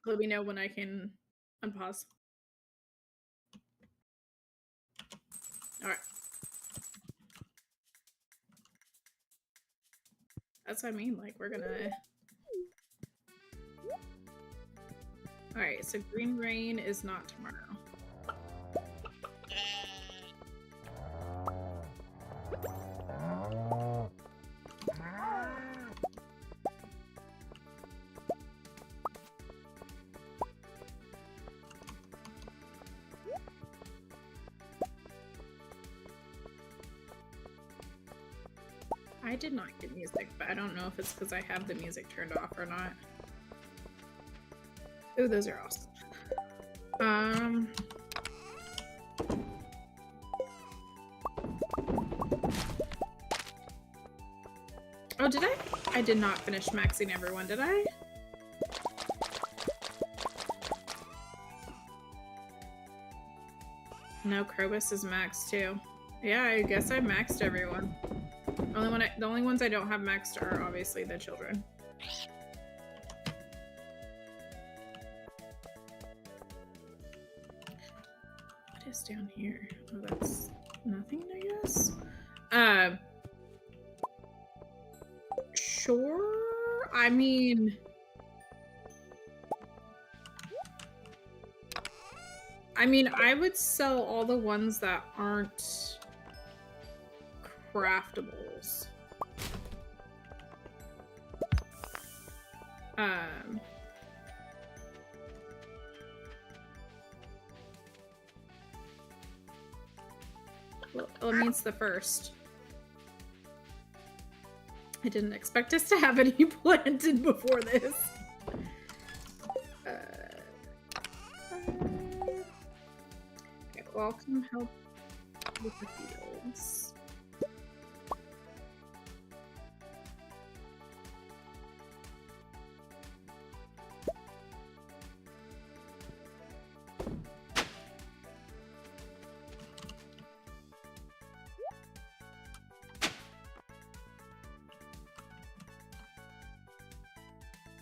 Let me know when I can unpause. All right. That's what I mean. Like, we're gonna. All right. So green rain is not tomorrow. I did not get music, but I don't know if it's because I have the music turned off or not. Ooh, those are awesome. Oh, did I? I did not finish maxing everyone, did I? No, Krobus is maxed too. Yeah, I guess I maxed everyone. The only ones I don't have maxed are obviously the children. What is down here? Oh, that's nothing, I guess. Sure. I mean, I would sell all the ones that aren't craftables. Well, it means the first. I didn't expect us to have any planted before this. Okay, well, I'll come help with the fields.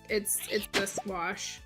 It's the squash.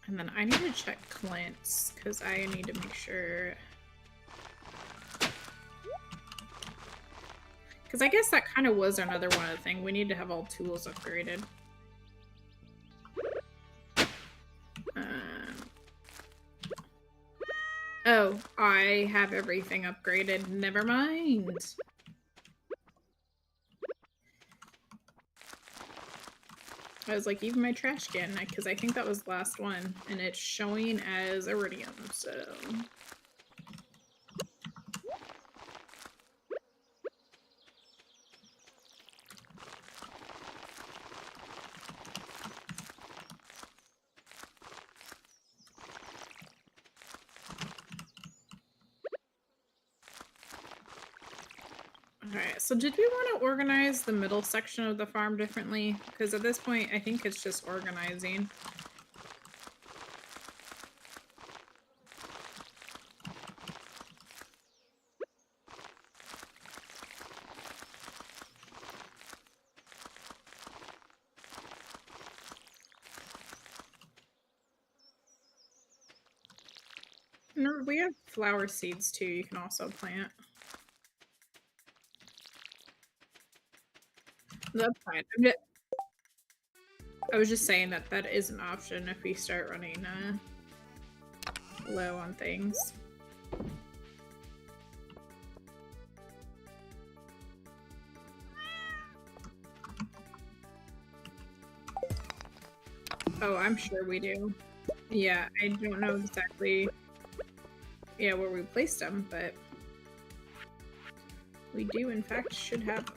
And then I need to check Clint's because I need to make sure. Because I guess that kind of was another one of the things. We need to have all tools upgraded. Oh, I have everything upgraded. Never mind. I was like, even my trash can, because I think that was the last one, and it's showing as iridium, so... Alright, so did we want to organize the middle section of the farm differently? Because at this point, I think it's just organizing. No, we have flower seeds too, you can also plant. That's fine. I was just saying that that is an option if we start running low on things. Oh, I'm sure we do. Yeah, I don't know exactly where we placed them, but We do, in fact, should have them.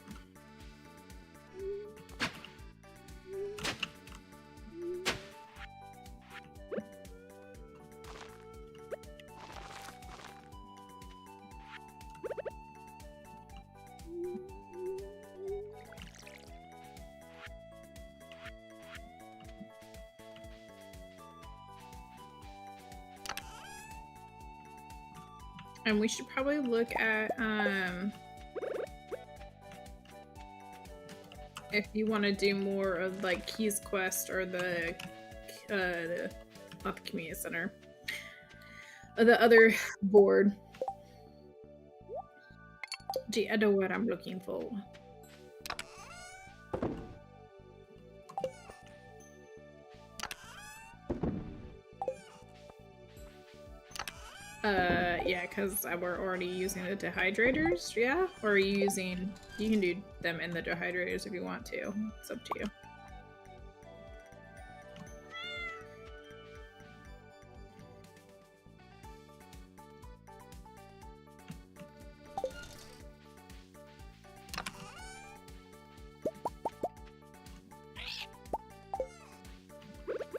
And we should probably look at if you want to do more of like Keys Quest or the not the community center, or the other board. Gee, I know what I'm looking for. Yeah, because we're already using the dehydrators, yeah? Or are you using... You can do them in the dehydrators if you want to. It's up to you.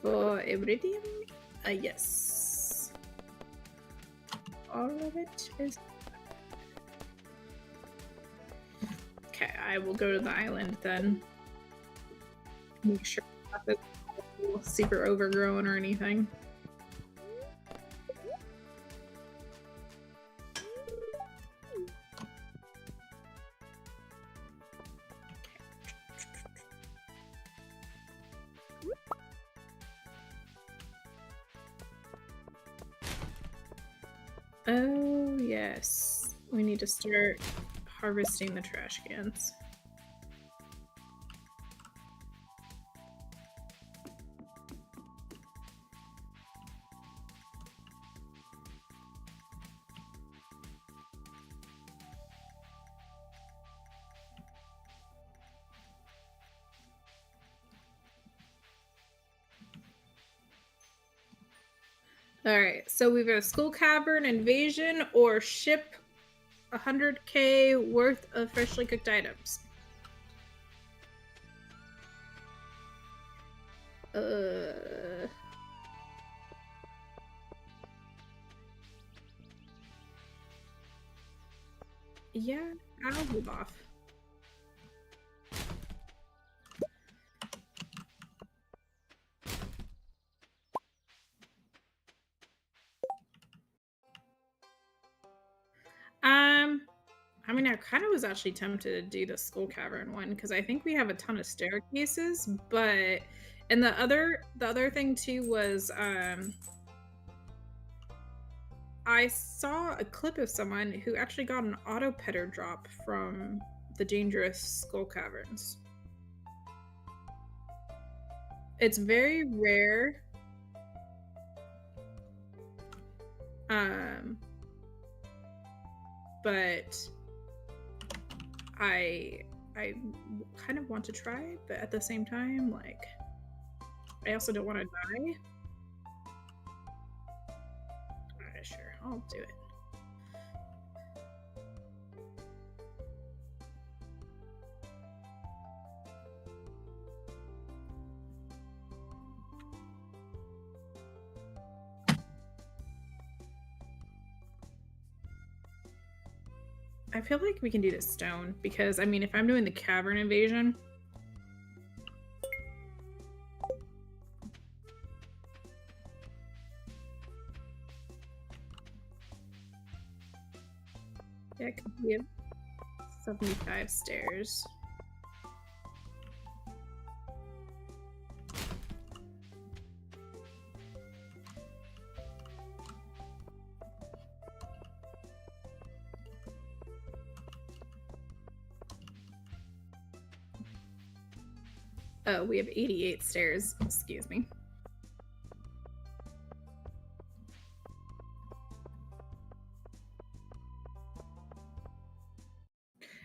For iridium? Yes. All of it is... Okay, I will go to the island then. Make sure it's not super overgrown or anything. Oh, yes. We need to start harvesting the trash cans. Alright, so we've got a school cavern, invasion, or ship 100k worth of freshly cooked items. Yeah, I'll hold off. I mean, I kind of was actually tempted to do the school cavern one because I think we have a ton of staircases, but and the other thing too was I saw a clip of someone who actually got an auto petter drop from the dangerous skull caverns. It's very rare. But I kind of want to try, but at the same time, like, I also don't want to die. Alright, sure, I'll do it. I feel like we can do the stone because, I mean, if I'm doing the cavern invasion, yeah, it could be 75 stairs. Oh, we have 88 stairs. Excuse me.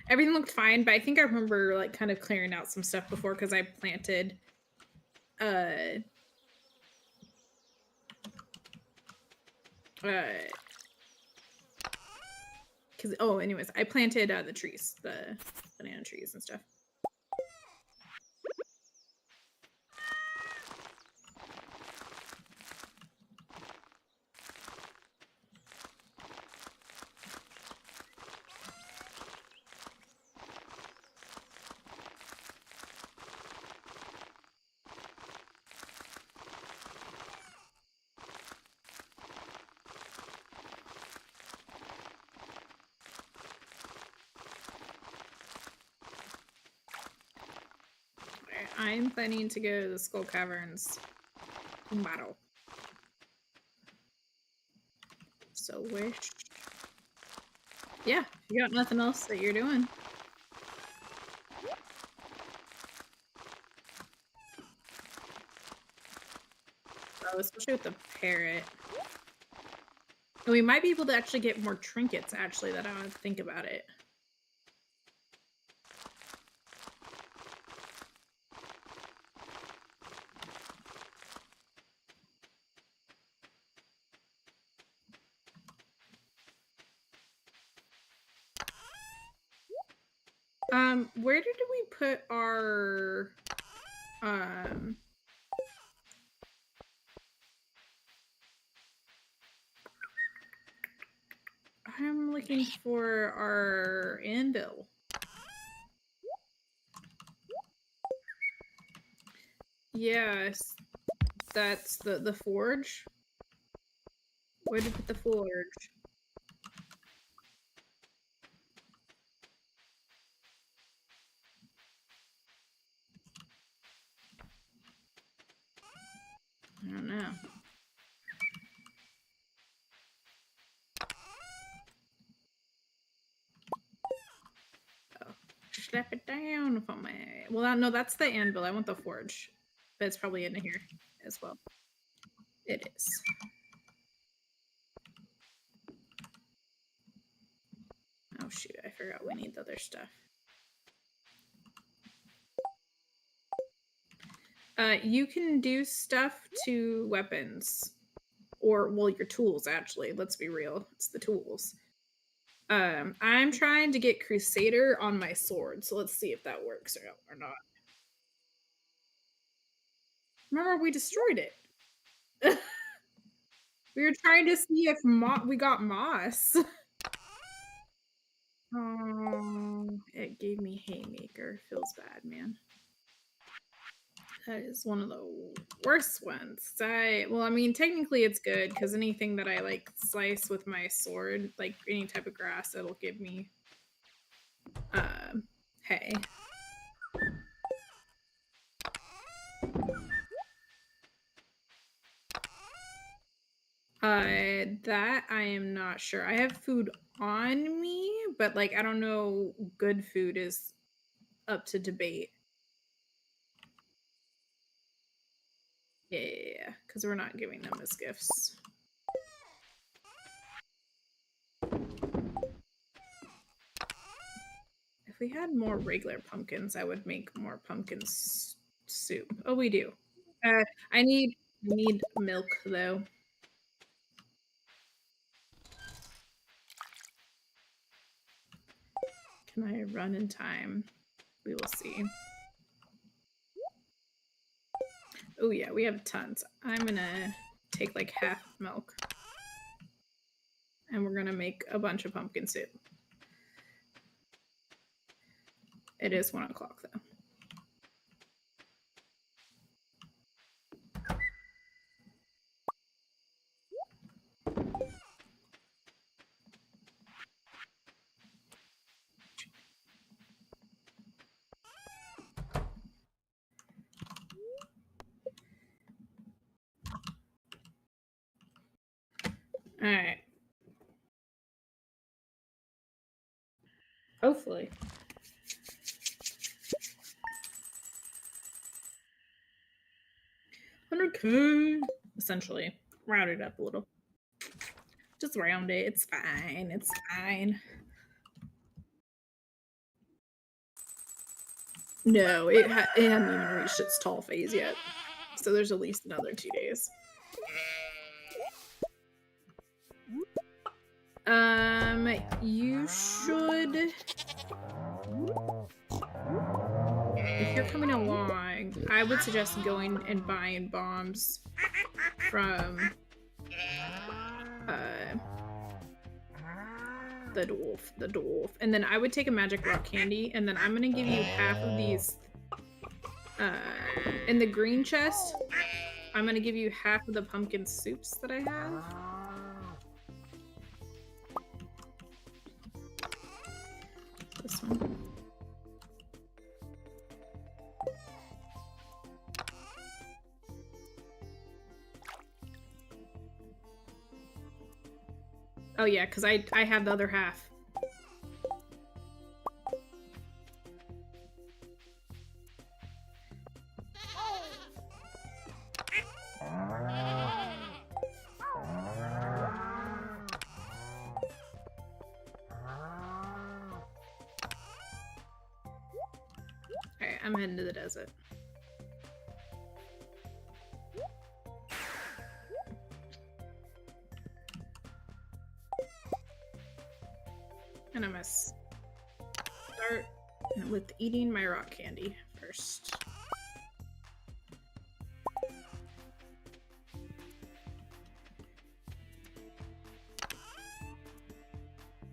Everything looked fine, but I think I remember like kind of clearing out some stuff before because I planted because oh, anyways, I planted the trees, the banana trees and stuff. I'm planning to go to the Skull Caverns tomorrow. So wish. Yeah, you got nothing else that you're doing. Oh, especially with the parrot. And we might be able to actually get more trinkets, actually, that I don't think about it. Where did we put our I'm looking for our anvil. Yes, that's the forge. Where did you put the forge? I don't know. Oh, slap it down for me. Well, no, that's the anvil. I want the forge, but it's probably in here as well. It is. Oh shoot! I forgot we need the other stuff. You can do stuff to weapons. Or, well, your tools, actually. Let's be real. It's the tools. I'm trying to get Crusader on my sword, so let's see if that works or not. Remember, we destroyed it. We were trying to see if we got moss. Oh, it gave me Haymaker. Feels bad, man. That is one of the worst ones. Well, I mean, technically it's good because anything that I like slice with my sword, like any type of grass, it'll give me hay. That I am not sure. I have food on me, but like I don't know, good food is up to debate. Yeah, because we're not giving them as gifts. If we had more regular pumpkins, I would make more pumpkin soup. Oh, we do. I need milk though. Can I run in time? We will see. Oh yeah, we have tons. I'm gonna take like half milk. And we're gonna make a bunch of pumpkin soup. It is 1 o'clock though. All right. Hopefully. $100K, essentially. Round it up a little. Just round it. It's fine. It's fine. No, it hadn't even reached its tall phase yet. So there's at least another 2 days. You should... If you're coming along, I would suggest going and buying bombs from the dwarf. And then I would take a magic rock candy, and then I'm gonna give you half of these in the green chest. I'm gonna give you half of the pumpkin soups that I have. This one. Oh yeah, because I have the other half. Alright, I'm heading to the desert. And I'm gonna start with eating my rock candy first.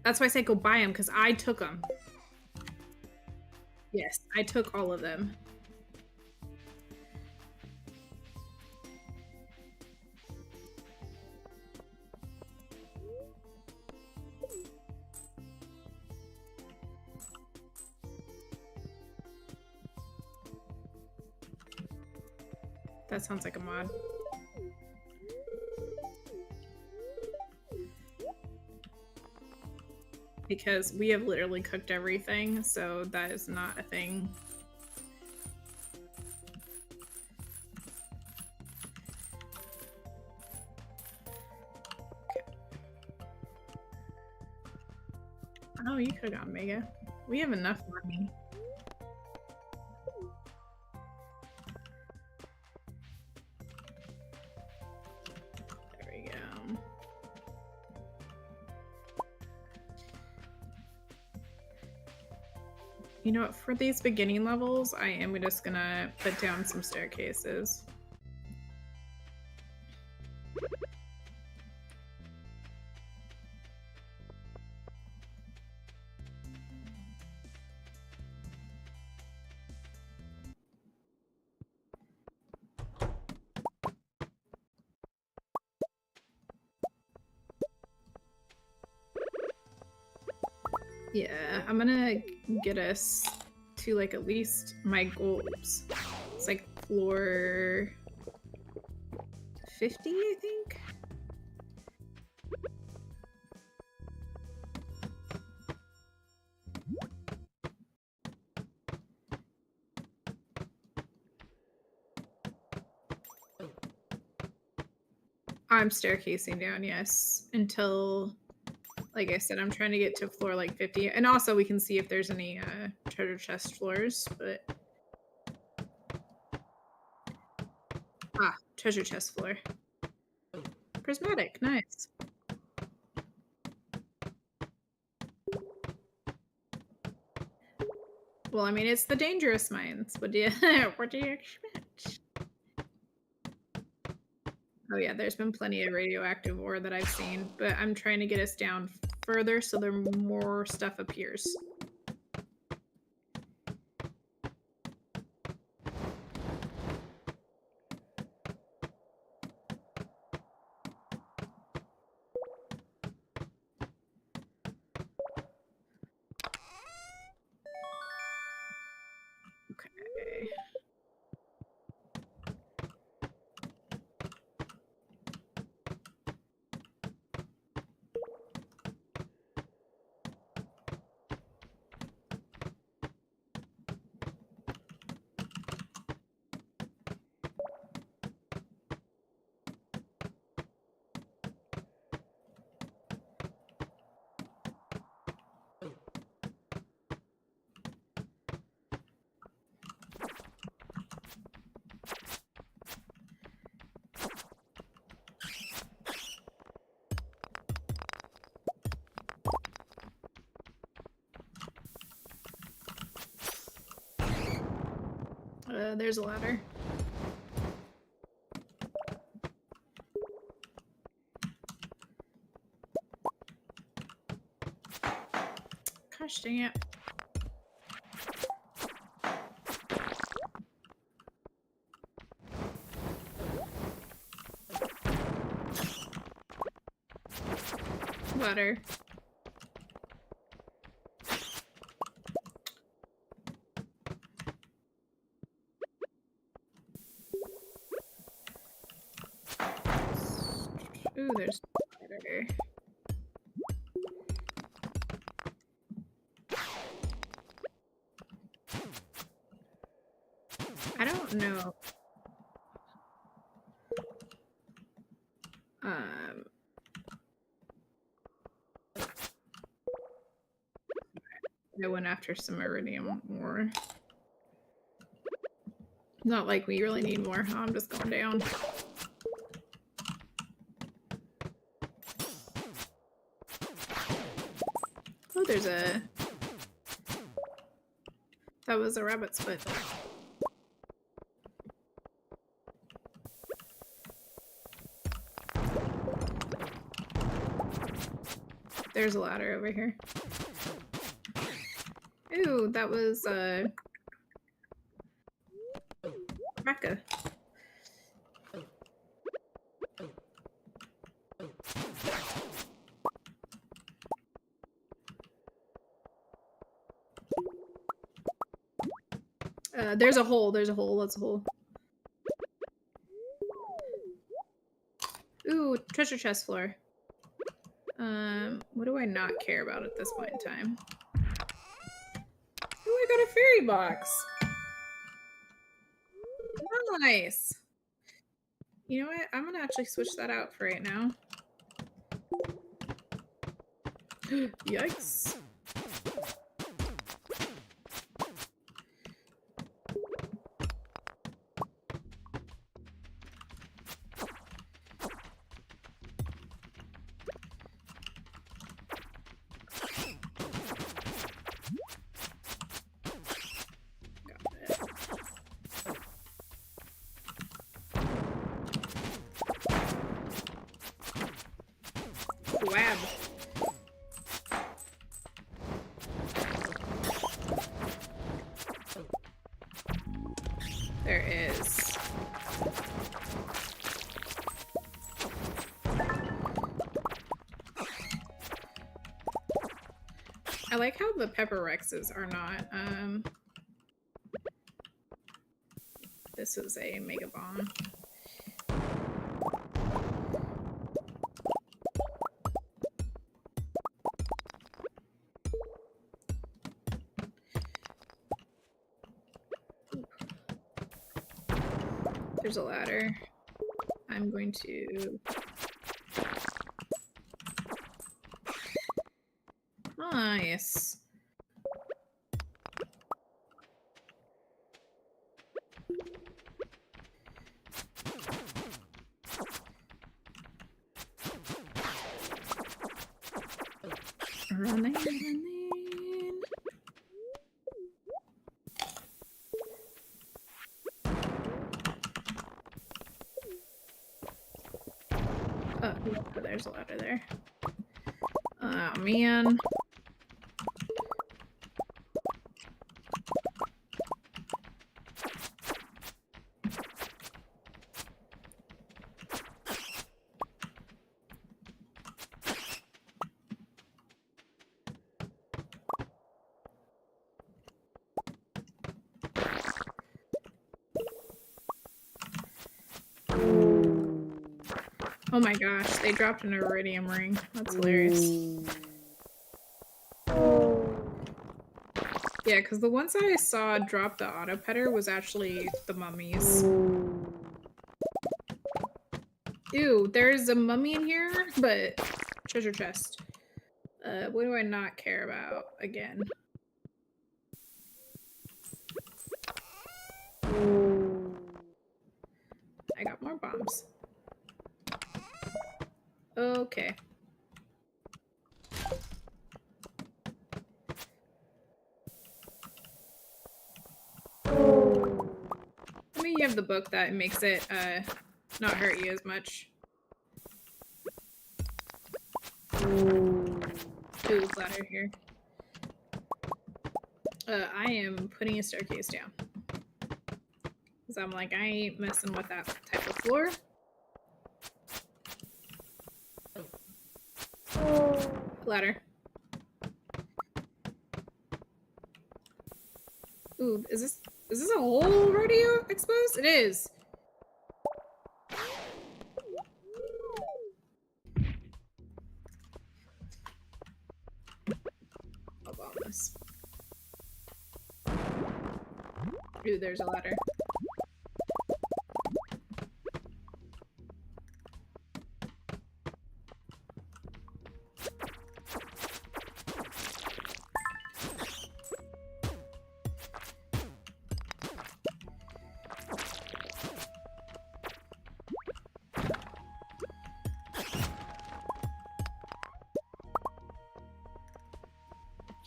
That's why I say go buy them, because I took them. Yes, I took all of them. That sounds like a mod. Because we have literally cooked everything, so that is not a thing. Okay. Oh, you could have gone Mega. We have enough money. You know what, for these beginning levels, I am just gonna put down some staircases. Yeah, I'm gonna get us to like at least my goals. It's like floor 50, I think. I'm staircasing down, yes, until, like I said, I'm trying to get to floor like 50. And also we can see if there's any treasure chest floors, but... Ah, treasure chest floor. Prismatic, nice. Well, I mean, it's the dangerous mines. What do you expect? Oh yeah, there's been plenty of radioactive ore that I've seen, but I'm trying to get us down further so there more stuff appears. Okay. There's a ladder. Gosh dang it. Ladder. Ooh, there's ladder. I don't know. I went after some iridium ore. Not like we really need more. Oh, I'm just going down. Oh, there's a... That was a rabbit's foot. There's a ladder over here. Ooh, that was Mecca. There's a hole. There's a hole. That's a hole. Ooh, treasure chest floor. What do I not care about at this point in time? Oh, I got a fairy box. Nice. You know what? I'm gonna actually switch that out for right now. Yikes. Web. There is. I like how the pepper rexes are not, this is a mega bomb. There's a ladder. I'm going to... Nice. Running. Oh, there's a ladder there. Oh, man. Oh my gosh, they dropped an iridium ring. That's hilarious. Yeah, because the ones I saw drop the auto petter was actually the mummies. Ew, there's a mummy in here, but treasure chest. What do I not care about again? I got more bombs. Okay. you have the book, that makes it not hurt you as much. Ooh, ladder here. I am putting a staircase down. Because I'm like, I ain't messing with that type of floor. Ladder. Ooh, is this a hole radio exposed? It is. I'll bomb this. Ooh, there's a ladder.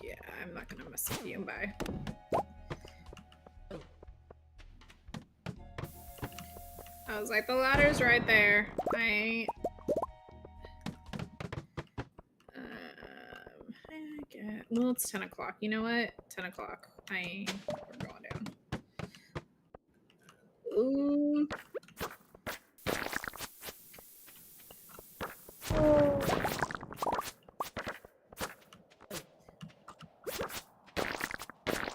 Yeah, I'm not gonna mess with you. Bye. I was like, the ladder's right there. I ain't. Well, it's 10 o'clock. You know what? 10 o'clock. We're going down. Ooh.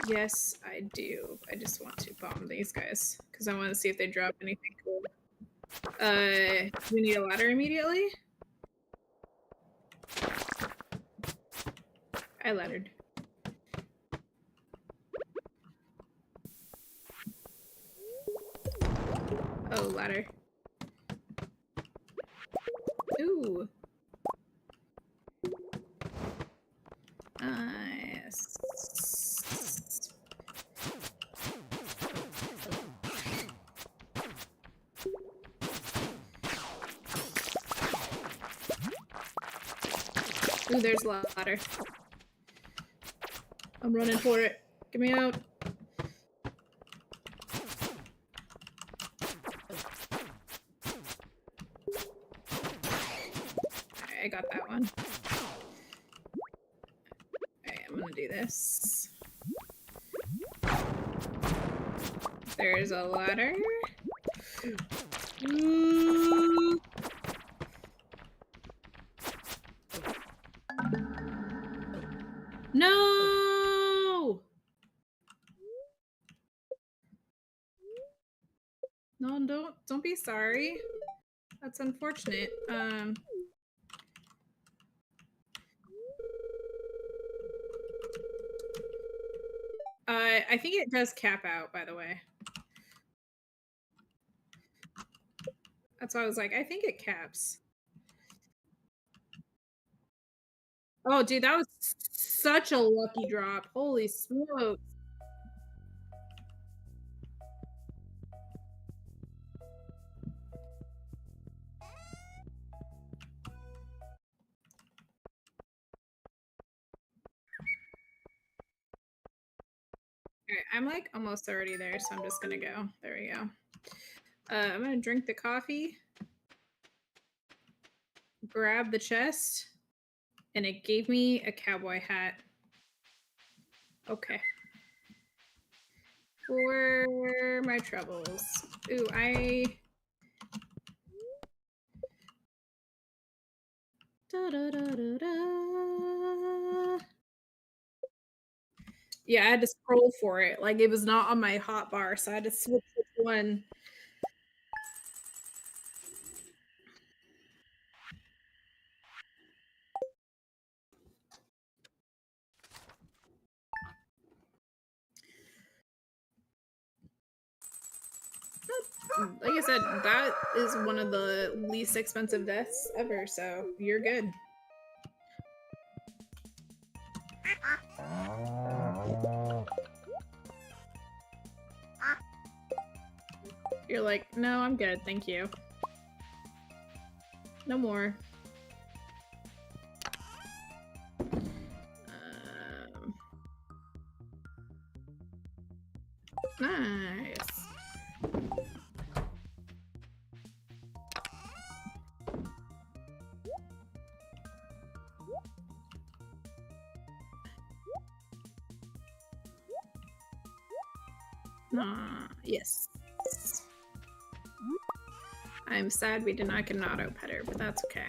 Yes, I do. I just want to bomb these guys because I want to see if they drop anything cool. We need a ladder immediately. I laddered. Oh, ladder. Ooh. Yes. Ooh, there's a ladder. I'm running for it. Get me out. Alright, I got that one. Alright, I'm gonna do this. There's a ladder. Ooh. No! No, don't be sorry. That's unfortunate. I think it does cap out, by the way. That's why I was like, I think it caps. Oh, dude, that was such a lucky drop. Holy smokes. Alright, I'm like almost already there, so I'm just gonna go. There we go. I'm gonna drink the coffee, grab the chest, and it gave me a cowboy hat. Okay. For my troubles. Ooh, Da, da, da, da, da. Yeah, I had to scroll for it. Like, it was not on my hotbar, so I had to switch which one. Like I said, that is one of the least expensive deaths ever, so you're good. You're like, no, I'm good, thank you. No more. Nice. Yes. I'm sad we did not get an auto petter, but that's okay.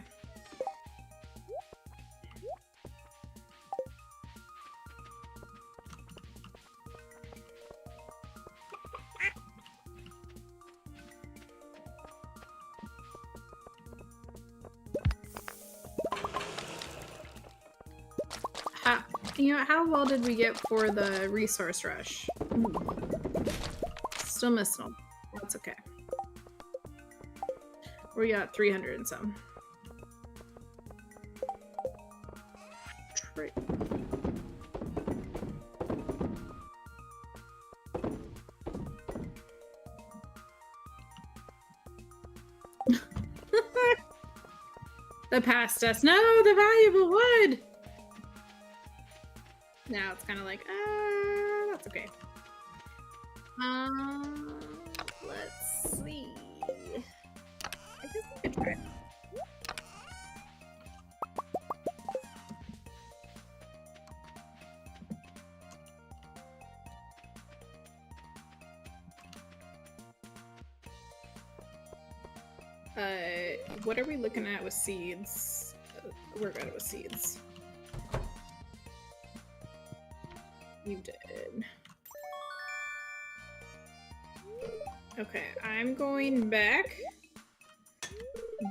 You know, how well did we get for the resource rush? Still missing them. That's okay. We got 300 and some. The past us. No, the valuable wood! Now it's kind of like, that's okay. Let's see. I guess I could try. What are we looking at with seeds? We're good with seeds. You did. Okay, I'm going back.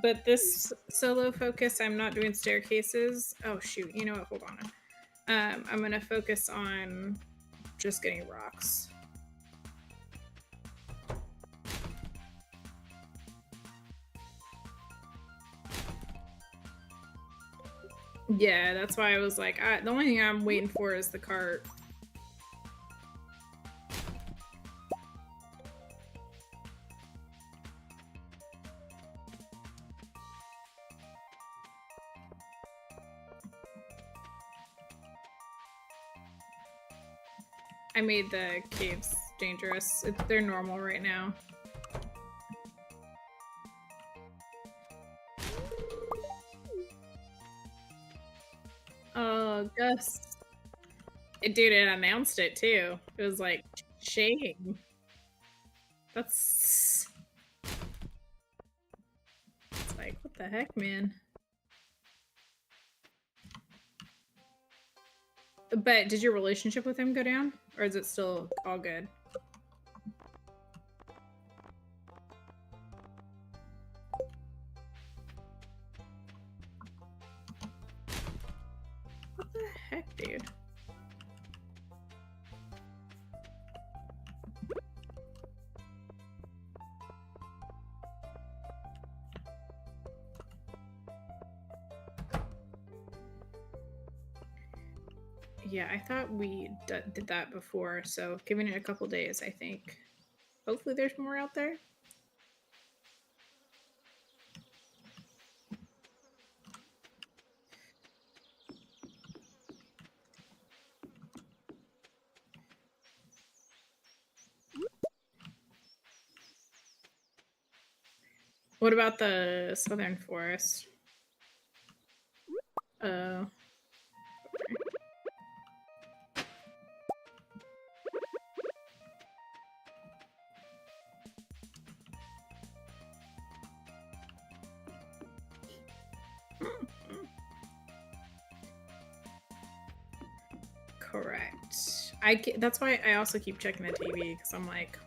But this solo focus, I'm not doing staircases. Oh shoot, you know what? Hold on. I'm gonna focus on just getting rocks. Yeah, that's why I was like, the only thing I'm waiting for is the cart. I made the caves dangerous. They're normal right now. Oh, Gus. Dude, it announced it too. It was like, shaking. That's... It's like, what the heck, man? But did your relationship with him go down? Or is it still all good? What the heck, dude? Yeah, I thought we did that before, so giving it a couple days, I think. Hopefully there's more out there. What about the southern forest? Oh. Correct. That's why I also keep checking the TV, because I'm like,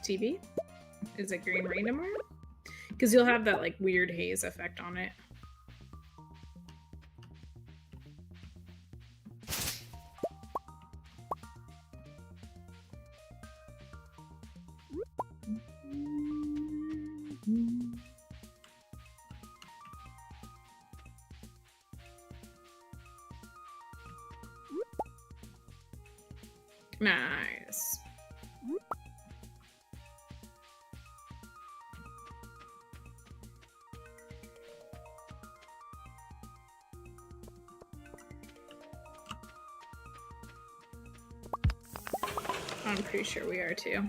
TV? Is it green rain tomorrow? Because you'll have that like weird haze effect on it. Nice. I'm pretty sure we are too.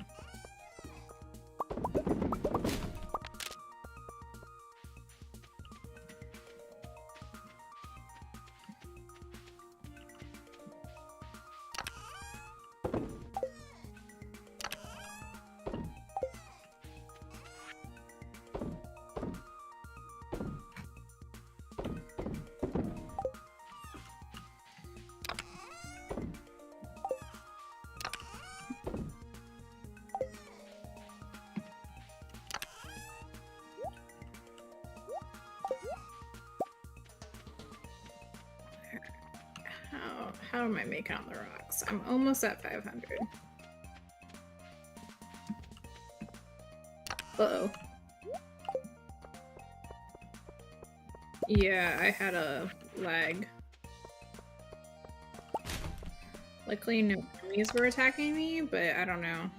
How am I making on the rocks? I'm almost at 500. Uh-oh. Yeah, I had a lag. Luckily, no enemies were attacking me, but I don't know.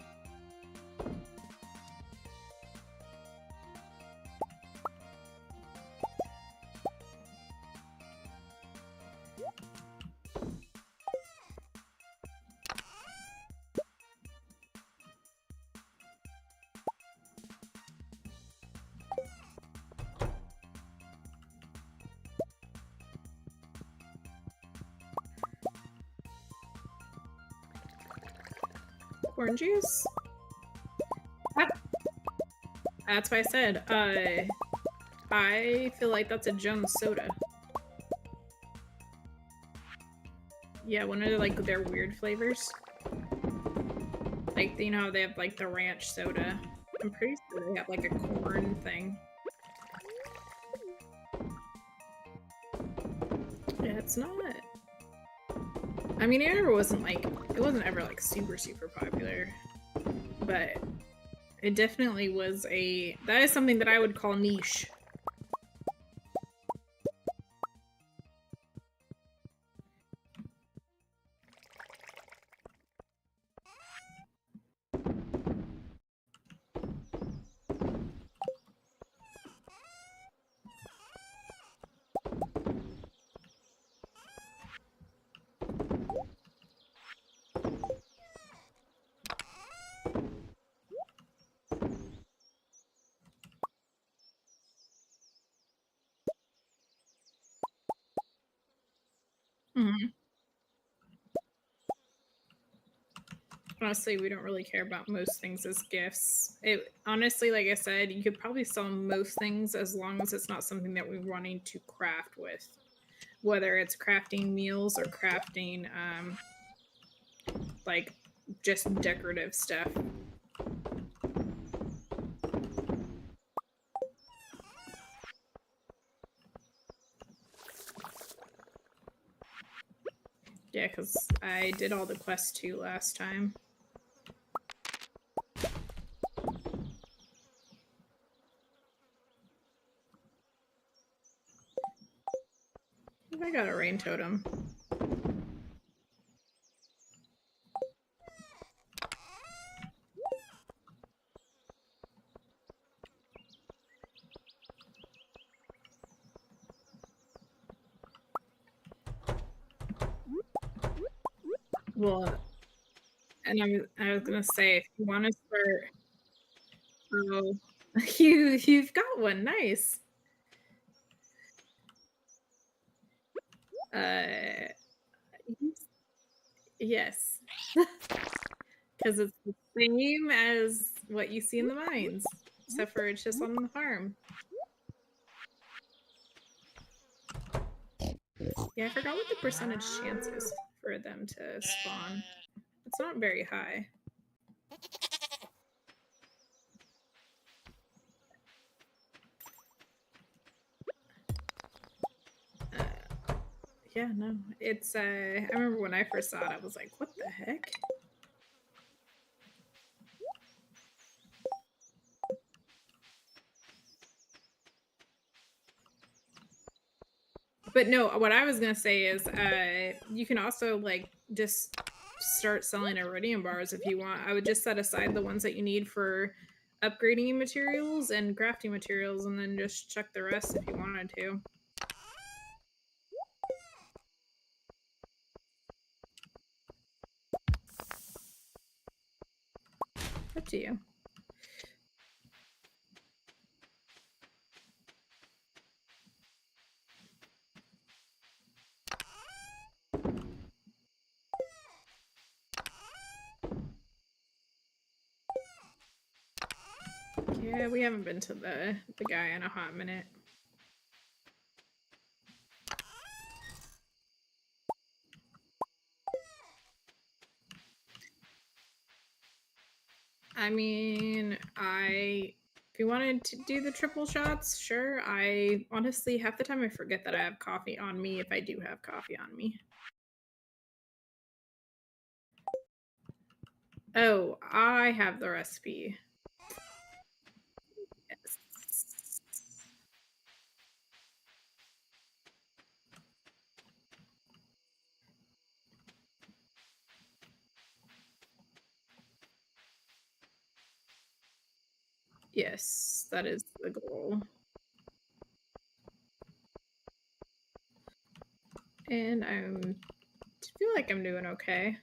Orange juice? That's what I said. I feel like that's a Jones soda. Yeah, one of like their weird flavors. Like, you know how they have like the ranch soda. I'm pretty sure they have like a corn thing. Yeah, it's not. I mean, it wasn't ever like super popular, but it definitely was that is something that I would call niche. Mm-hmm. Honestly, we don't really care about most things as gifts. Honestly, like I said, you could probably sell most things as long as it's not something that we're wanting to craft with. Whether it's crafting meals or crafting, like, just decorative stuff. Yeah, because I did all the quests too last time. I got a rain totem. Well, and I was gonna say, if you want to start, oh, you've got one, nice. Yes, because it's the same as what you see in the mines, except for it's just on the farm. Yeah, I forgot what the percentage chance is for them to spawn. It's not very high. Yeah, no, it's I remember when I first saw it, I was like, what the heck? But no, what I was gonna say is you can also like just start selling iridium bars if you want. I would just set aside the ones that you need for upgrading materials and crafting materials, and then just chuck the rest if you wanted to. Up to you. Yeah, we haven't been to the guy in a hot minute. I mean, if you wanted to do the triple shots, sure. I honestly, half the time I forget that I have coffee on me if I do have coffee on me. Oh, I have the recipe. Yes. Yes, that is the goal. And I feel like I'm doing okay.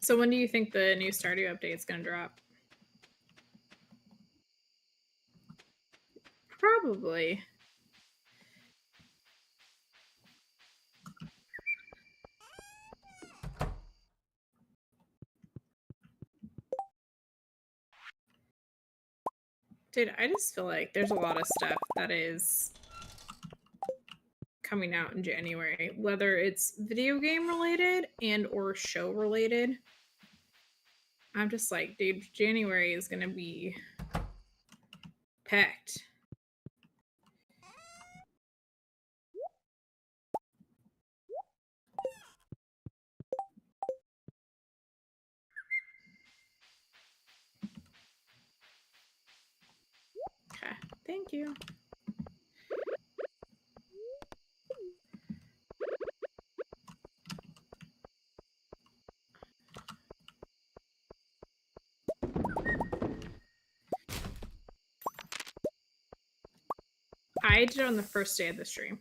So when do you think the new Stardew update is going to drop? Probably. Dude, I just feel like there's a lot of stuff that is coming out in January, whether it's video game related and or show related. I'm just like, dude, January is going to be packed. Okay, thank you. I did it on the first day of the stream.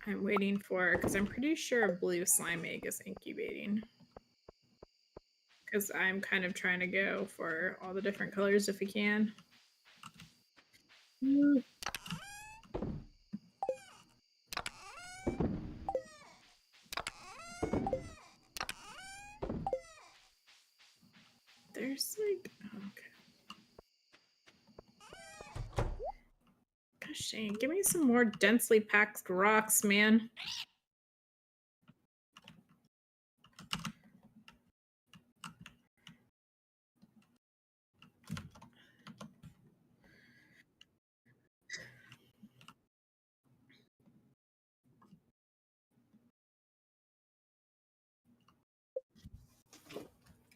I'm waiting for, because I'm pretty sure a blue slime egg is incubating. Because I'm kind of trying to go for all the different colors if we can. There's like, okay. Gosh dang, give me some more densely packed rocks, man.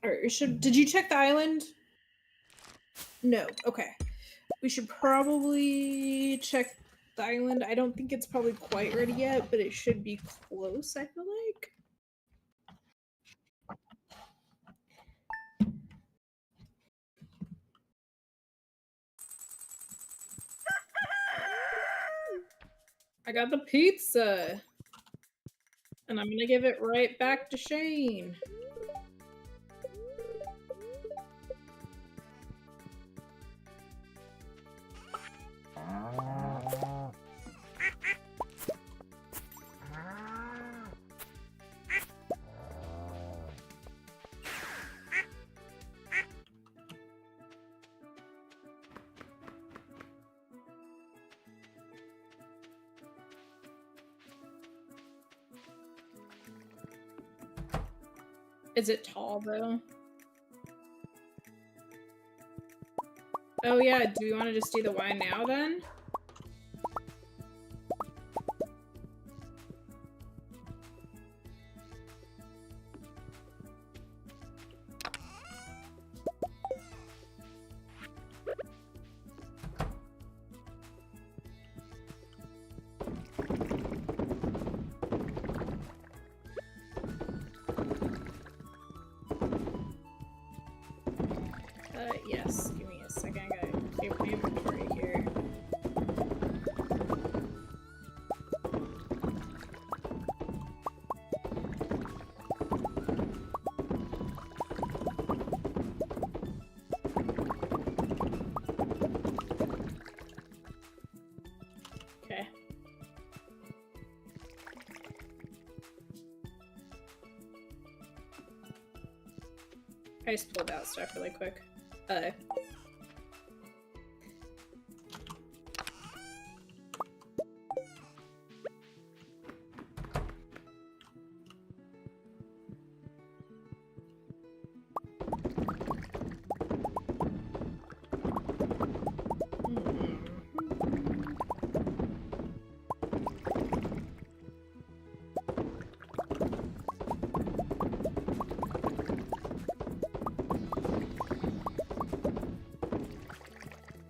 Alright, did you check the island? No, okay. We should probably check the island. I don't think it's probably quite ready yet, but it should be close, I feel like. I got the pizza. And I'm gonna give it right back to Shane. Is it tall though? Oh yeah, do we want to just do the wine now then? Yes, give me a second. I gotta keep my inventory here. Okay. I just pulled out stuff really quick.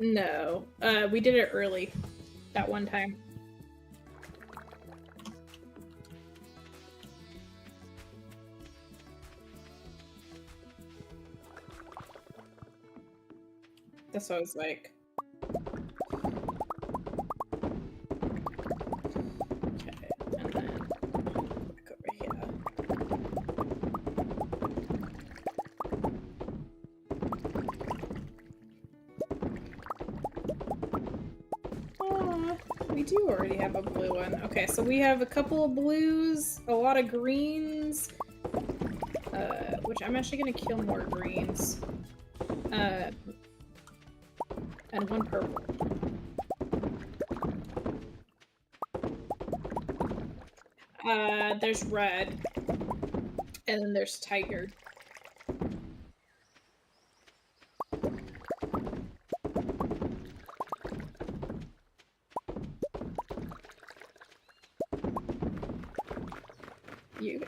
No. We did it early that one time. That's what I was like. Okay, and then back over here. Aw, we do already have a blue one. Okay, so we have a couple of blues, a lot of greens, which I'm actually gonna kill more greens. And one purple. There's red. And then there's tiger.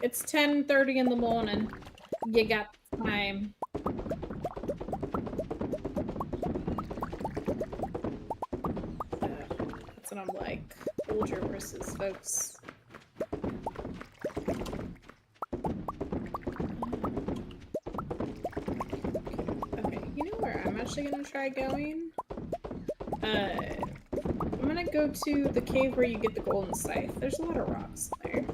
It's 10:30 in the morning. You got time. That's what I'm like. Older versus folks. Okay, you know where I'm actually gonna try going? I'm gonna go to the cave where you get the golden scythe. There's a lot of rocks there.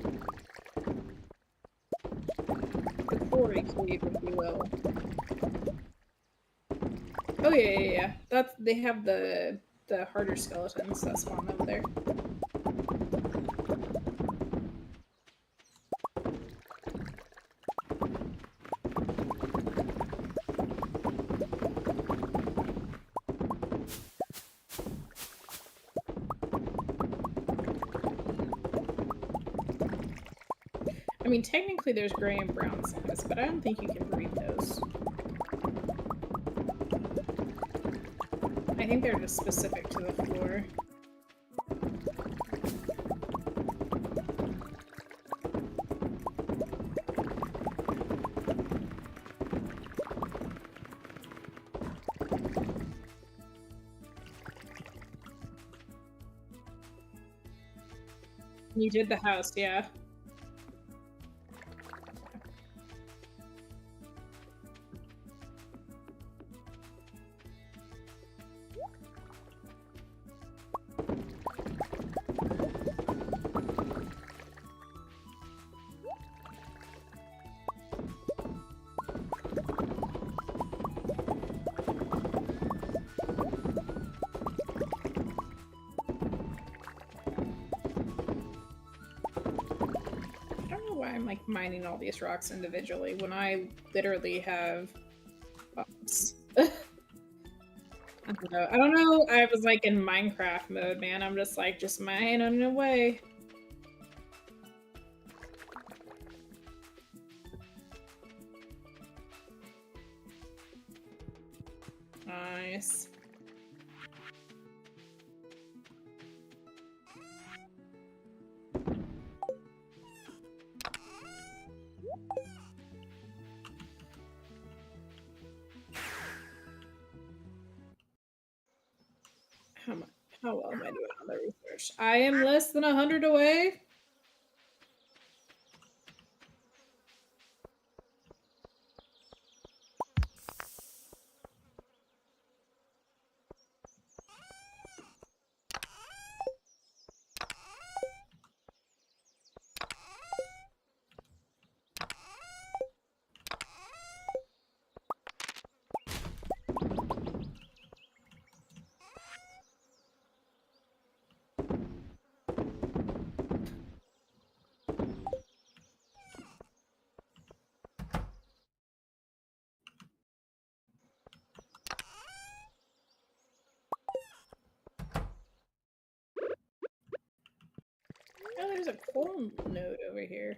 The quarry cave, if you will. Oh yeah. They have the harder skeletons that spawn over there. I mean, technically there's gray and brown size, but I don't think you can breed those. I think they're just specific to the floor. You did the house, yeah. I'm like mining all these rocks individually when I literally have box. I don't know. I was like in Minecraft mode, man. I'm just like mining away. Nice. How well am I doing on the research? I am less than 100 away. Oh, there's a coal node over here.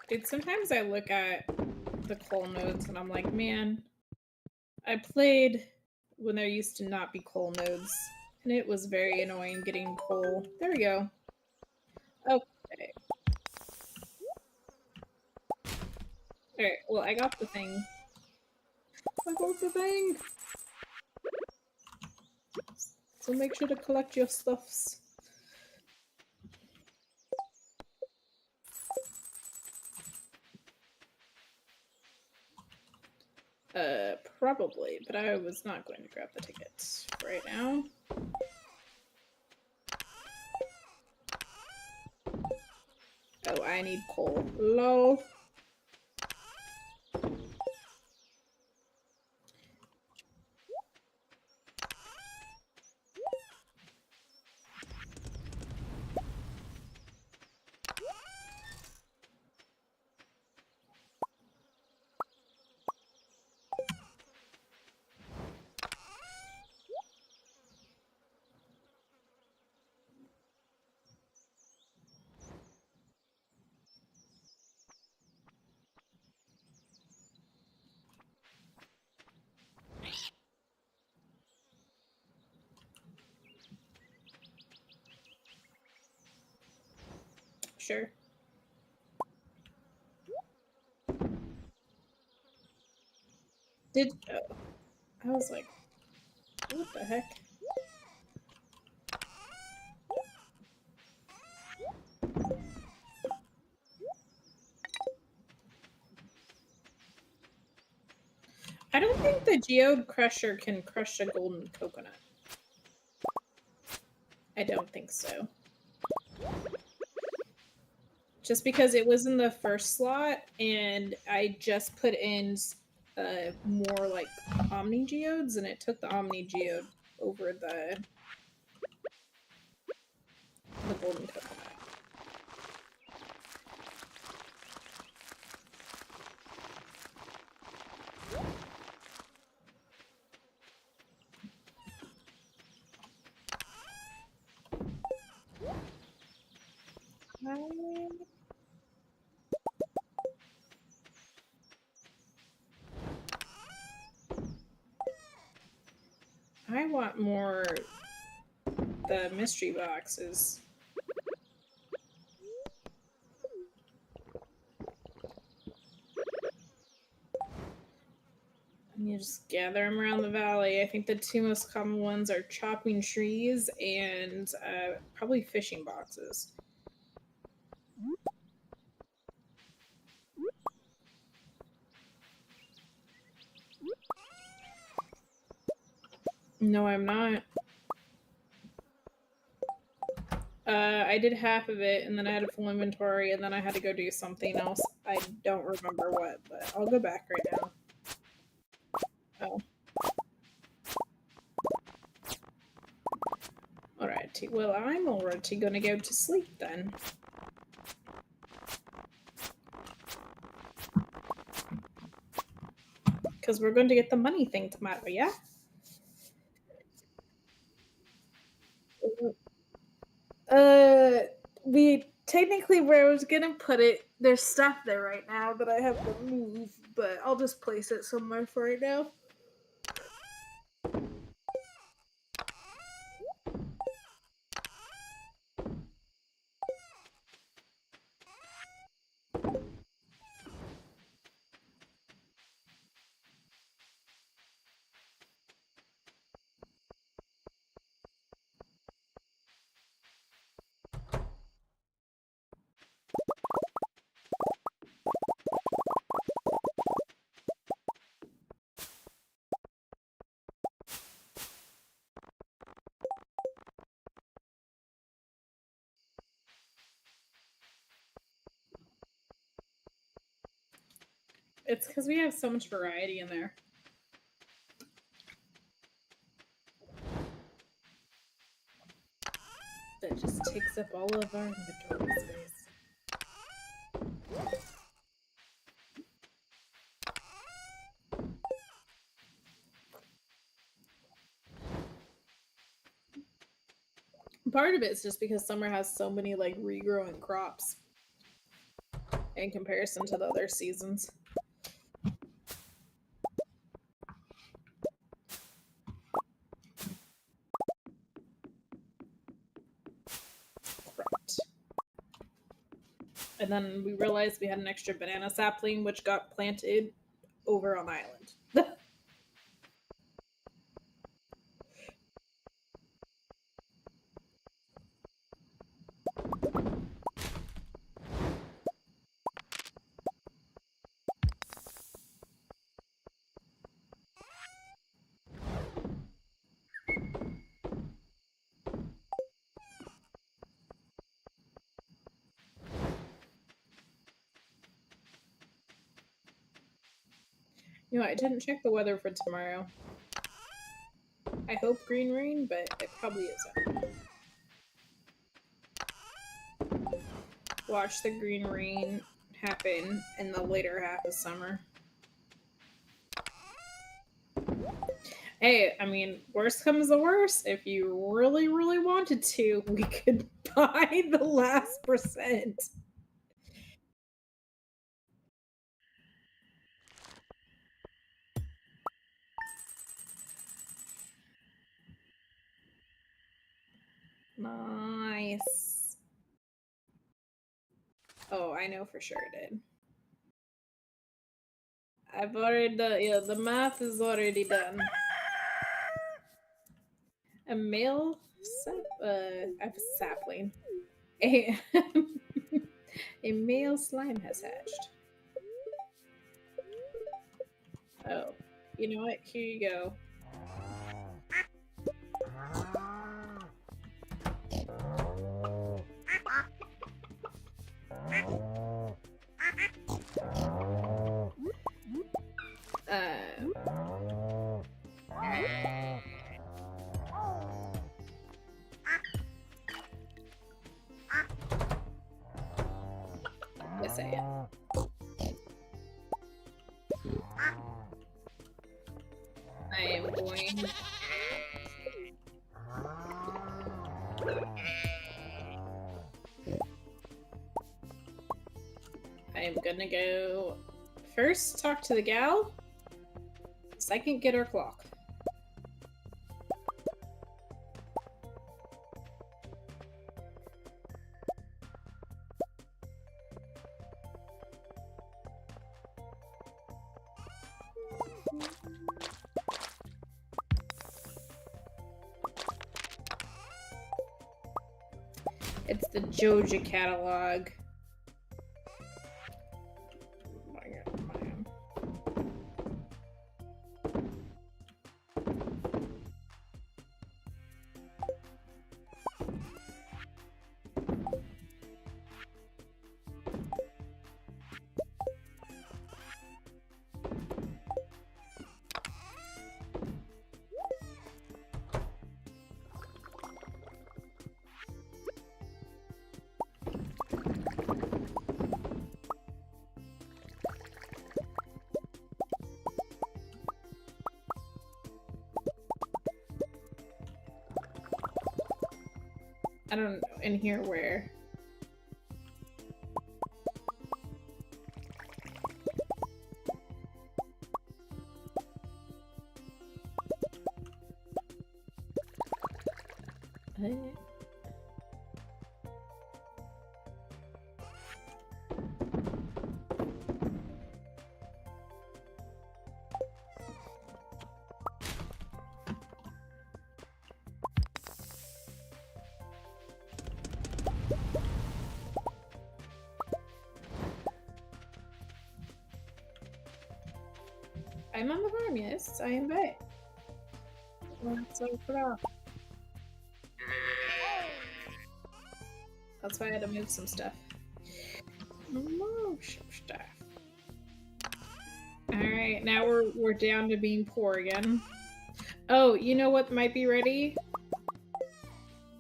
Dude, sometimes I look at the coal nodes and I'm like, man, I played when there used to not be coal nodes, and it was very annoying getting coal. There we go. Okay. Alright, well, I got the thing. I got the thing. So make sure to collect your stuffs. Probably, but I was not going to grab the tickets right now. Oh, I need coal. Lol. Sure. Oh, I was like, what the heck? I don't think the geode crusher can crush a golden coconut. I don't think so. Just because it was in the first slot and I just put in more like Omni geodes and it took the Omni geode over the golden coconut. I want more the mystery boxes. And you just gather them around the valley. I think the two most common ones are chopping trees and probably fishing boxes. No, I'm not. I did half of it, and then I had a full inventory, and then I had to go do something else. I don't remember what, but I'll go back right now. Oh. Alrighty, well, I'm already gonna go to sleep then. Because we're going to get the money thing tomorrow, yeah? We technically where I was gonna put it, there's stuff there right now that I have to move, but I'll just place it somewhere for right now. It's because we have so much variety in there. That just takes up all of our inventory space. Part of it's just because summer has so many like regrowing crops in comparison to the other seasons. And then we realized we had an extra banana sapling, which got planted over on the island. You know, I didn't check the weather for tomorrow. I hope green rain, but it probably isn't. Watch the green rain happen in the later half of summer. Hey, I mean, worst comes to worst, if you really, really wanted to, we could buy the last percent. Nice. Oh, I know for sure it did. I've already done, yeah, the math is already done. A male I have a sapling. A, a male slime has hatched. Oh, you know what? Here you go. Yes, I am. I am going. I am gonna go first talk to the gal, second get her clock. It's the Joja catalog. I don't know in here where. I'm on the farm, yes, I am back. Let's open it up. That's why I had to move some stuff. Move some stuff. Alright, now we're down to being poor again. Oh, you know what might be ready?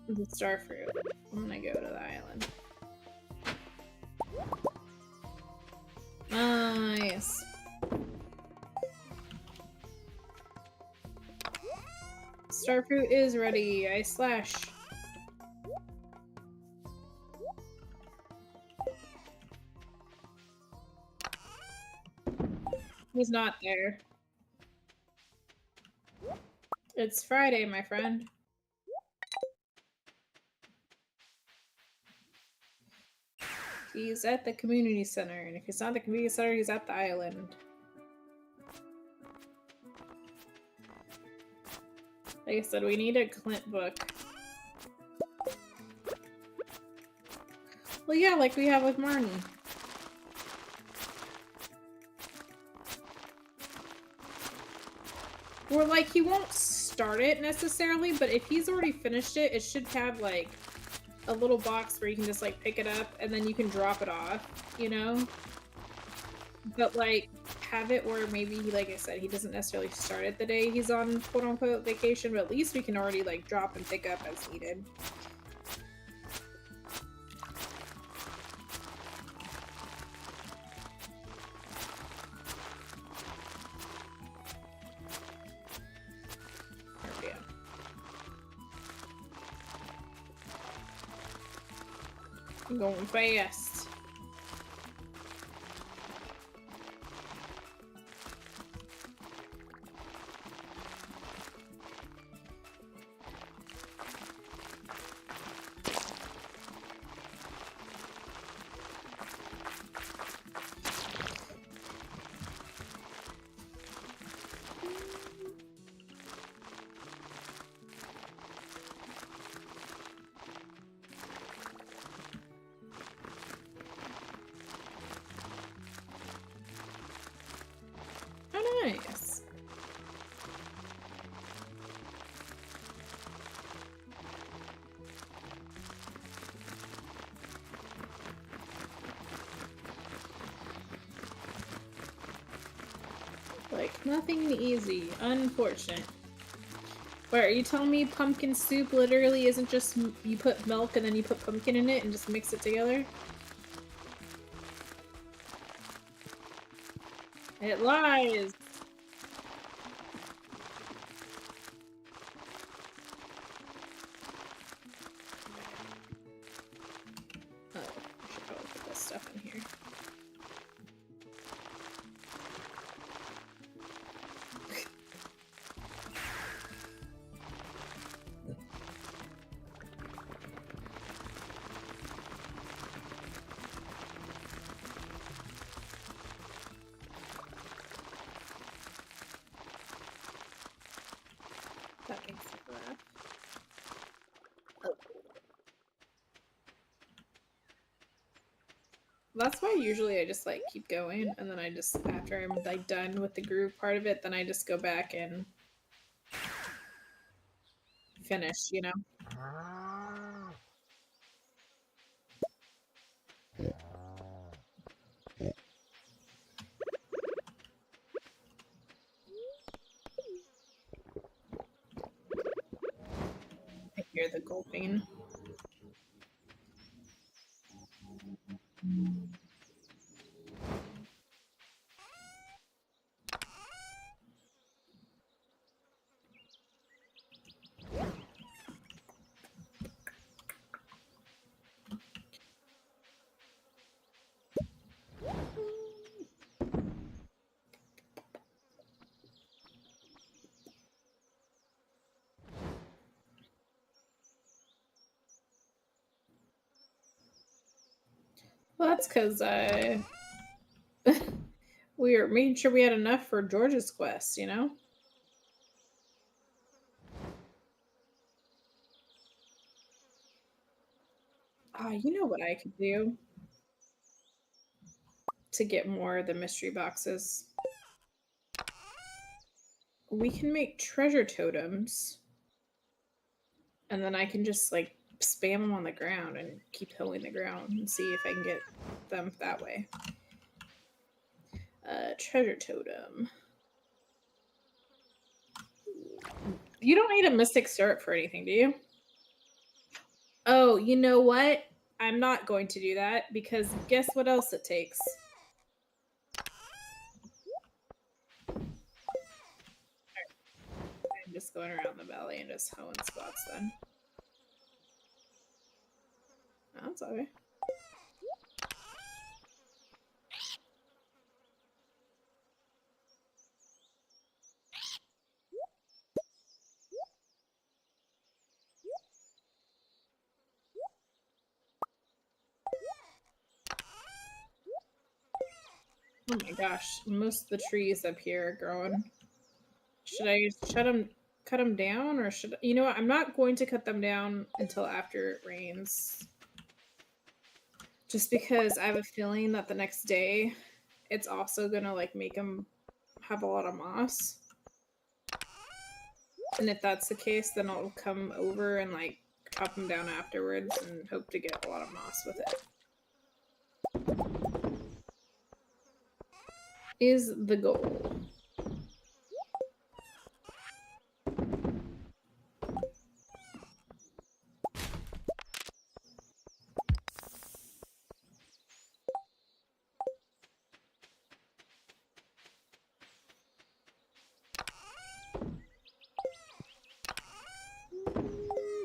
The starfruit. I'm gonna go to the island. Nice. Starfruit is ready. I slash. He's not there. It's Friday, my friend. He's at the community center, and if he's not at the community center, he's at the island. Like I said, we need a Clint book. Well, yeah, like we have with Marnie. Or, like, he won't start it necessarily, but if he's already finished it, it should have, like, a little box where you can just, like, pick it up and then you can drop it off, you know? But, like, have it where maybe he, like I said, he doesn't necessarily start it the day he's on quote-unquote vacation, but at least we can already like drop and pick up as needed. I'm going fast. Nice. Like, nothing easy. Unfortunate. Wait, are you telling me pumpkin soup literally isn't just you put milk and then you put pumpkin in it and just mix it together? It lies! Oh, I should probably put this stuff in here. That makes it laugh. Oh. That's why usually I just like keep going, and then I just, after I'm like done with the groove part of it, then I just go back and finish, you know? I hear the gulping. Well, that's because we were making sure we had enough for George's quest, you know? Ah, you know what I could do to get more of the mystery boxes? We can make treasure totems, and then I can just like spam them on the ground and keep hilling the ground and see if I can get them that way. Treasure totem. You don't need a mystic syrup for anything, do you? Oh, you know what? I'm not going to do that because guess what else it takes? I'm just going around the valley and just hoeing spots then. Oh, that's okay. Oh my gosh, most of the trees up here are growing. Should I cut them down, or should you know what? I'm not going to cut them down until after it rains. Just because I have a feeling that the next day it's also gonna like make them have a lot of moss. And if that's the case, then I'll come over and like chop them down afterwards and hope to get a lot of moss with it. is the goal.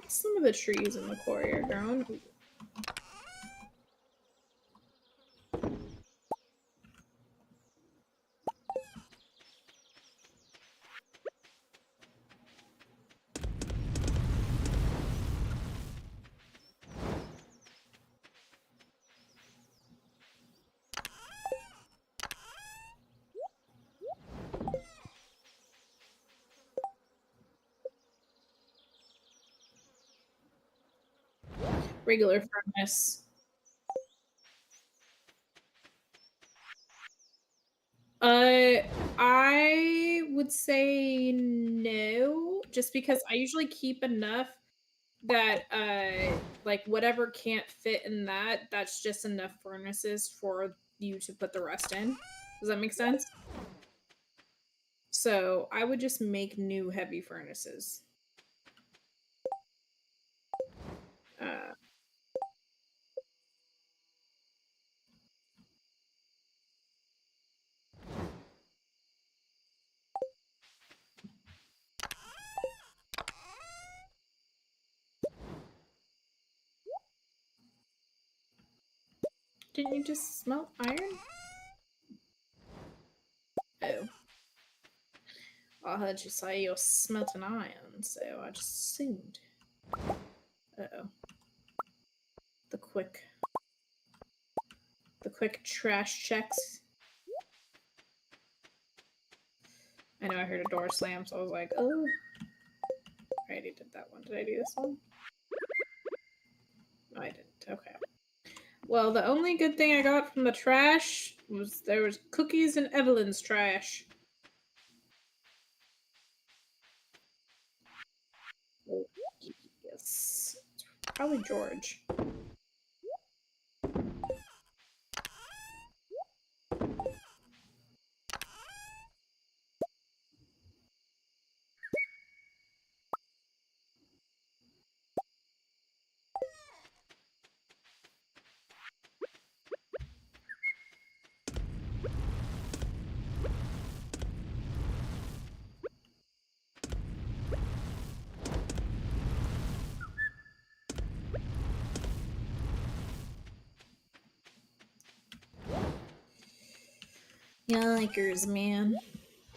Some of the trees in the quarry are grown. Regular furnace. I would say no, just because I usually keep enough that like whatever can't fit in that, that's just enough furnaces for you to put the rest in. Does that make sense? So I would just make new heavy furnaces. Uh, didn't you just smelt iron? Oh. I heard you say you're smelting iron, so I just assumed. Uh-oh. The quick trash checks. I know I heard a door slam, so I was like, oh. I already did that one. Did I do this one? No, I didn't. Okay. Well, the only good thing I got from the trash was there was cookies in Evelyn's trash. Oh, yes. It's probably George. Yikers, man.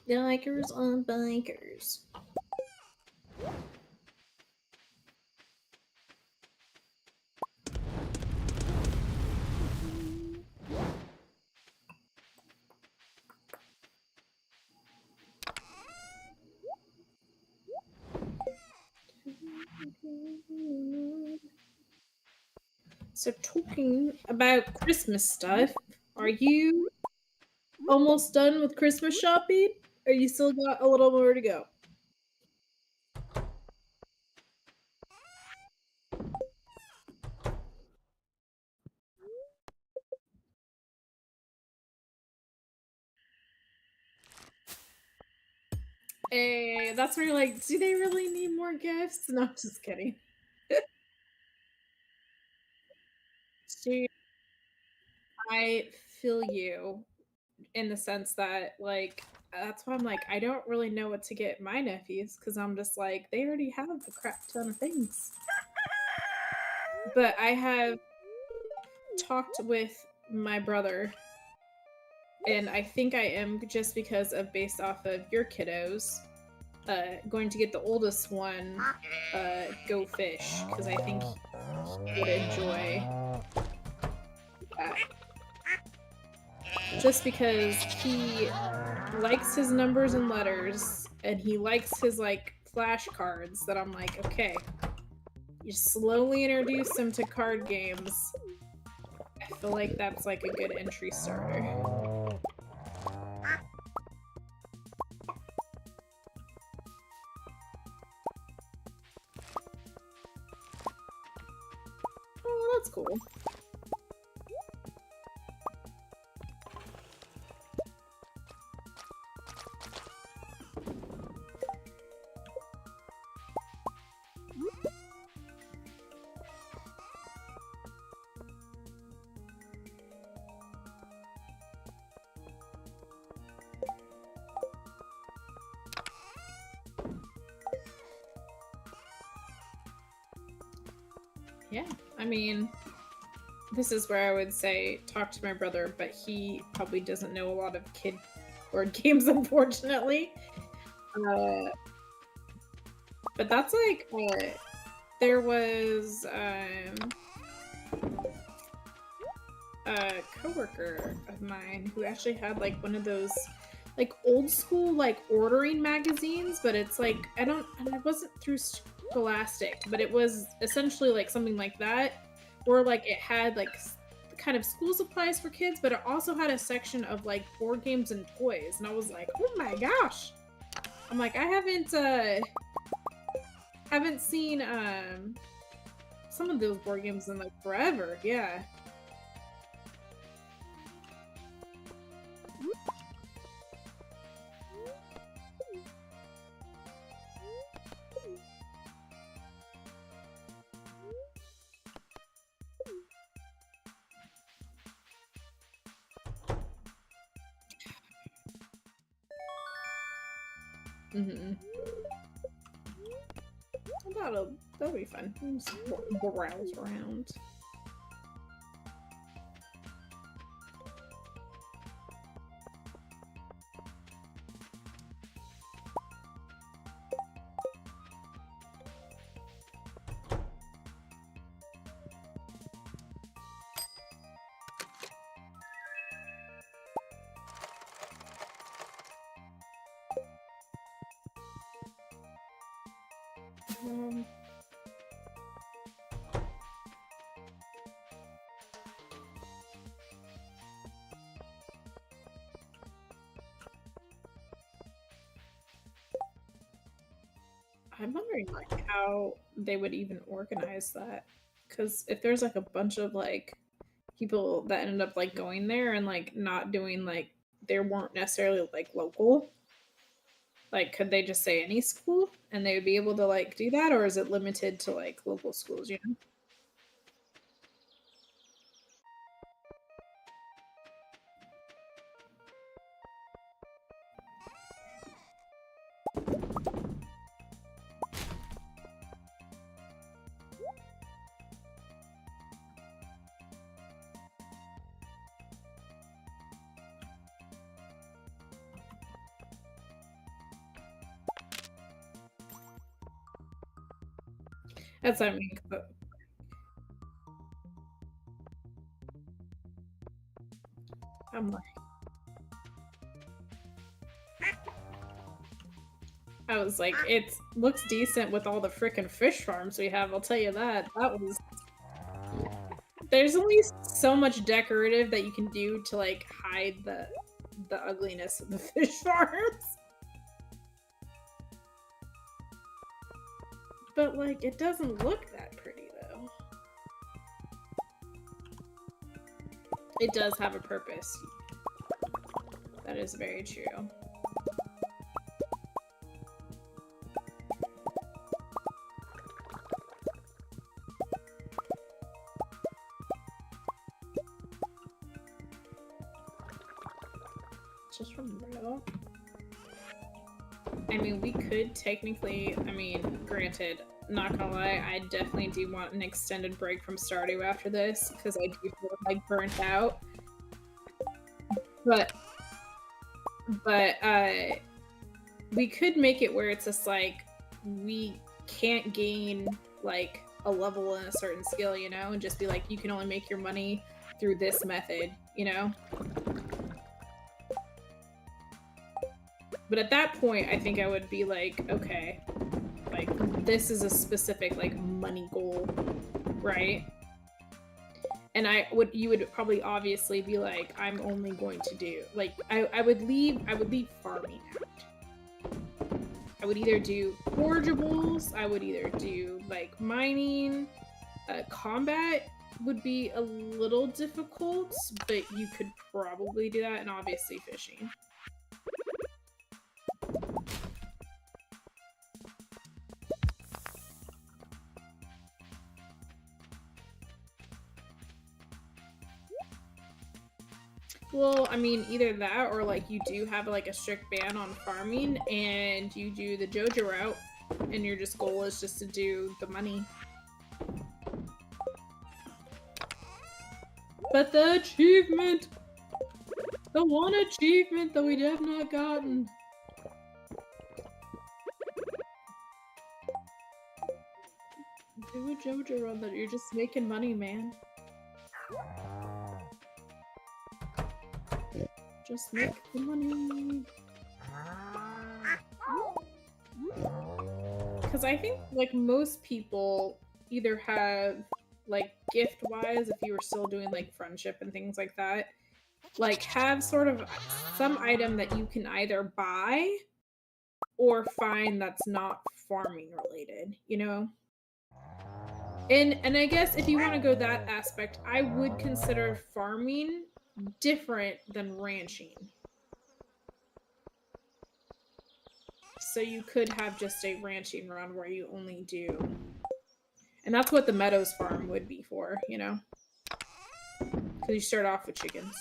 Yikers on bikers. So talking about Christmas stuff, are you almost done with Christmas shopping? Or you still got a little more to go? Hey, that's where you're like, do they really need more gifts? No, just kidding. See, I feel you in the sense that, like, that's why I'm like, I don't really know what to get my nephews because I'm just like, they already have a crap ton of things. But I have talked with my brother, and I think I am just because of based off of your kiddos. Going to get the oldest one go fish because I think he would enjoy that. Just because he likes his numbers and letters and he likes his like flashcards that I'm like, okay, you slowly introduce him to card games. I feel like that's like a good entry starter. Oh, that's cool. Yeah, I mean, this is where I would say talk to my brother, but he probably doesn't know a lot of kid board games, unfortunately. But that's like, there was a coworker of mine who actually had like one of those like old school like ordering magazines, but it's like and it wasn't through Scholastic, but it was essentially like something like that, where like it had like kind of school supplies for kids, but it also had a section of like board games and toys, and I was like, oh my gosh! I'm like, I haven't seen some of those board games in like forever. Yeah. Mm-hmm. That'll be fun. Just browse around. I'm wondering like how they would even organize that, because if there's like a bunch of like people that ended up like going there and like not doing like they weren't necessarily like local, like could they just say any school and they would be able to like do that, or is it limited to like local schools, you know? That's what I mean. I'm like, I was like, it looks decent with all the freaking fish farms we have. I'll tell you that. That was. There's only so much decorative that you can do to like hide the ugliness of the fish farms. But like, it doesn't look that pretty though. It does have a purpose. That is very true. Just from though. I mean, we could technically, I mean, granted, not gonna lie, I definitely do want an extended break from Stardew after this, because I do feel like burnt out. But we could make it where it's just like, we can't gain, like, a level in a certain skill, you know? And just be like, you can only make your money through this method, you know? But at that point, I think I would be like, okay, like, this is a specific, like, money goal, right? And you would probably obviously be like, I'm only going to do, like, I would leave farming out. I would either do forageables, I would either do, like, mining, combat would be a little difficult, but you could probably do that, and obviously fishing. Well, I mean, either that or like you do have like a strict ban on farming and you do the JoJo route and your just goal is just to do the money. But the achievement! The one achievement that we have not gotten. Do a JoJo run that you're just making money, man. Just make the money. Because I think, like, most people either have, like, gift-wise, if you were still doing, like, friendship and things like that, like, have sort of some item that you can either buy or find that's not farming related, you know? And I guess if you want to go that aspect, I would consider farming different than ranching. So you could have just a ranching run where you only do, and that's what the Meadows farm would be for, you know? Because you start off with chickens.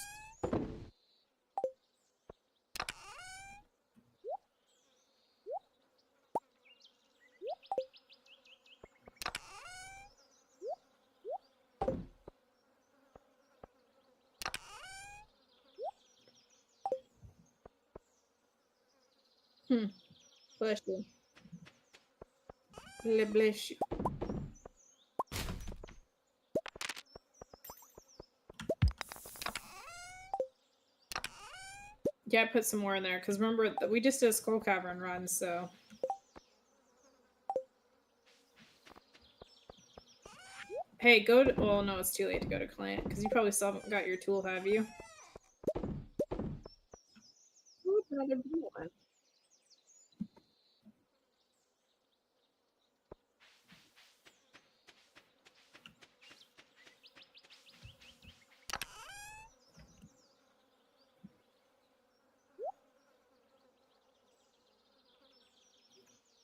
Bless you. Bless you. Yeah, I put some more in there, because remember, we just did a Skull Cavern run, so... Hey, go to... Well, no, it's too late to go to client, because you probably still haven't got your tool, have you? Oh, another blue one.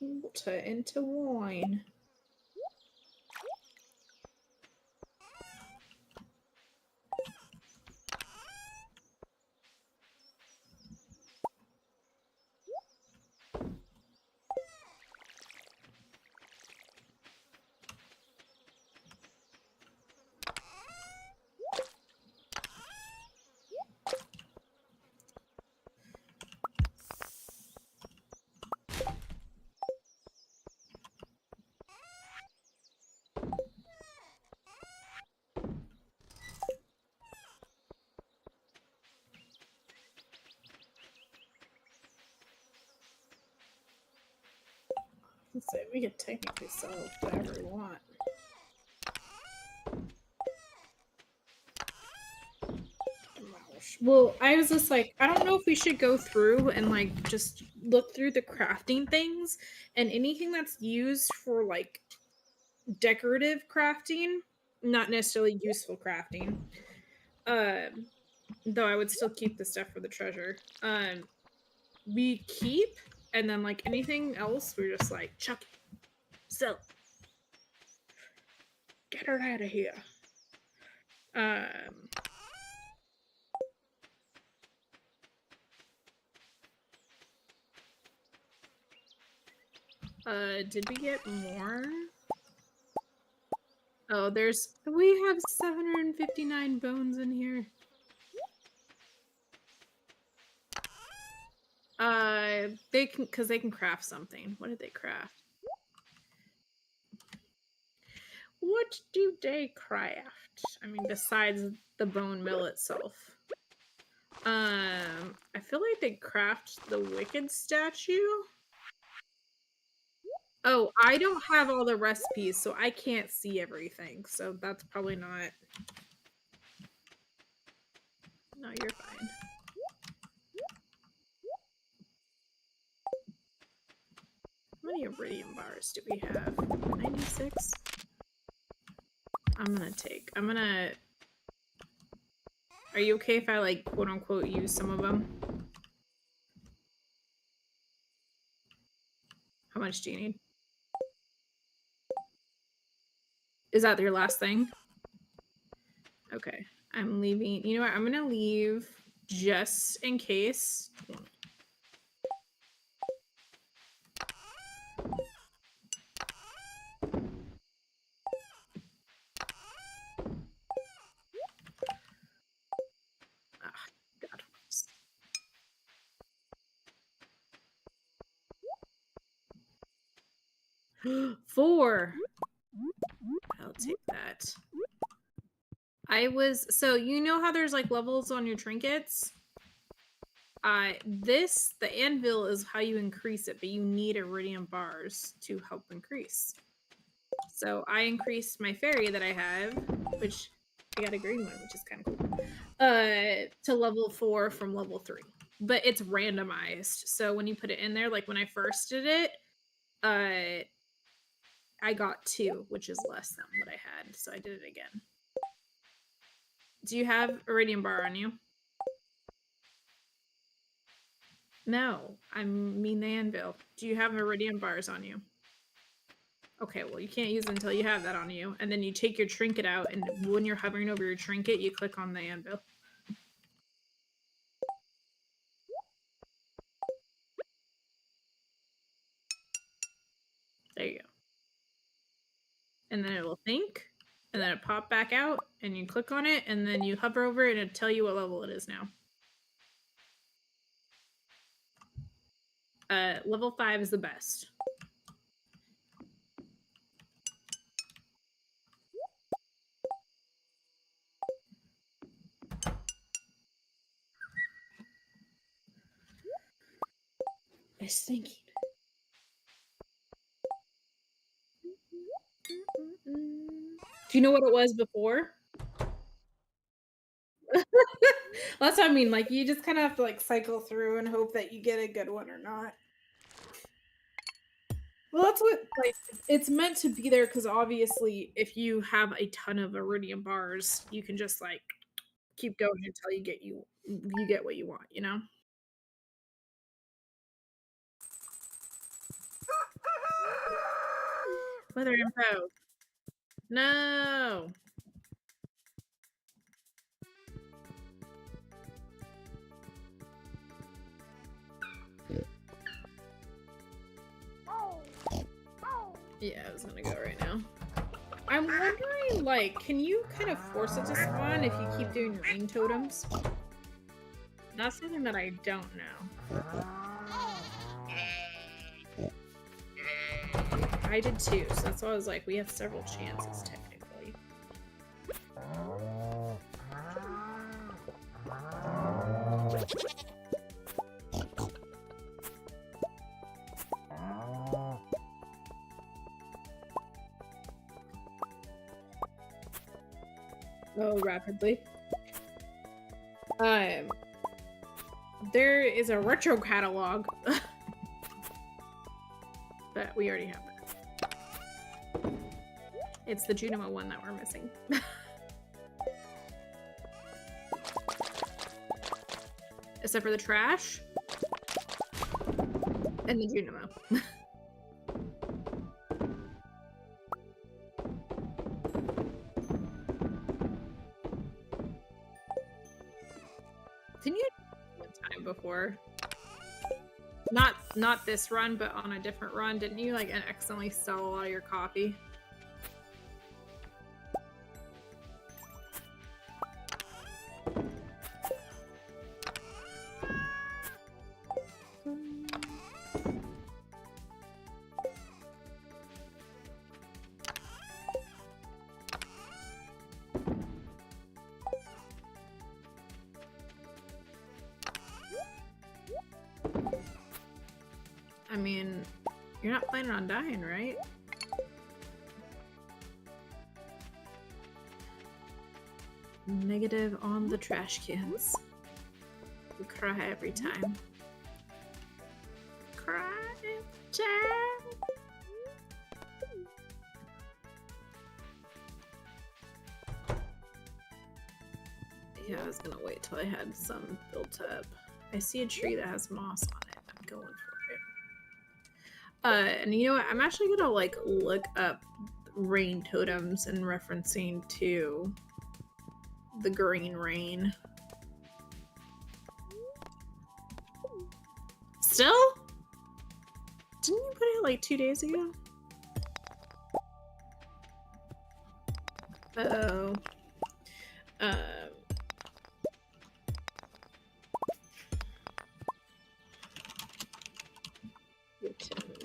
Water into wine. Let's say we could technically sell whatever we want. Well, I was just like, I don't know if we should go through and like just look through the crafting things, and anything that's used for like decorative crafting, not necessarily useful crafting. Though I would still keep the stuff for the treasure. We keep, and then like anything else, we're just like chuck it. So get her out of here. Did we get more? Oh, we have 759 bones in here. Because they can craft something. What did they craft? What do they craft? I mean, besides the bone mill itself. I feel like they craft the Wicked statue. Oh, I don't have all the recipes, so I can't see everything. So that's probably not... No, you're fine. How many iridium bars do we have? 96? I'm gonna... Are you okay if I, like, quote-unquote use some of them? How much do you need? Is that your last thing? Okay. I'm leaving... You know what? I'm gonna leave just in case... 4. I'll take that. So you know how there's like levels on your trinkets? The anvil is how you increase it, but you need iridium bars to help increase. So I increased my fairy that I have, which I got a green one, which is kind of cool, to level 4 from level 3. But it's randomized. So when you put it in there, like when I first did it, I got 2, which is less than what I had. So I did it again. Do you have iridium bar on you? No, I mean the anvil. Do you have iridium bars on you? Okay, well, you can't use it until you have that on you. And then you take your trinket out, and when you're hovering over your trinket, you click on the anvil. There you go. And then it will think, and then it pop back out, and you click on it, and then you hover over it, and it'll tell you what level it is now. Level 5 is the best. It's thinking. Do you know what it was before? That's what I mean. Like, you just kind of have to like cycle through and hope that you get a good one or not. Well, that's what like it's meant to be there because obviously, if you have a ton of iridium bars, you can just like keep going until you get what you want. You know. Weather info. No. Yeah, I was gonna go right now. I'm wondering, like, can you kind of force it to spawn if you keep doing rain totems? That's something that I don't know. I did too, so that's why I was like, we have several chances technically. Oh, rapidly. There is a retro catalog. But we already have that. It's the Junimo one that we're missing. Except for the trash. And the Junimo. Didn't you one time before? Not this run, but on a different run, didn't you like accidentally sell a lot of your coffee? I mean, you're not planning on dying, right? Negative on the trash cans. You cry every time. Cry every time. Yeah, I was gonna wait till I had some built up. I see a tree that has moss on it. I'm going for it. And you know what? I'm actually gonna like look up rain totems and referencing to the green rain. Still? Didn't you put it like 2 days ago? Uh-oh.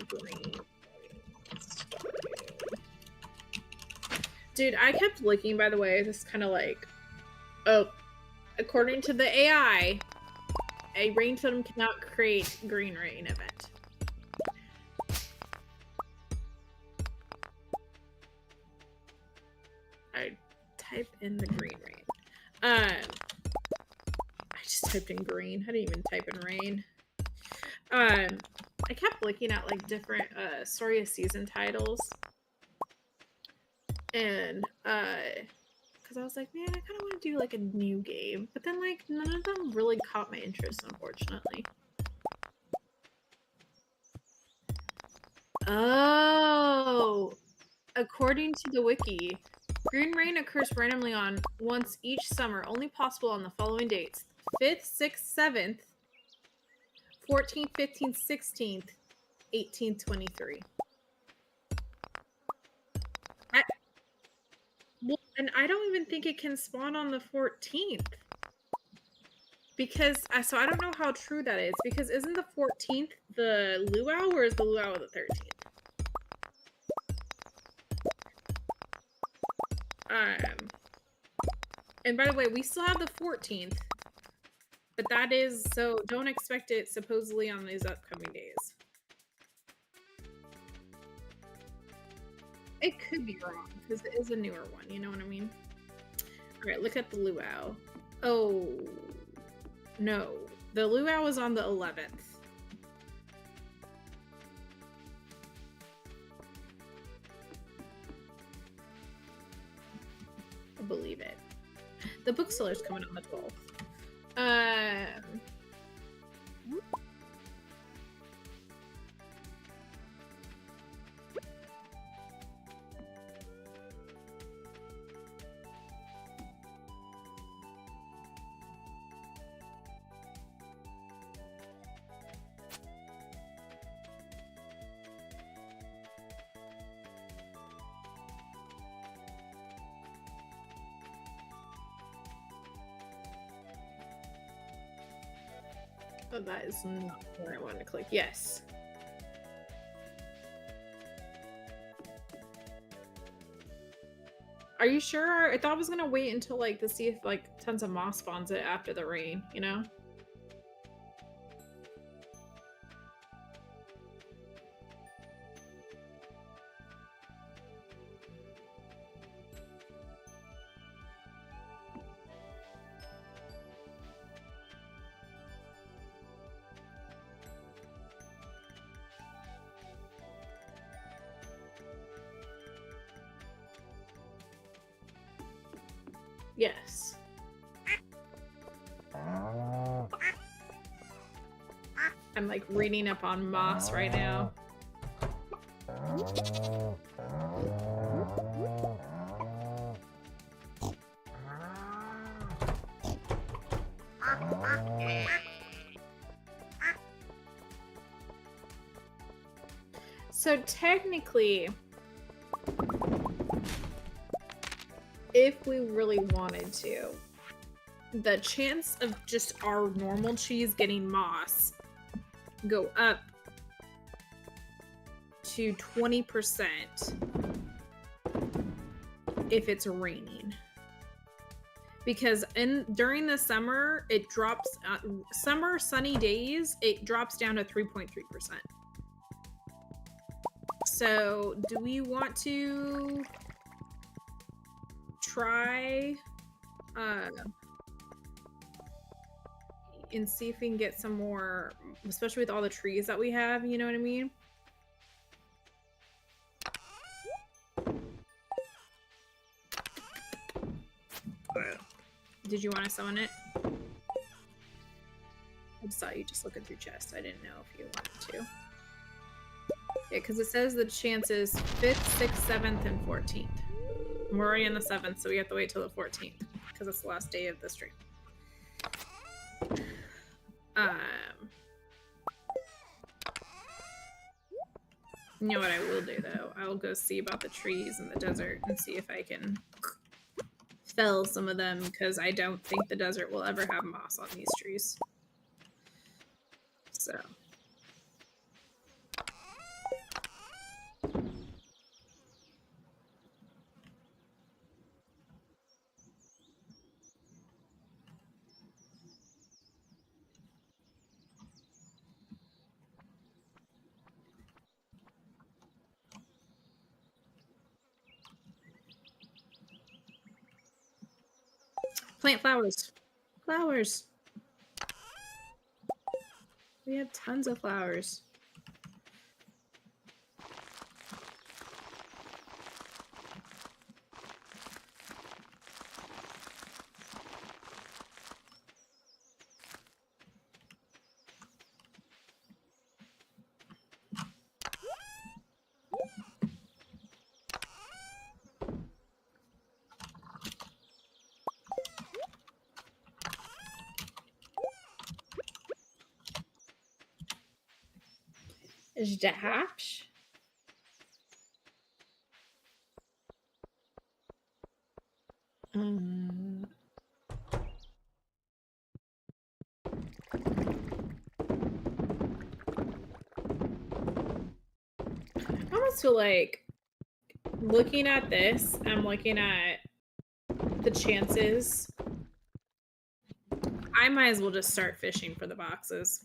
Green. Dude, I kept looking, by the way, this kind of like, oh, according to the AI, a rain totem cannot create green rain event. I type in the green rain. I just typed in green. I didn't even type in rain. I kept looking at like different story of season titles, and because I was like, man, I kind of want to do like a new game, but then like none of them really caught my interest, unfortunately. Oh, according to the wiki, green rain occurs randomly on once each summer, only possible on the following dates: 5th, 6th, 7th, 14th, 15th, 16th, 18th, 23. Well, and I don't even think it can spawn on the 14th. Because, so I don't know how true that is, because isn't the 14th the luau, or is the luau the 13th? And by the way, we still have the 14th, but that is, so don't expect it supposedly on these upcoming days. It could be wrong, because it is a newer one, you know what I mean? Alright, look at the luau. Oh, no. The luau is on the 11th. I believe it. The bookseller's coming on the 12th. Oh, that is not where I wanted to click. Yes. Are you sure? I thought I was gonna wait until like to see if like tons of moss spawns it after the rain, you know? Yes. I'm like reading up on moss right now. So technically, if we really wanted to, the chance of just our normal cheese getting moss go up to 20% if it's raining. Because during the summer, it drops, summer sunny days, it drops down to 3.3%. So do we want to try and see if we can get some more, especially with all the trees that we have, you know what I mean? Did you want to summon it? I saw you just looking through chests. I didn't know if you wanted to. Yeah, because it says the chances 5th, 6th, 7th, and 14th. We're already on the 7th, so we have to wait till the 14th because it's the last day of the stream. You know what I will do though? I will go see about the trees in the desert and see if I can fell some of them, because I don't think the desert will ever have moss on these trees. So. Plant flowers. Flowers. We have tons of flowers. Zdapsh. I almost feel like looking at this, I'm looking at the chances. I might as well just start fishing for the boxes.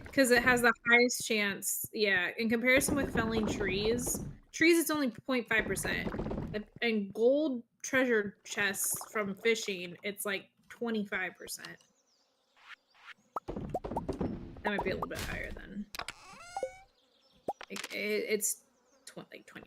Because it has the highest chance. Yeah, in comparison with felling trees, it's only 0.5%. And gold treasure chests from fishing, it's like 25%. That might be a little bit higher than. It's like 20%.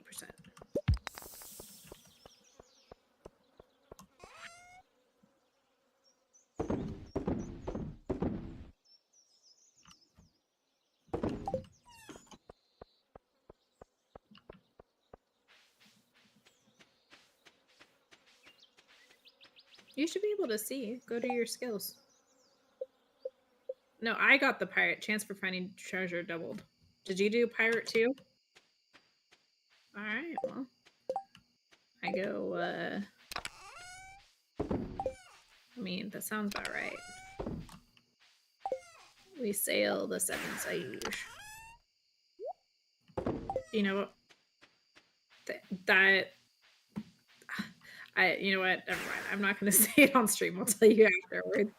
You should be able to see. Go to your skills. No, I got the pirate. Chance for finding treasure doubled. Did you do pirate too? Alright, well. I go, I mean, that sounds about right. We sail the seven siege. You know what? You know what? Never mind. I'm not going to say it on stream. I'll tell you afterwards.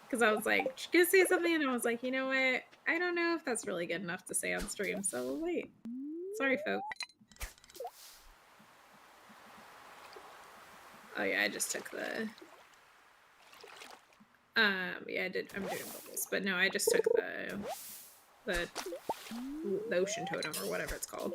Because I was like, gonna say something, and I was like, you know what? I don't know if that's really good enough to say on stream. So we'll wait. Sorry, folks. Oh yeah, I just took the. Yeah, I did. I'm doing bubbles, but no, I just took the ocean totem or whatever it's called.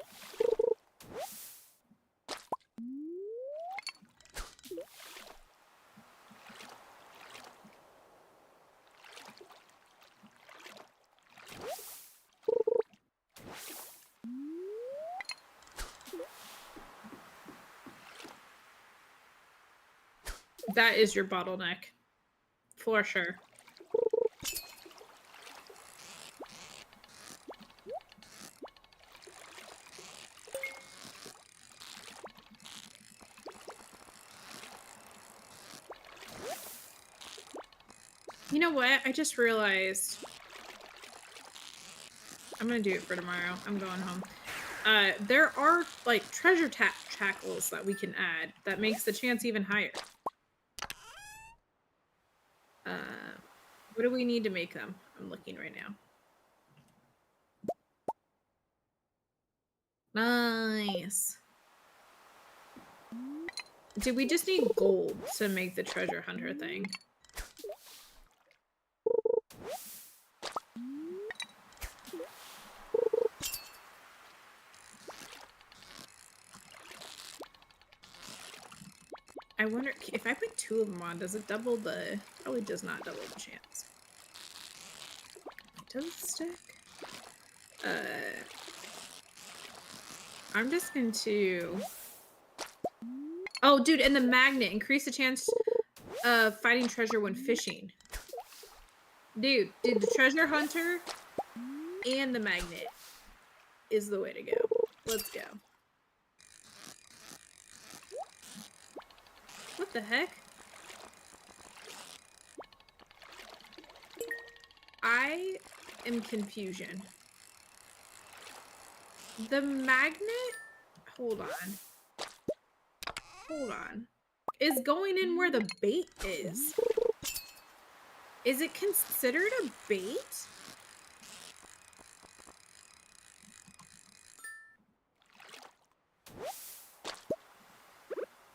That is your bottleneck. For sure. You know what? I just realized. I'm gonna do it for tomorrow. I'm going home. There are like treasure tackles that we can add that makes the chance even higher. What do we need to make them? I'm looking right now. Nice. Do we just need gold to make the treasure hunter thing? I wonder if I put 2 of them on, does it double the... Probably does not double the chance. Does it stick? I'm just going to... Oh, dude, and the magnet. Increase the chance of finding treasure when fishing. Dude, the treasure hunter and the magnet is the way to go. Let's go. What the heck? I am confusion. The magnet? Hold on. Is going in where the bait is. Is it considered a bait?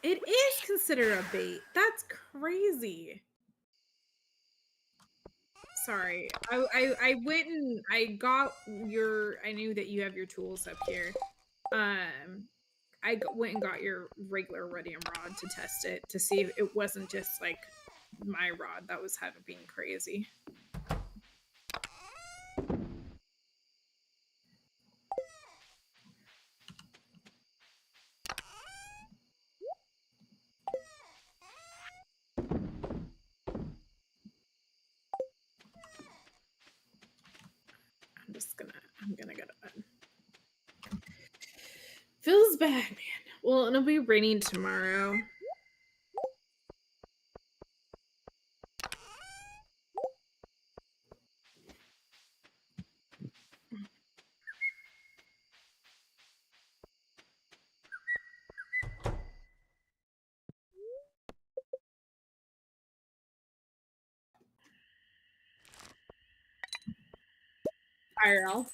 It is considered a bait. That's crazy. Sorry. I went and I got your I knew that you have your tools up here. Went and got your regular rhodium rod to test it to see if it wasn't just like my rod that was being crazy. I'm gonna go to bed. Feels bad, man. Well, it'll be raining tomorrow. IRL.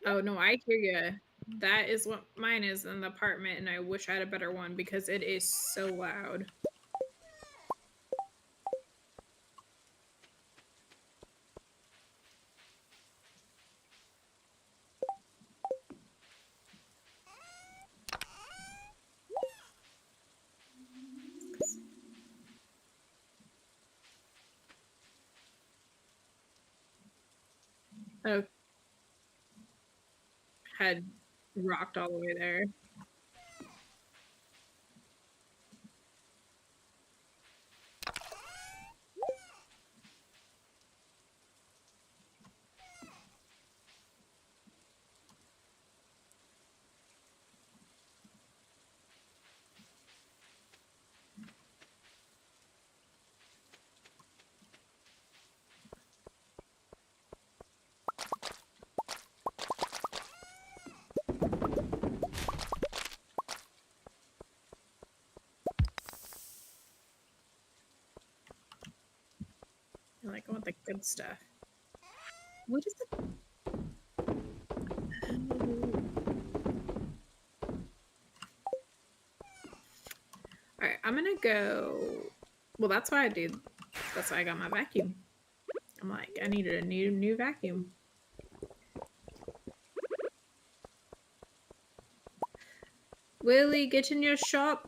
Oh no, I hear you. That is what mine is in the apartment, and I wish I had a better one because it is so loud. Oh, had rocked all the way there. Like, I want the good stuff. What is it? All right, I'm gonna go. Well, that's why I do. That's why I got my vacuum. I'm like, I needed a new vacuum. Willie, get in your shop.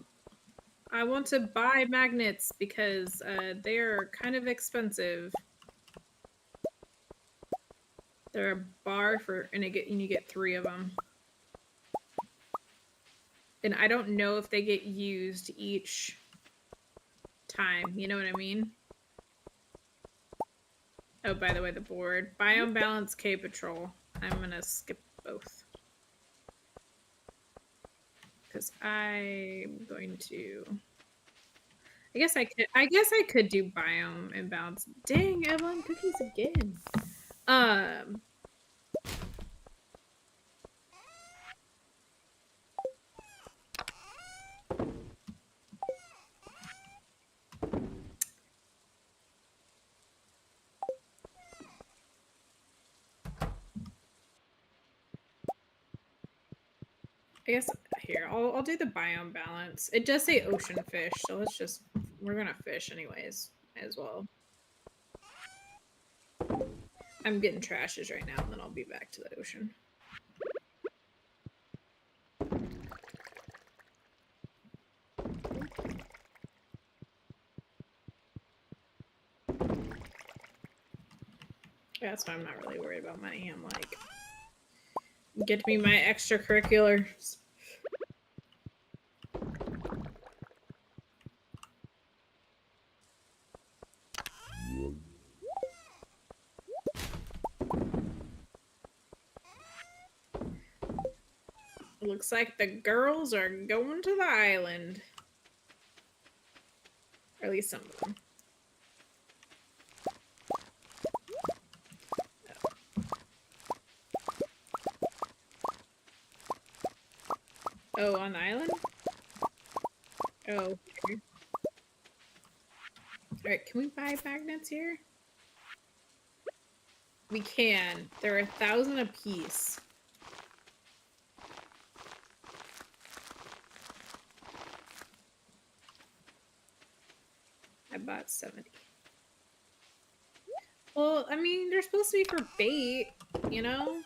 I want to buy magnets because they're kind of expensive. They're a bar for, and you get 3 of them. And I don't know if they get used each time. You know what I mean? Oh, by the way, the board. Biome Balance K Patrol. I'm gonna skip both. Because I'm going to... I guess I could do Biome Imbalance. Dang, Evelyn, cookies again. I guess here I'll do the biome balance. It does say ocean fish, so we're gonna fish anyways as well. I'm getting trashes right now, and then I'll be back to the ocean. Yeah, that's why I'm not really worried about money. I'm like, get me my extracurriculars. Looks like the girls are going to the island. Or at least some of them. Oh, on the island? Oh, okay. Alright, can we buy magnets here? We can. There are 1,000 apiece. I bought 70. Well, I mean, they're supposed to be for bait, you know?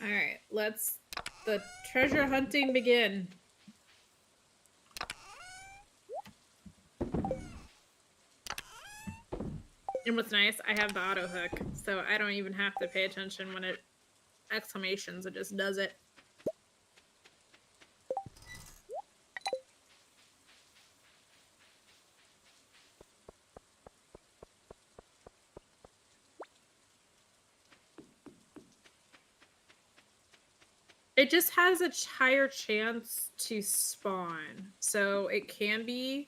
Alright, let's the treasure hunting begin. And what's nice, I have the auto hook, so I don't even have to pay attention when it exclamations, it just does it. It just has a higher chance to spawn, so it can be.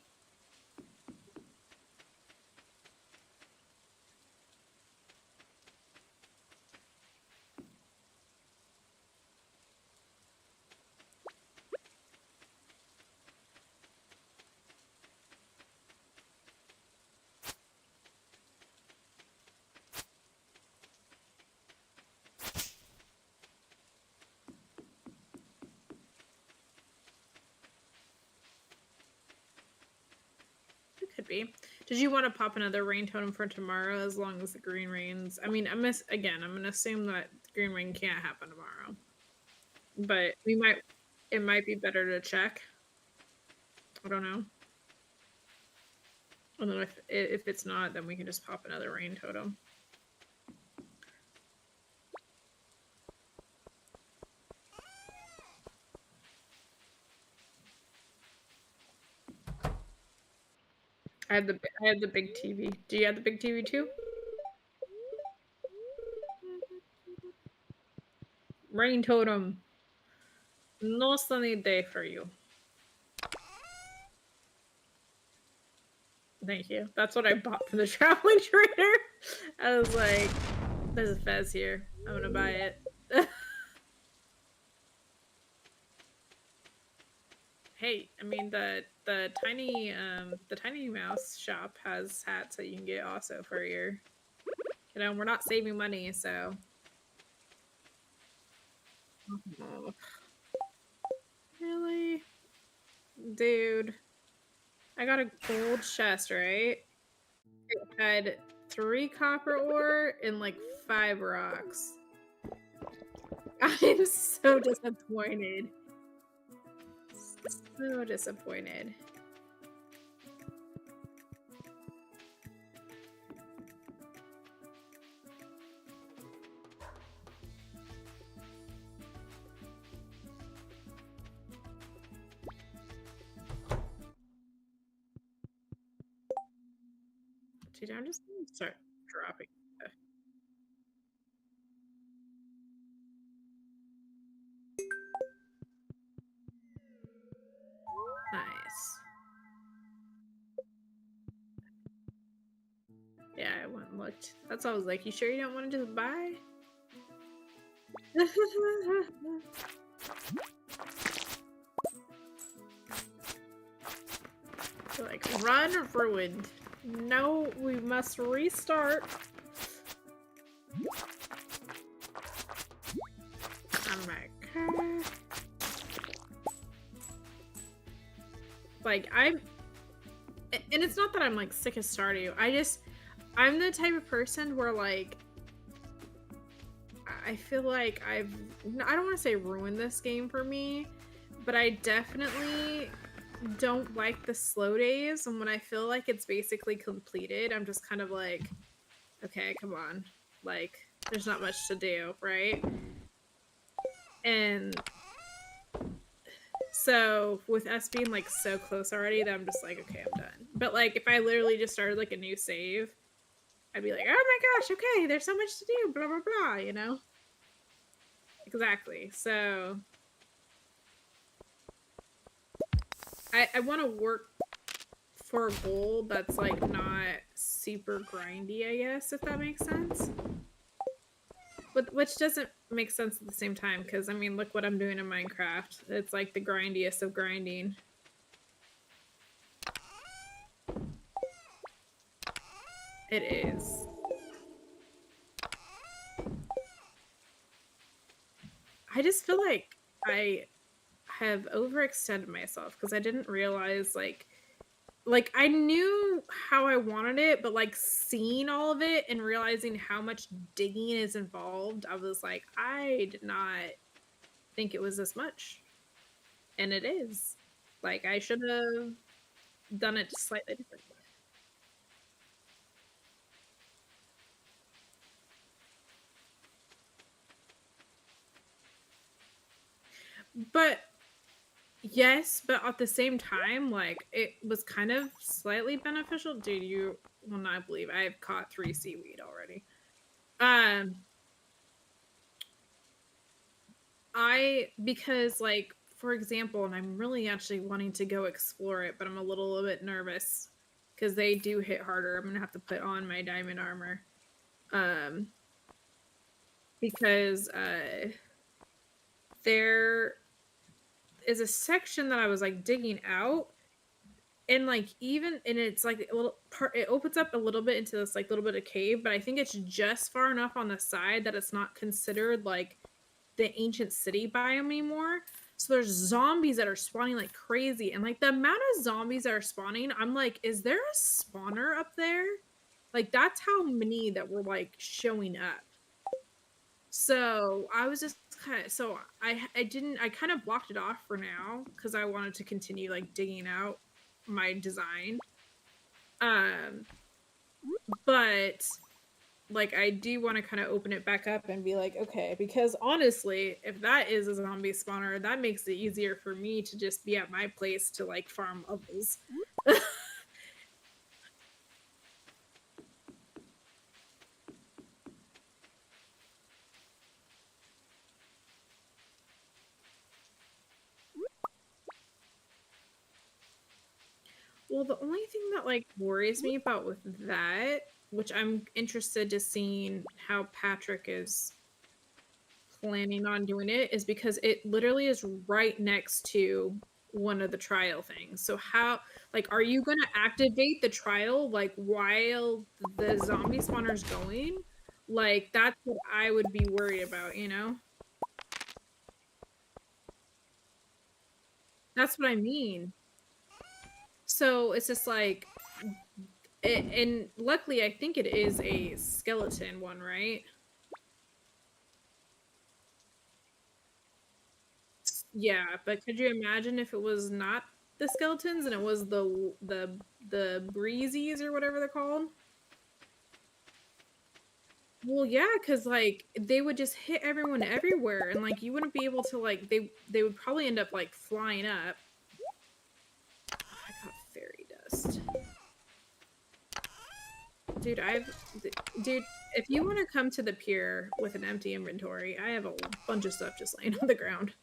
It could be. Did you want to pop another rain totem for tomorrow as long as the green rains? I mean, I'm gonna assume that the green rain can't happen tomorrow. But it might be better to check. I don't know. And then if it's not, then we can just pop another rain totem. I have the big TV. Do you have the big TV too? Rain totem. No sunny day for you. Thank you. That's what I bought from the traveling trader. I was like, there's a fez here. I'm gonna buy it. Hey, I mean the tiny mouse shop has hats that you can get also for your, you know, we're not saving money, so. Oh. Really? Dude. I got a gold chest, right? It had 3 copper ore and like 5 rocks. I'm so disappointed. So disappointed. Dude, I'm just gonna start dropping stuff. Nice. Yeah, I went and looked. That's all I was like, you sure you don't want to just buy? Like, run ruined. No, we must restart. I'm like, and it's not that I'm like sick of Stardew. I'm the type of person where like, I feel like I don't want to say ruined this game for me, but I definitely don't like the slow days, and when I feel like it's basically completed, I'm just kind of like, okay, come on, like there's not much to do, right? And so with us being like so close already, that I'm just like, okay, I'm done. But like if I literally just started like a new save, I'd be like, oh my gosh, okay, there's so much to do, blah blah blah, you know? Exactly. So I want to work for a goal that's like not super grindy, I guess, if that makes sense. But which doesn't make sense at the same time, because I mean, look what I'm doing in Minecraft. It's like the grindiest of grinding. It is. I just feel like I have overextended myself because I didn't realize like I knew how I wanted it, but like seeing all of it and realizing how much digging is involved, I was like, I did not think it was this much. And it is. Like I should have done it slightly different. But yes, but at the same time, like it was kind of slightly beneficial. Dude, you will not believe I've caught 3 seaweed already. Um because like for example, and I'm really actually wanting to go explore it, but I'm a little bit nervous because they do hit harder. I'm gonna have to put on my diamond armor. Um because there is a section that I was like digging out, and like even and it's like a little part, it opens up a little bit into this like little bit of cave, but I think it's just far enough on the side that it's not considered like the ancient city biome anymore. So there's zombies that are spawning like crazy, and like the amount of zombies that are spawning, I'm like, is there a spawner up there? Like that's how many that were like showing up. So I was just kind of so I kind of blocked it off for now because I wanted to continue like digging out my design. Um, but like I do want to kind of open it back up and be like, okay, because honestly, if that is a zombie spawner, that makes it easier for me to just be at my place to like farm levels. Well, the only thing that like worries me about with that, which I'm interested to seeing how Patrick is planning on doing it, is because it literally is right next to one of the trial things. So how like are you going to activate the trial like while the zombie spawner's going? Like that's what I would be worried about, you know? That's what I mean. So it's just like and luckily I think it is a skeleton one, right? Yeah, but could you imagine if it was not the skeletons and it was the breezies or whatever they're called? Well, yeah, because like they would just hit everyone everywhere, and like you wouldn't be able to like they would probably end up like flying up. I got fairy dust, dude. Dude. If you want to come to the pier with an empty inventory, I have a bunch of stuff just laying on the ground.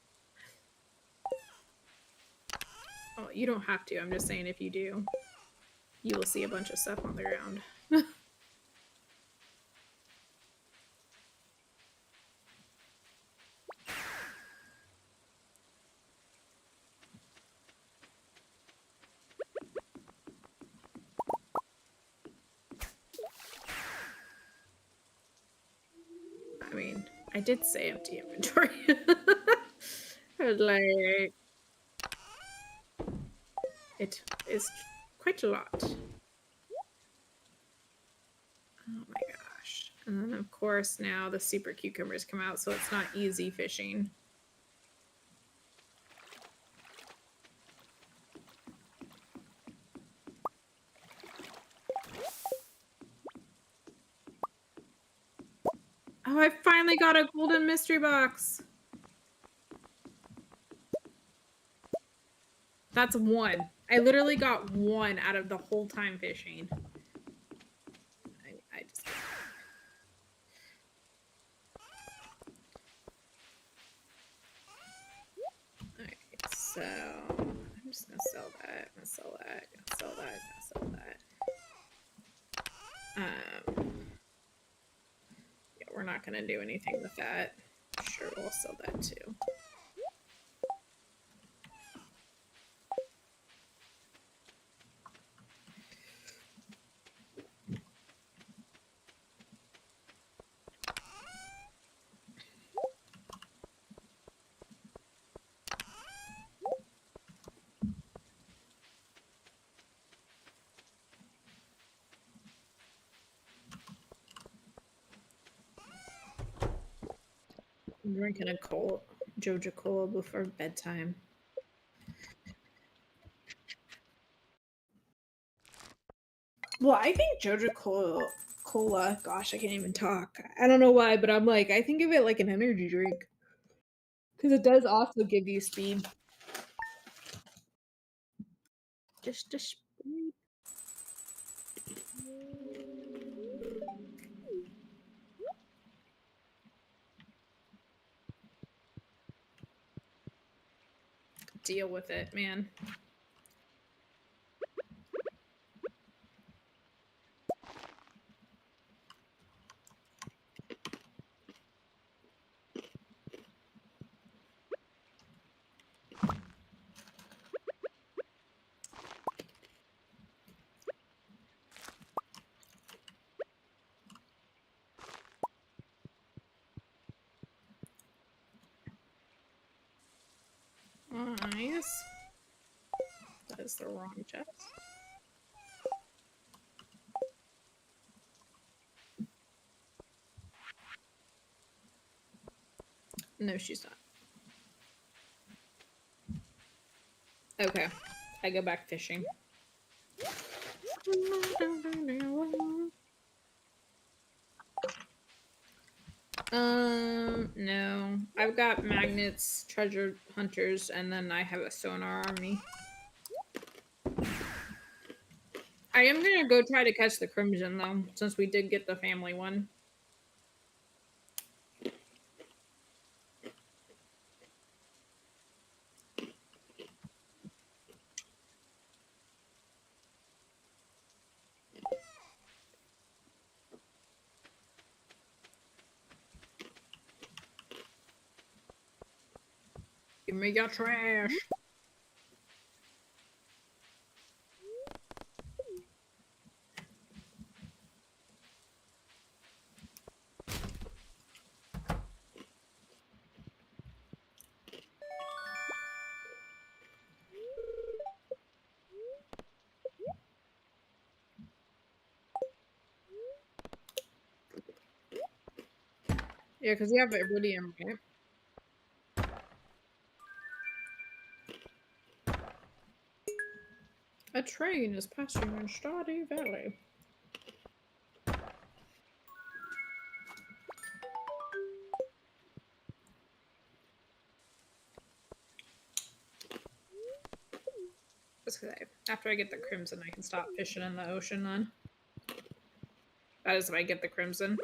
Oh, you don't have to. I'm just saying if you do, you will see a bunch of stuff on the ground. I mean, I did say empty inventory. I was like, it is quite a lot. Oh my gosh. And then, of course, now the super cucumbers come out, so it's not easy fishing. Oh, I finally got a golden mystery box. That's one. I literally got one out of the whole time fishing. I just... Alright, so I'm just gonna sell that, gonna sell that, gonna sell that, gonna sell that. Yeah, we're we're not gonna do anything with that. Sure, we'll sell that too. I'm drinking a Joja Cola before bedtime. Well, I think Joja Cola, gosh, I can't even talk. I don't know why, but I'm like, I think of it like an energy drink. Because it does also give you speed. Just a speed. Deal with it, man. Nice. That is the wrong chest. No, she's not. Okay. I go back fishing. No. I've got magnets, treasure hunters, and then I have a sonar army. I am gonna go try to catch the crimson though, since we did get the family one. Give me your trash. Yeah, because you have iridium, right? A train is passing in Stardew Valley. After I get the crimson, I can stop fishing in the ocean then. That is if I get the crimson.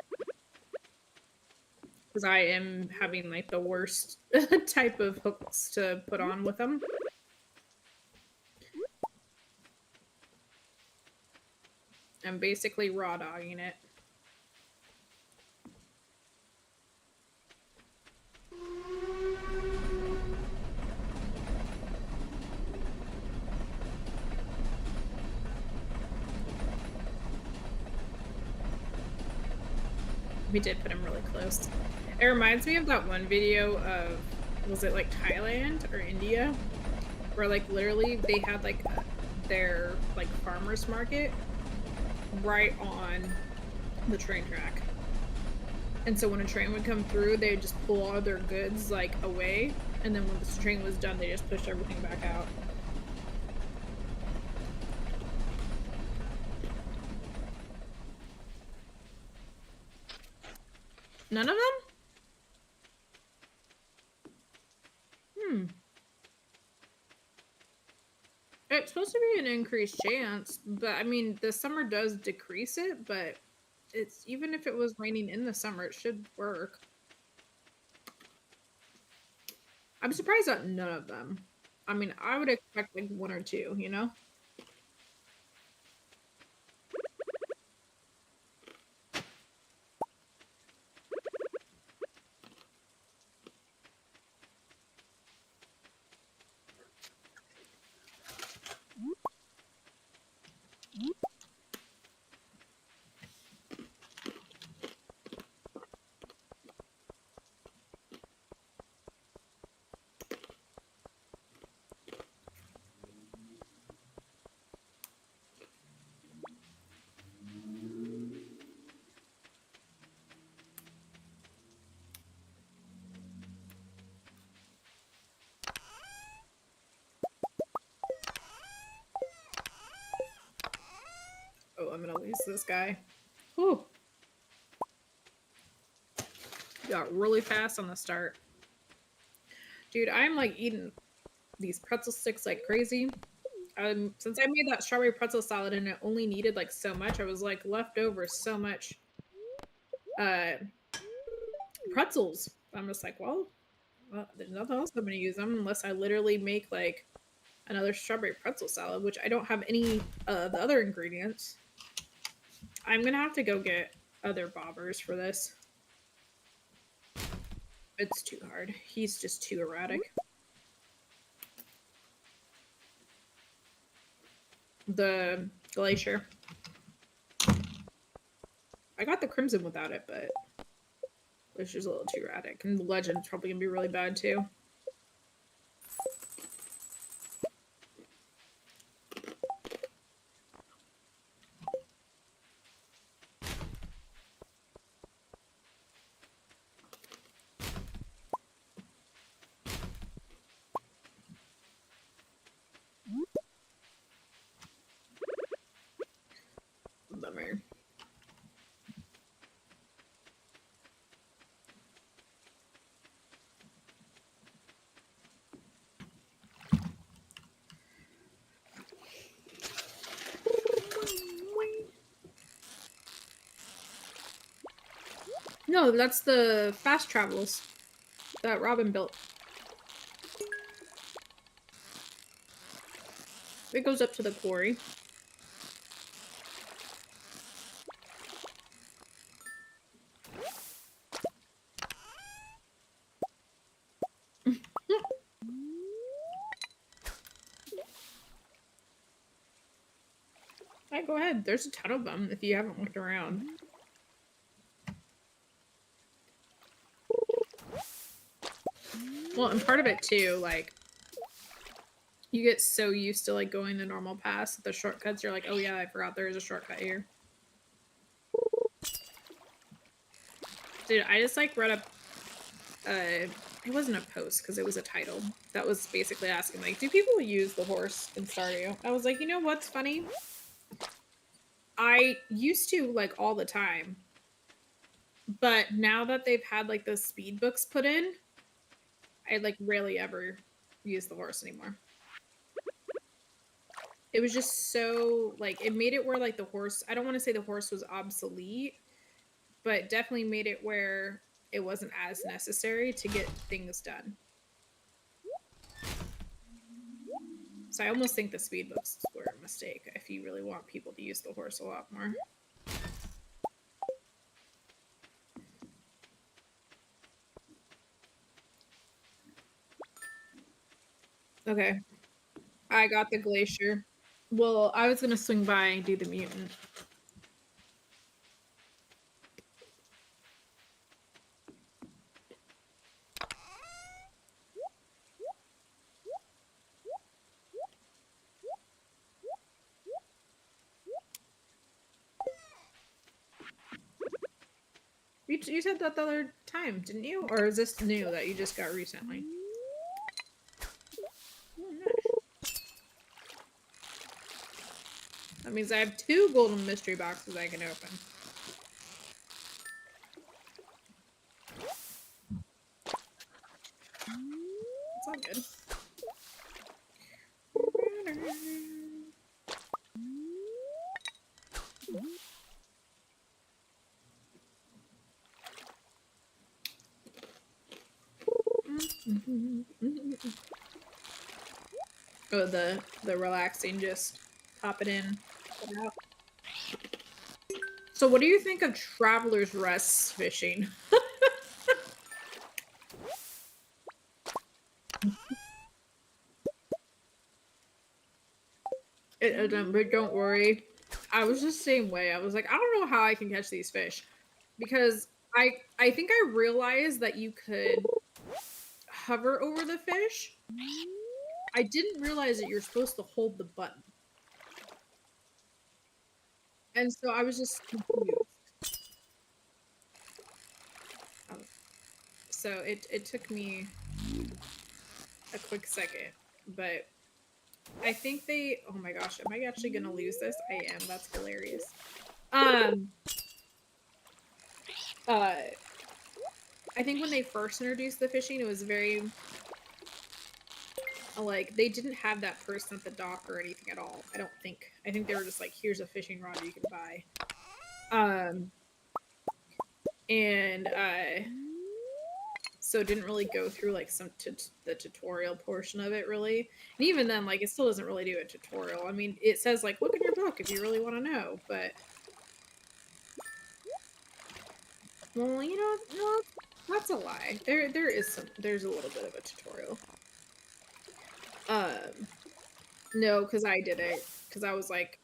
Because I am having like the worst type of hooks to put on with them. I'm basically raw dogging it. We did put him really close. It reminds me of that one video of, was it like Thailand or India? Where like literally they had like their like farmer's market right on the train track. And so when a train would come through, they would just pull all their goods like away. And then when the train was done, they just pushed everything back out. None of them? It's supposed to be an increased chance, but I mean, the summer does decrease it, but it's even if it was raining in the summer, it should work. I'm surprised at none of them. I mean, I would expect like one or two, you know? Oh, I'm gonna lose this guy. Whew. Got really fast on the start. Dude, I'm like eating these pretzel sticks like crazy. Since I made that strawberry pretzel salad and it only needed like so much, I was like left over so much pretzels. I'm just like, well, there's nothing else I'm gonna use them unless I literally make like another strawberry pretzel salad, which I don't have any of the other ingredients. I'm gonna have to go get other bobbers for this. It's too hard. He's just too erratic. The glacier. I got the crimson without it, but it's just a little too erratic. And the legend's probably gonna be really bad too. Bummer. No, that's the fast travels that Robin built. It goes up to the quarry. Alright, go ahead. There's a ton of them if you haven't looked around. Well, and part of it too, like, you get so used to like going the normal paths, the shortcuts, you're like, oh yeah, I forgot there is a shortcut here. Dude, I just like read it wasn't a post because it was a title that was basically asking like, do people use the horse in Stardew? I was like, you know what's funny? I used to like all the time, but now that they've had like the speed books put in, I like rarely ever use the horse anymore. It was just so like it made it where like the horse, I don't want to say the horse was obsolete, but definitely made it where it wasn't as necessary to get things done. So I almost think the speed books were a mistake if you really want people to use the horse a lot more. Okay. I got the glacier. Well, I was gonna swing by and do the mutant. You said that the other time, didn't you? Or is this new that you just got recently? Oh, nice. That means I have 2 golden mystery boxes I can open. It's all good. Oh, the relaxing, just pop it in, put it out. So what do you think of Traveler's Rest fishing? But don't worry. I was just the same way. I was like, I don't know how I can catch these fish. Because I think I realized that you could hover over the fish. I didn't realize that you're supposed to hold the button. And so I was just confused. So it took me a quick second, but I think they, oh my gosh, am I actually gonna lose this? I am, that's hilarious. I think when they first introduced the fishing, it was very, like, they didn't have that person at the dock or anything at all, I don't think. I think they were just like, here's a fishing rod you can buy. So it didn't really go through like the tutorial portion of it really. And even then, like, it still doesn't really do a tutorial. I mean, it says like, look in your book if you really want to know, but well, you know, no, that's a lie. There's a little bit of a tutorial. No, because I did it. Because I was like,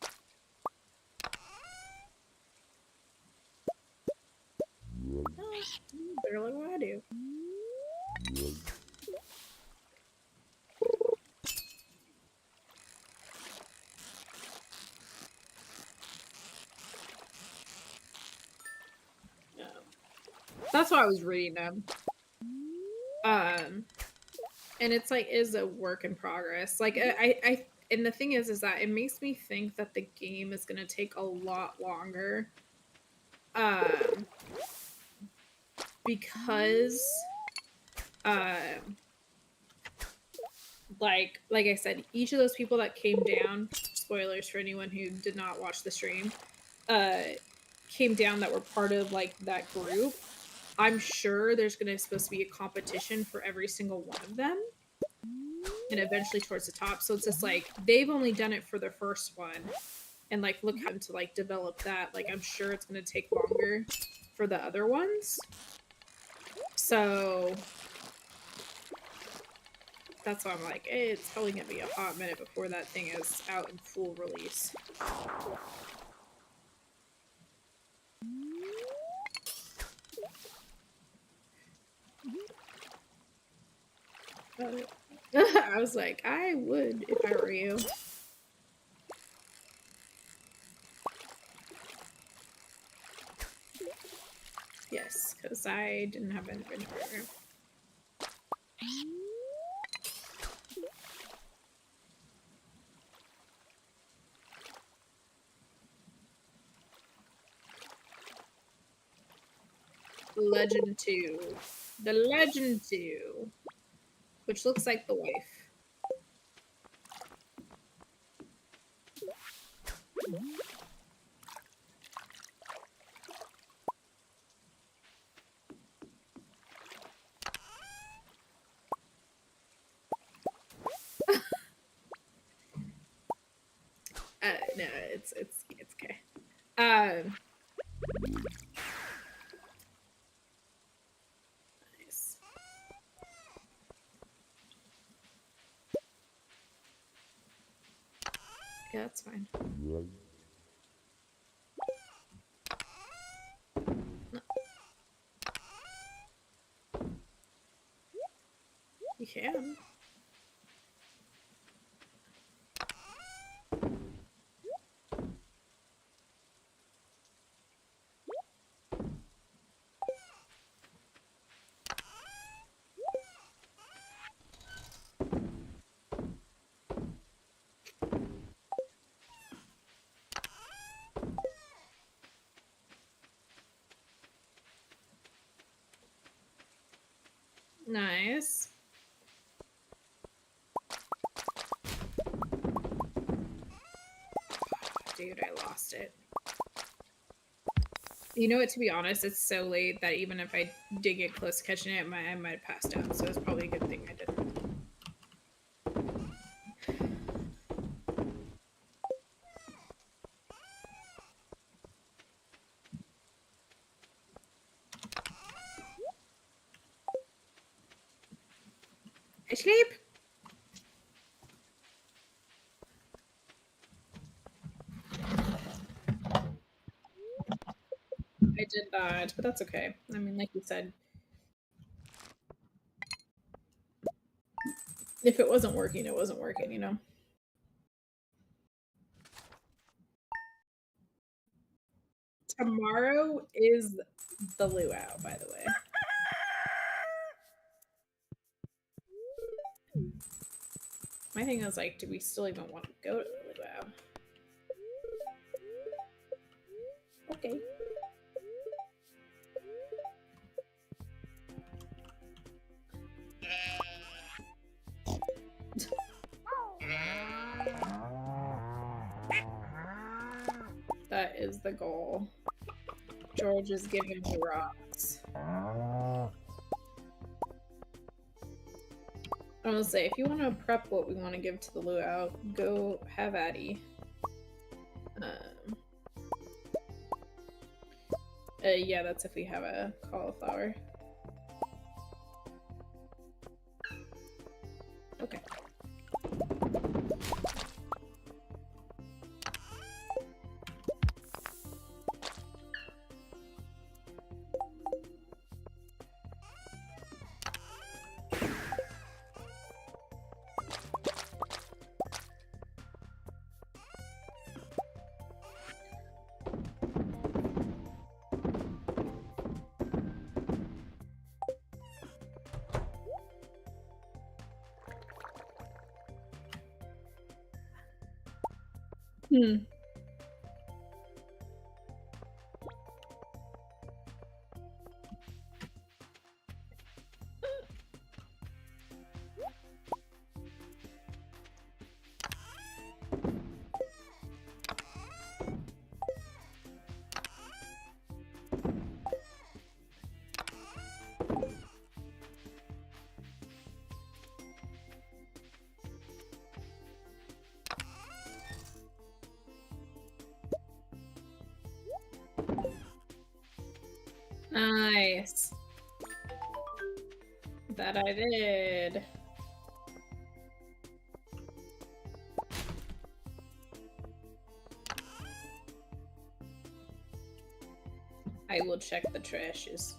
oh, better look what I do. That's why I was reading them. And it's like, is a work in progress. Like, I and the thing is that it makes me think that the game is going to take a lot longer. Because, like I said, each of those people that came down, spoilers for anyone who did not watch the stream, came down that were part of like that group. I'm sure there's supposed to be a competition for every single one of them. And eventually towards the top. So it's just like, they've only done it for the first one. And like, look how to like develop that. Like, I'm sure it's going to take longer for the other ones. So that's why I'm like, hey, it's probably going to be a hot minute before that thing is out in full release. I was like, I would if I were you. Yes, because I didn't have an inventory. Legend 2. The Legend 2. Which looks like the wife. No, it's okay. Nice. Yeah, that's fine. No. You can. Nice. Dude, I lost it. You know what, to be honest, it's so late that even if I did get close to catching it, I might have passed out, so it's probably a good thing I didn't. I sleep! I did that, but that's okay. I mean, like you said, if it wasn't working, it wasn't working, you know? Tomorrow is the luau, by the way. My thing is like, do we still even want to go to the luau? Okay. That is the goal. George is giving me rocks. I will say, if you want to prep what we want to give to the luau, go have at ye. Yeah, that's if we have a cauliflower. Okay. Nice. That I did. I will check the trashes.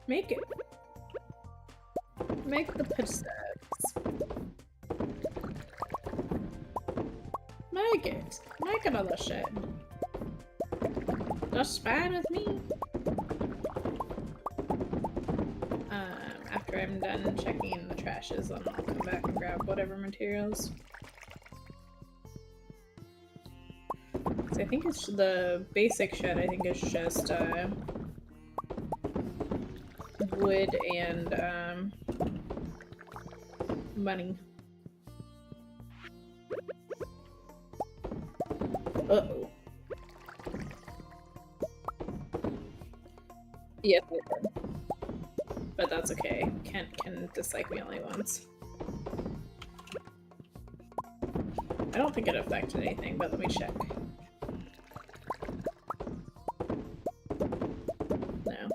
Make it. Make the pizzas. Make it. Make another shed. That's fine with me. After I'm done checking the trashes, then I'll come back and grab whatever materials. So I think it's the basic shed. I think it's just wood and money. Uh-oh. Yes, I did. But that's okay. Kent can dislike me only once. I don't think it affected anything, but let me check. No.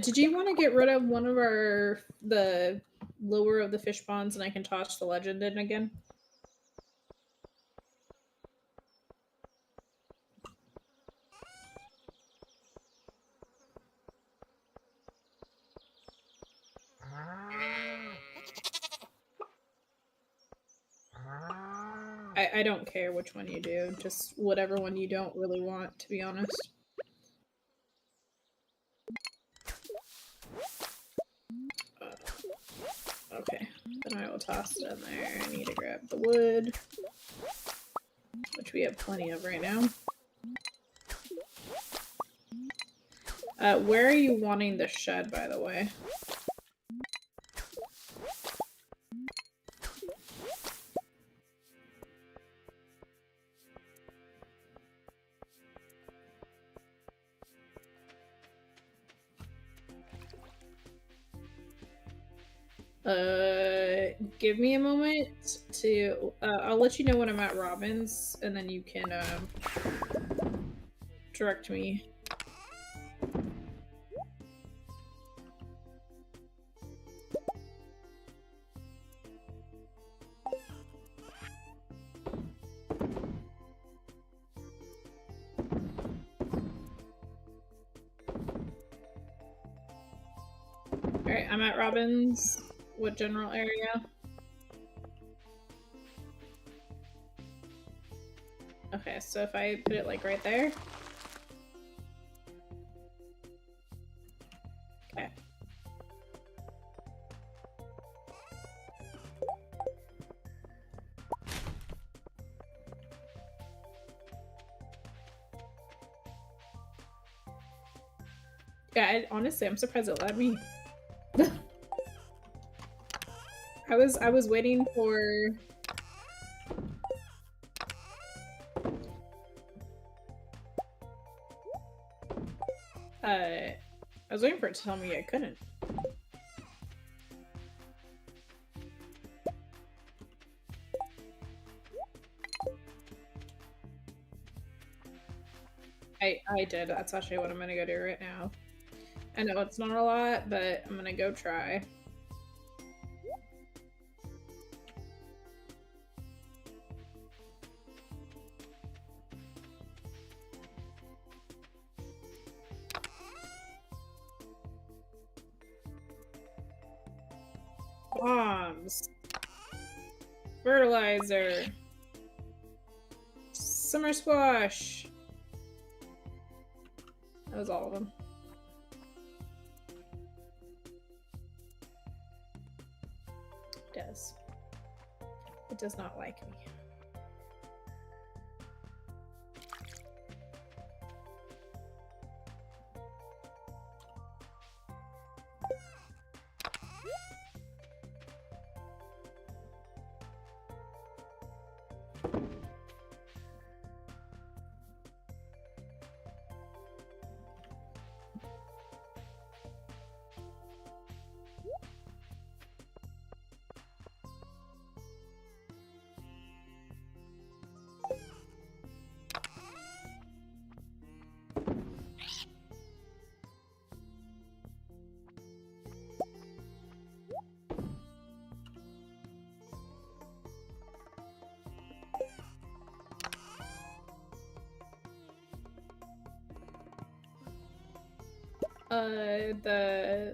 Did you want to get rid of one of the lower of the fish ponds and I can toss the legend in again? I don't care which one you do, just whatever one you don't really want, to be honest. Okay, then I will toss it in there. I need to grab the wood, which we have plenty of right now. Where are you wanting the shed, by the way? Give me a moment to, I'll let you know when I'm at Robin's, and then you can, direct me. I'm at Robin's. What general area? Okay, so if I put it like right there. Okay. Yeah, honestly, I'm surprised it let me. I was waiting for I was waiting for it to tell me I couldn't. I did. That's actually what I'm gonna go do right now. I know it's not a lot, but I'm gonna go try. Bombs. Fertilizer. Summer squash. That was all of them. It does. It does not like me.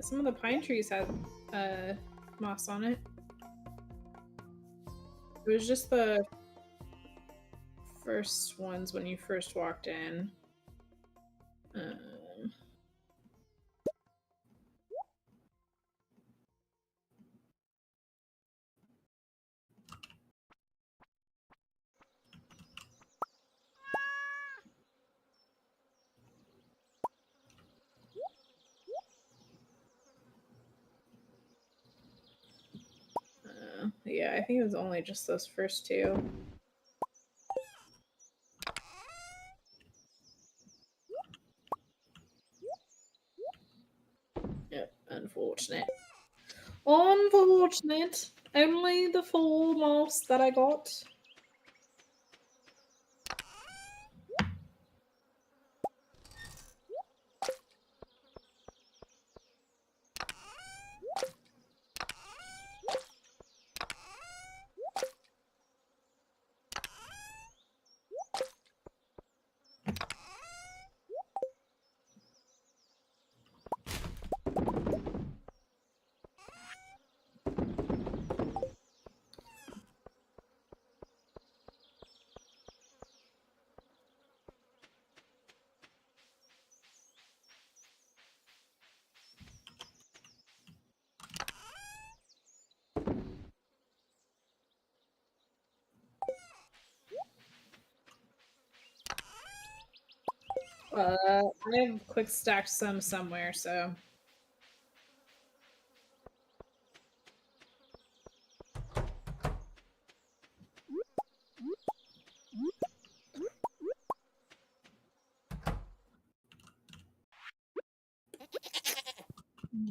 Some of the pine trees had moss on it. It was just the first ones when you first walked in. Yeah, I think it was only just those first two. Yep, unfortunate. Unfortunate. Only the 4 moss that I got. I have quick stacked some somewhere, so.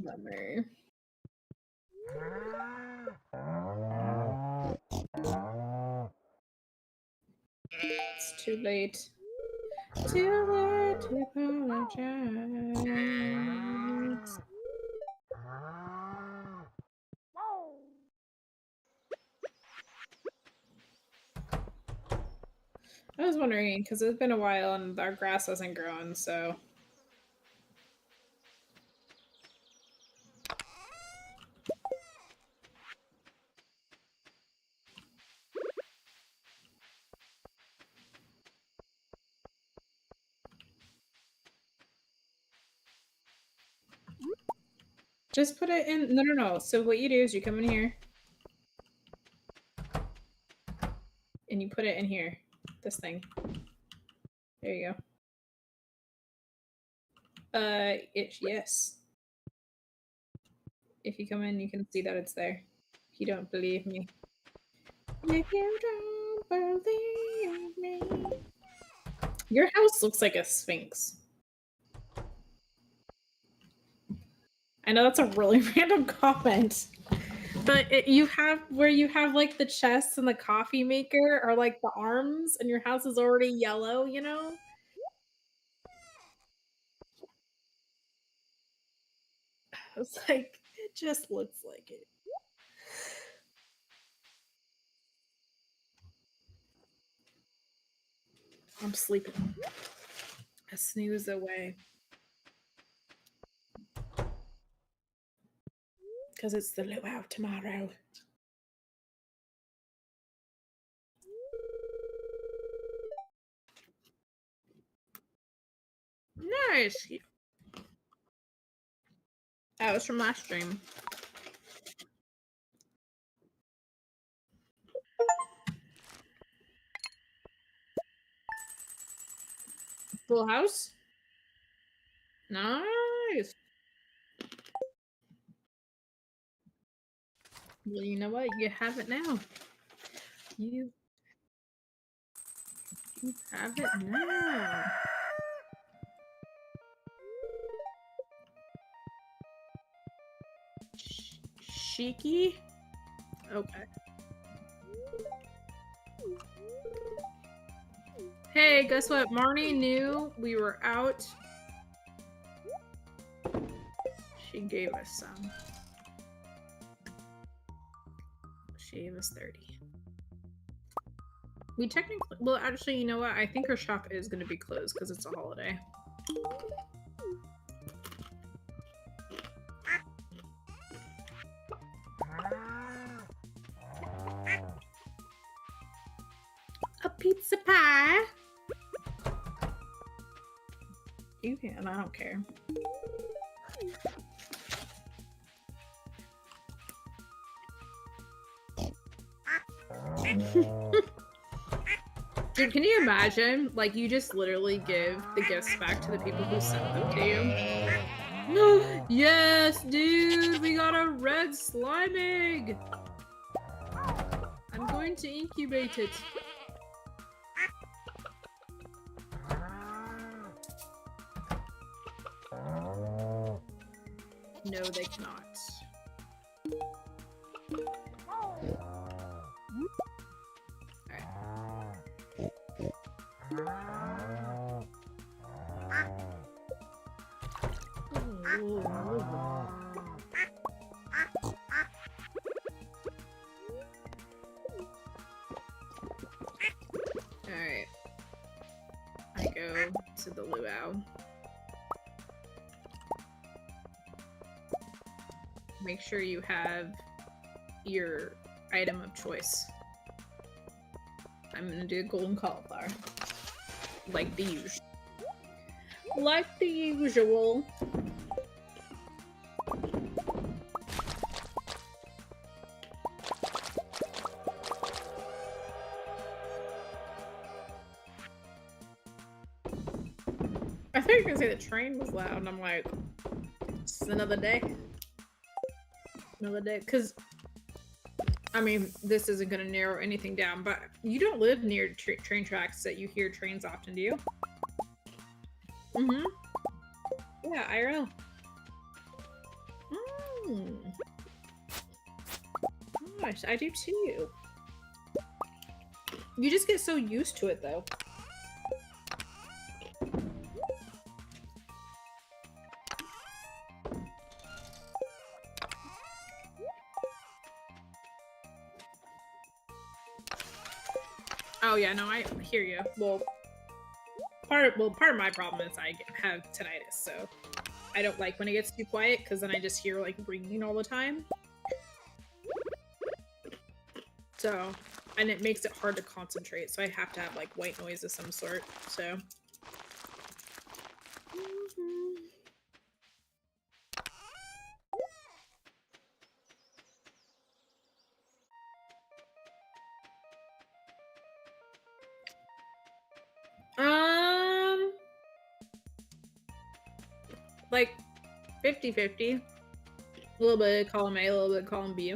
Bummer. It's too late. Too late to apologize. I was wondering, because it's been a while and our grass hasn't grown, so. Just put it in. No. So what you do is you come in here and you put it in here. This thing. There you go. Yes. If you come in, you can see that it's there. If you don't believe me. If you don't believe me. Your house looks like a sphinx. I know that's a really random comment. But you have where you have like the chest and the coffee maker or like the arms and your house is already yellow, you know? I was like, it just looks like it. I'm sleeping. A snooze away. Because it's the luau tomorrow. Nice. That was from last stream. Full house? Nice. Well, you know what? You have it now. You have it now. Shiki? Okay. Hey, guess what? Marnie knew we were out. She gave us some. She gave us 30. We technically, well, actually, you know what? I think her shop is going to be closed because it's a holiday. A pizza pie. You can, I don't care. Dude, can you imagine? Like, you just literally give the gifts back to the people who sent them to you. Yes, dude! We got a red slime egg! I'm going to incubate it. No, they cannot. Alright. I go to the luau. Make sure you have your item of choice. I'm gonna do a golden cauliflower. Like the usual. Like the usual. I thought you were gonna say the train was loud, and I'm like, it's another day. Another day. Because, I mean, this isn't gonna narrow anything down, but you don't live near train tracks that you hear trains often, do you? Mm-hmm. Yeah, IRL. Gosh, I do too. You just get so used to it, though. Oh yeah, no, I hear you. Well, part of my problem is I have tinnitus, so I don't like when it gets too quiet because then I just hear like ringing all the time. So, and it makes it hard to concentrate. So I have to have like white noise of some sort. So. like 50-50. A little bit of column A, a little bit of column B.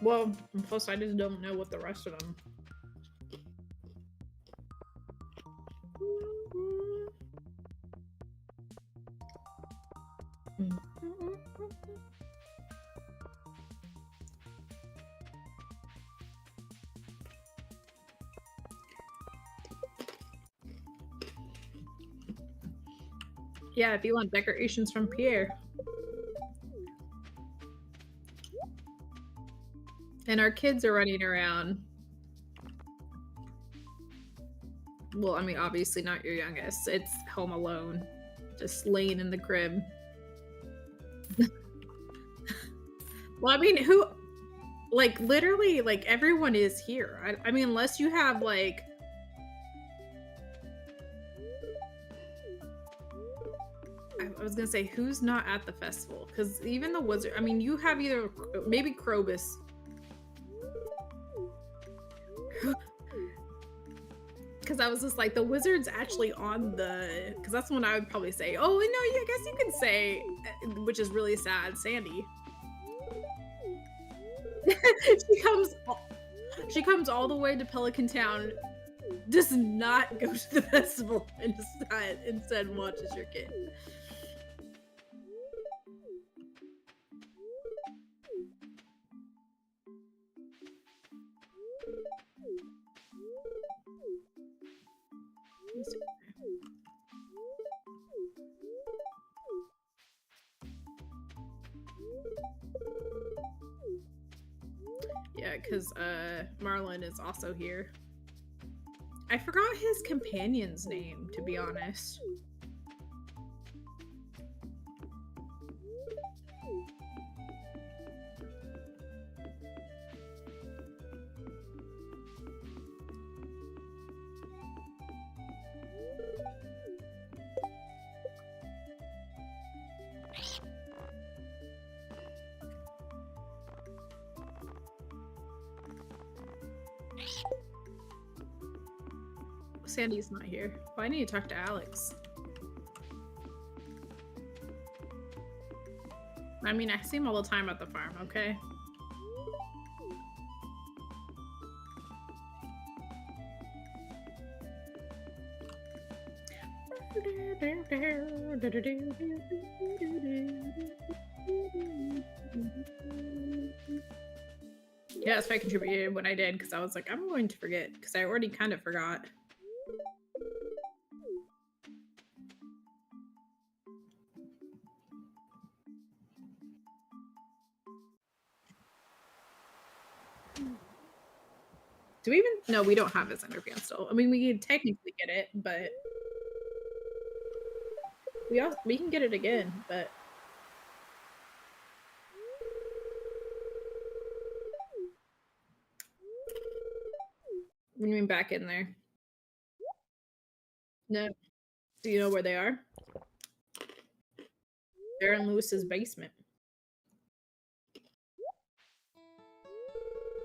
Well, plus I just don't know what the rest of them. Yeah, if you want decorations from Pierre. And our kids are running around. Well, I mean, obviously not your youngest. It's home alone, just laying in the crib. Well, I mean, who, like, literally, like, everyone is here. I mean, unless you have, like, I was gonna say, who's not at the festival? Because even the wizard, I mean, you have either, maybe Krobus. Because I was just like, the wizard's actually on the, because that's when I would probably say, oh, no, I guess you could say, which is really sad, Sandy. she comes all the way to Pelican Town, does not go to the festival, and instead watches your kid. Yeah, because Marlon is also here. I forgot his companion's name, to be honest. Sandy's not here. Well, I need to talk to Alex. I mean, I see him all the time at the farm, okay? Yeah, that's why I contributed when I did, because I was like, I'm going to forget, because I already kind of forgot. Do we even? No, we don't have his underpants still. I mean, we can technically get it, but we can get it again, but what do you mean back in there? No. Do you know where they are? They're in Lewis's basement.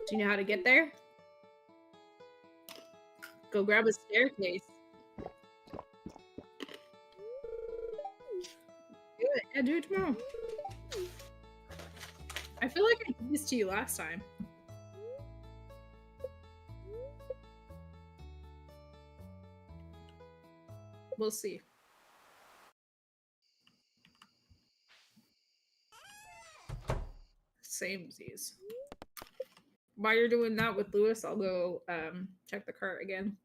Do you know how to get there? Go grab a staircase. Do it. Yeah, do it tomorrow. I feel like I did this to you last time. We'll see. Samesies. While you're doing that with Lewis, I'll go check the cart again.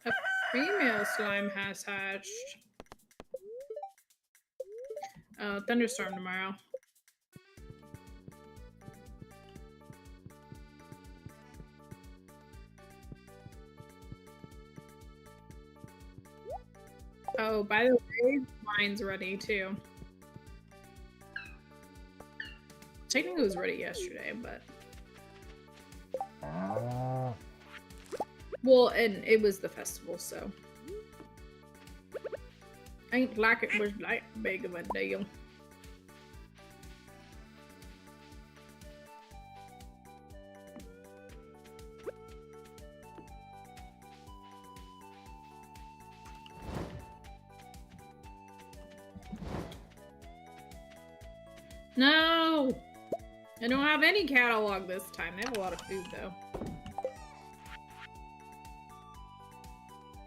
A female slime has hatched. Thunderstorm tomorrow. Oh, by the way, mine's ready too. Technically it was ready yesterday, but Well, and it was the festival, so. Ain't like it was that big of a deal. No! I don't have any catalog this time. They have a lot of food, though.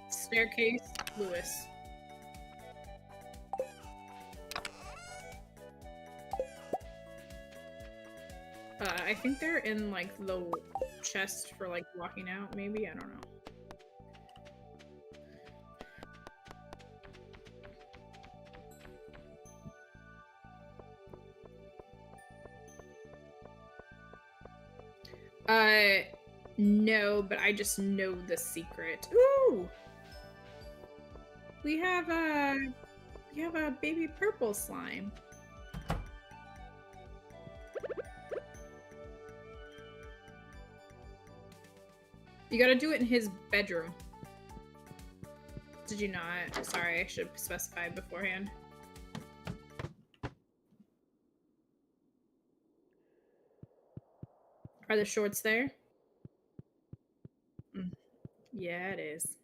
Staircase, Lewis. I think they're in, like, the chest for, like, walking out, maybe? I don't know. No, but I just know the secret. Ooh! We have a baby purple slime. You gotta do it in his bedroom. Did you not? Sorry, I should have specified beforehand. Are the shorts there? Yeah, it is.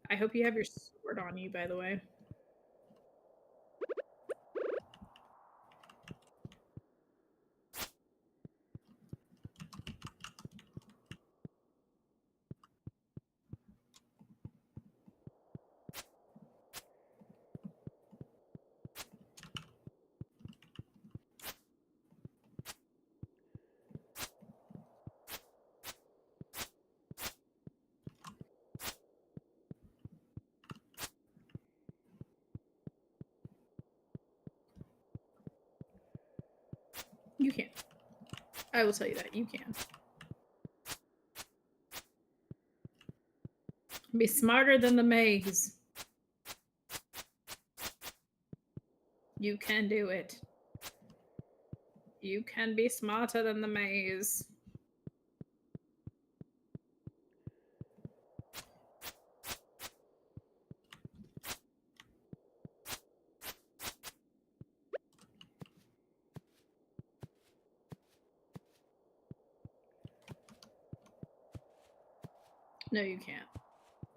I hope you have your sword on you, by the way. You can. I will tell you that. You can. Be smarter than the maze. You can do it. You can be smarter than the maze. No, you can't.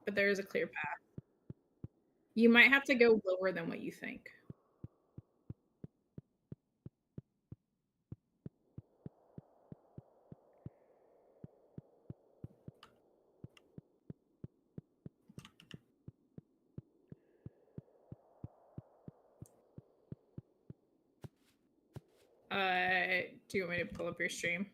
But there is a clear path. You might have to go lower than what you think. Do you want me to pull up your stream?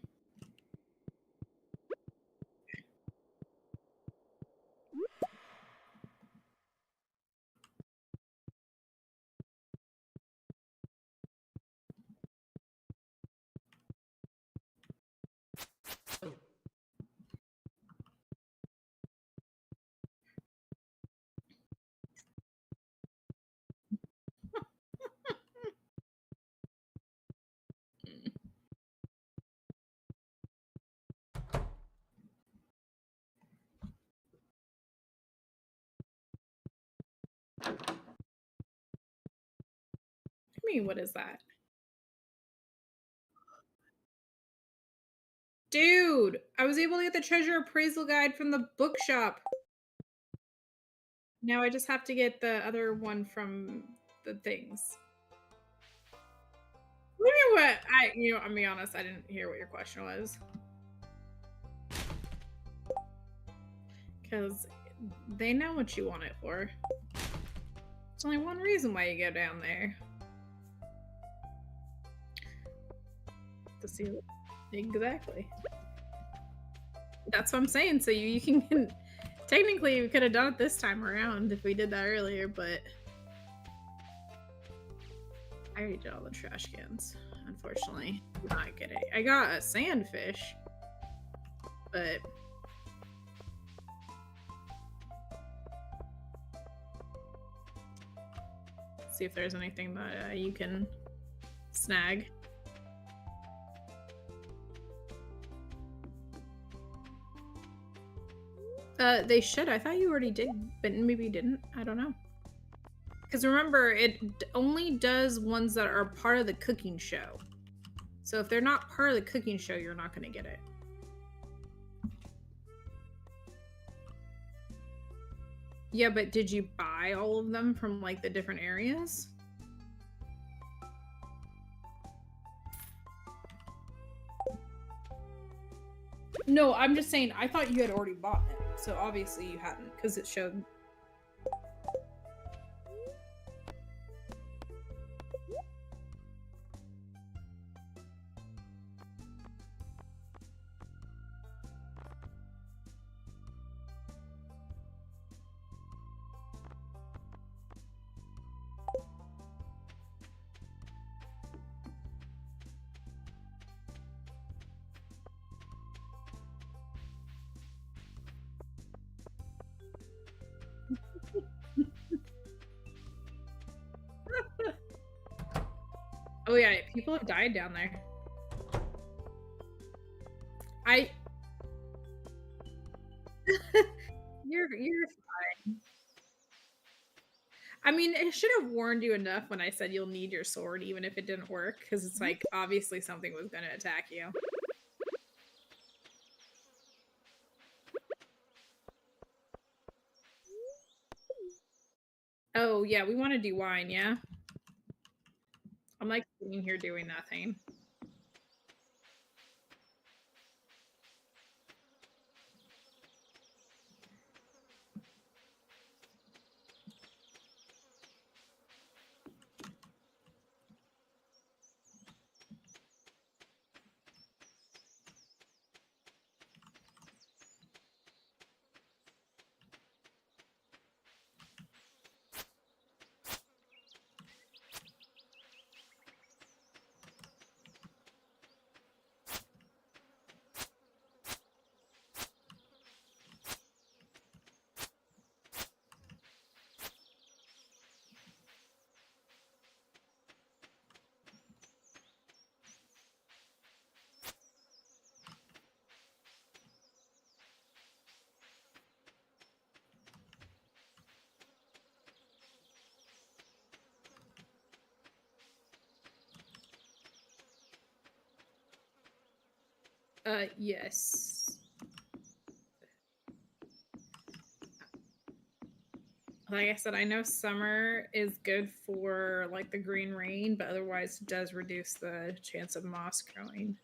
I mean, what is that? Dude, I was able to get the treasure appraisal guide from the bookshop. Now I just have to get the other one from the things. What do you mean what? I'm being honest, I didn't hear what your question was. Because they know what you want it for. There's only one reason why you go down there. To see what... Exactly. That's what I'm saying. So you can... Technically, we could have done it this time around if we did that earlier, but... I already did all the trash cans, unfortunately. Not get it. I got a sandfish, but... See if there's anything that you can snag. They should. I thought you already did, but maybe you didn't. I don't know. Because remember, it only does ones that are part of the cooking show. So if they're not part of the cooking show, you're not going to get it. Yeah, but did you buy all of them from like the different areas? No, I'm just saying, I thought you had already bought it. So obviously you hadn't, because it showed. Oh yeah, people have died down there. You're fine. I mean, it should have warned you enough when I said you'll need your sword, even if it didn't work, because it's like obviously something was going to attack you. Oh yeah, we want to do wine, yeah. I'm like sitting here doing nothing. Yes. Like I said, I know summer is good for like the green rain, but otherwise it does reduce the chance of moss growing.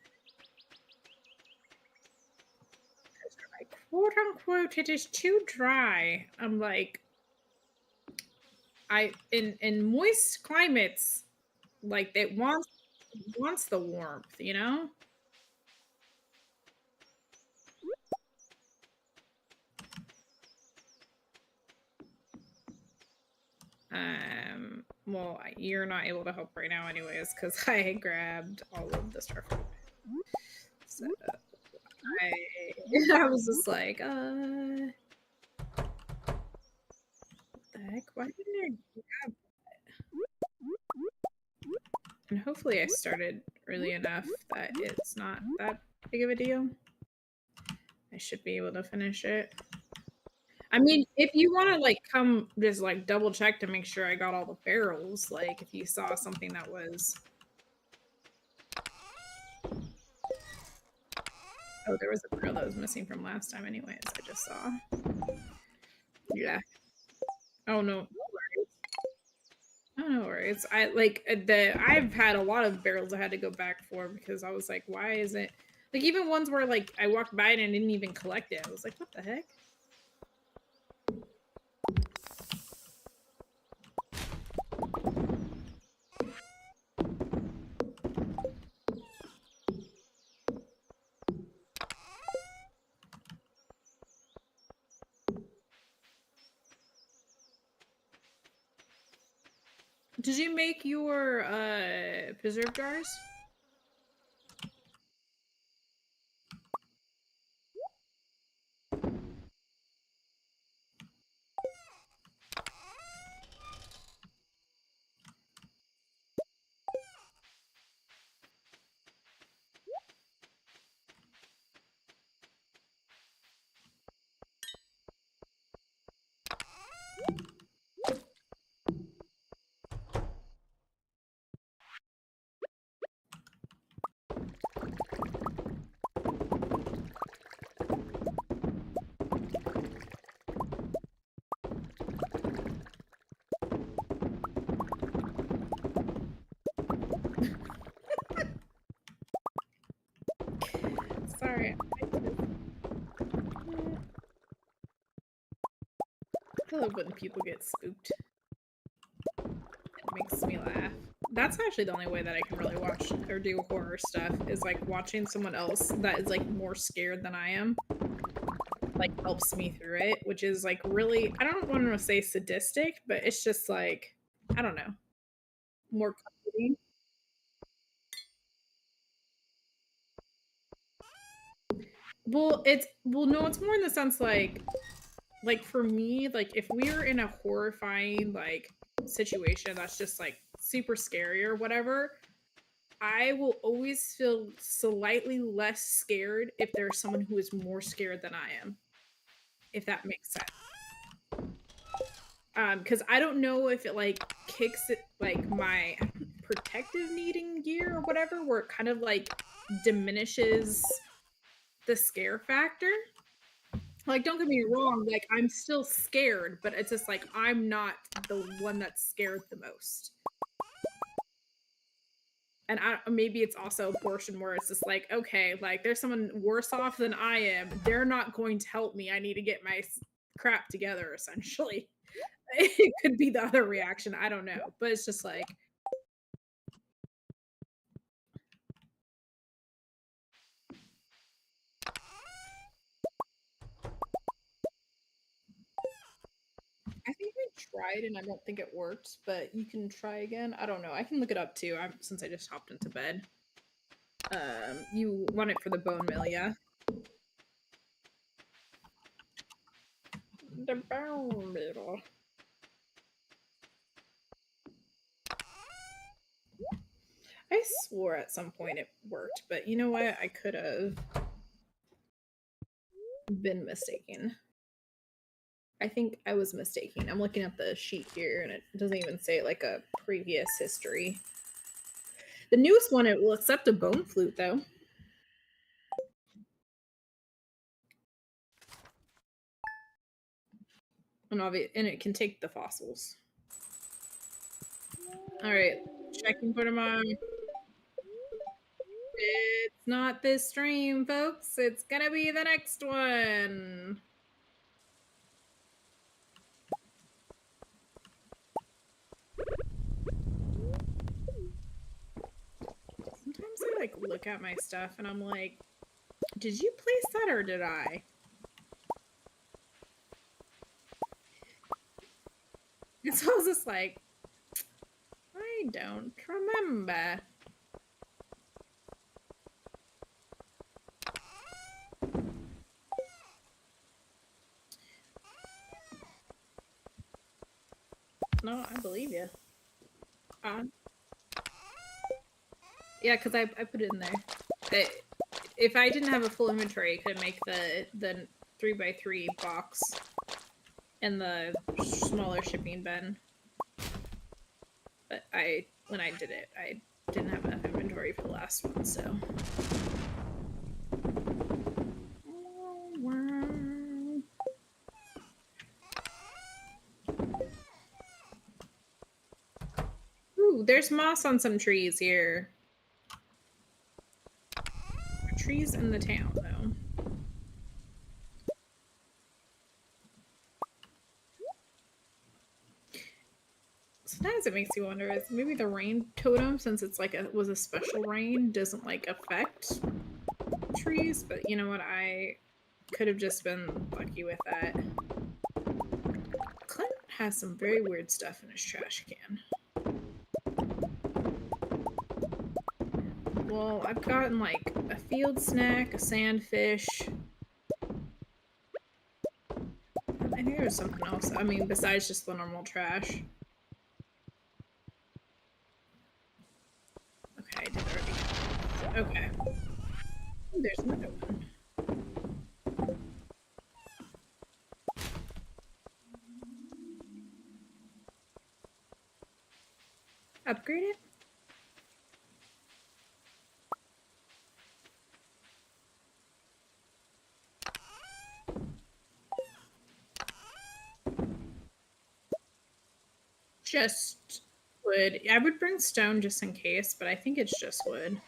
Quote unquote, it is too dry. I'm like, in moist climates, like it wants the warmth, you know? Well, you're not able to help right now anyways, because I grabbed all of the starfruit. So I was just like, what the heck? Why didn't I grab it? And hopefully I started early enough that it's not that big of a deal. I should be able to finish it. I mean, if you want to like come just like double check to make sure I got all the barrels, like if you saw something that was. Oh, there was a barrel that was missing from last time anyways, I just saw. Yeah. Oh no. Oh, no worries. I've had a lot of barrels I had to go back for because I was like, why is it like even ones where like I walked by it and didn't even collect it. I was like, what the heck? Did you make your preserve jars? sorry. I love when people get spooked. It makes me laugh. That's actually the only way that I can really watch or do horror stuff is like watching someone else that is like more scared than I am. Like helps me through it, which is like really, I don't want to say sadistic, but it's just like, I don't know, more comforting. Well, no, it's more in the sense like for me, like if we're in a horrifying like situation that's just like super scary or whatever, I will always feel slightly less scared if there's someone who is more scared than I am, if that makes sense. Because I don't know if it like kicks it like my protective needing gear or whatever, where it kind of like diminishes the scare factor. Like, don't get me wrong, like I'm still scared, but it's just like I'm not the one that's scared the most. And maybe it's also a portion where it's just like, okay, like there's someone worse off than I am. They're not going to help me. I need to get my crap together, essentially. It could be the other reaction. I don't know. But it's just like, I think we tried and I don't think it worked, but you can try again. I don't know. I can look it up too. Since I just hopped into bed. You want it for the bone meal, yeah? The bone meal. I swore at some point it worked, but you know what? I could have been mistaken. I think I was mistaken. I'm looking at the sheet here and it doesn't even say like a previous history. The newest one, it will accept a bone flute though. And it can take the fossils. All right, checking for tomorrow. It's not this stream, folks. It's gonna be the next one. Sometimes I like look at my stuff and I'm like, did you place that or did I? And so I was just like, I don't remember. No, I believe you. Yeah, because I put it in there. If I didn't have a full inventory, I could make the 3x3 box and the smaller shipping bin. But when I did it, I didn't have enough inventory for the last one, so. Ooh, there's moss on some trees here. Trees in the town, though. Sometimes it makes you wonder, is maybe the rain totem, since it's like was a special rain, doesn't like affect trees, but you know what, I could have just been lucky with that. Clint has some very weird stuff in his trash can. Well, I've gotten like a field snack, a sandfish. I think there was something else. I mean, besides just the normal trash. Okay, I did already. Okay. There's another one. Upgrade it? Just wood. I would bring stone just in case, but I think it's just wood.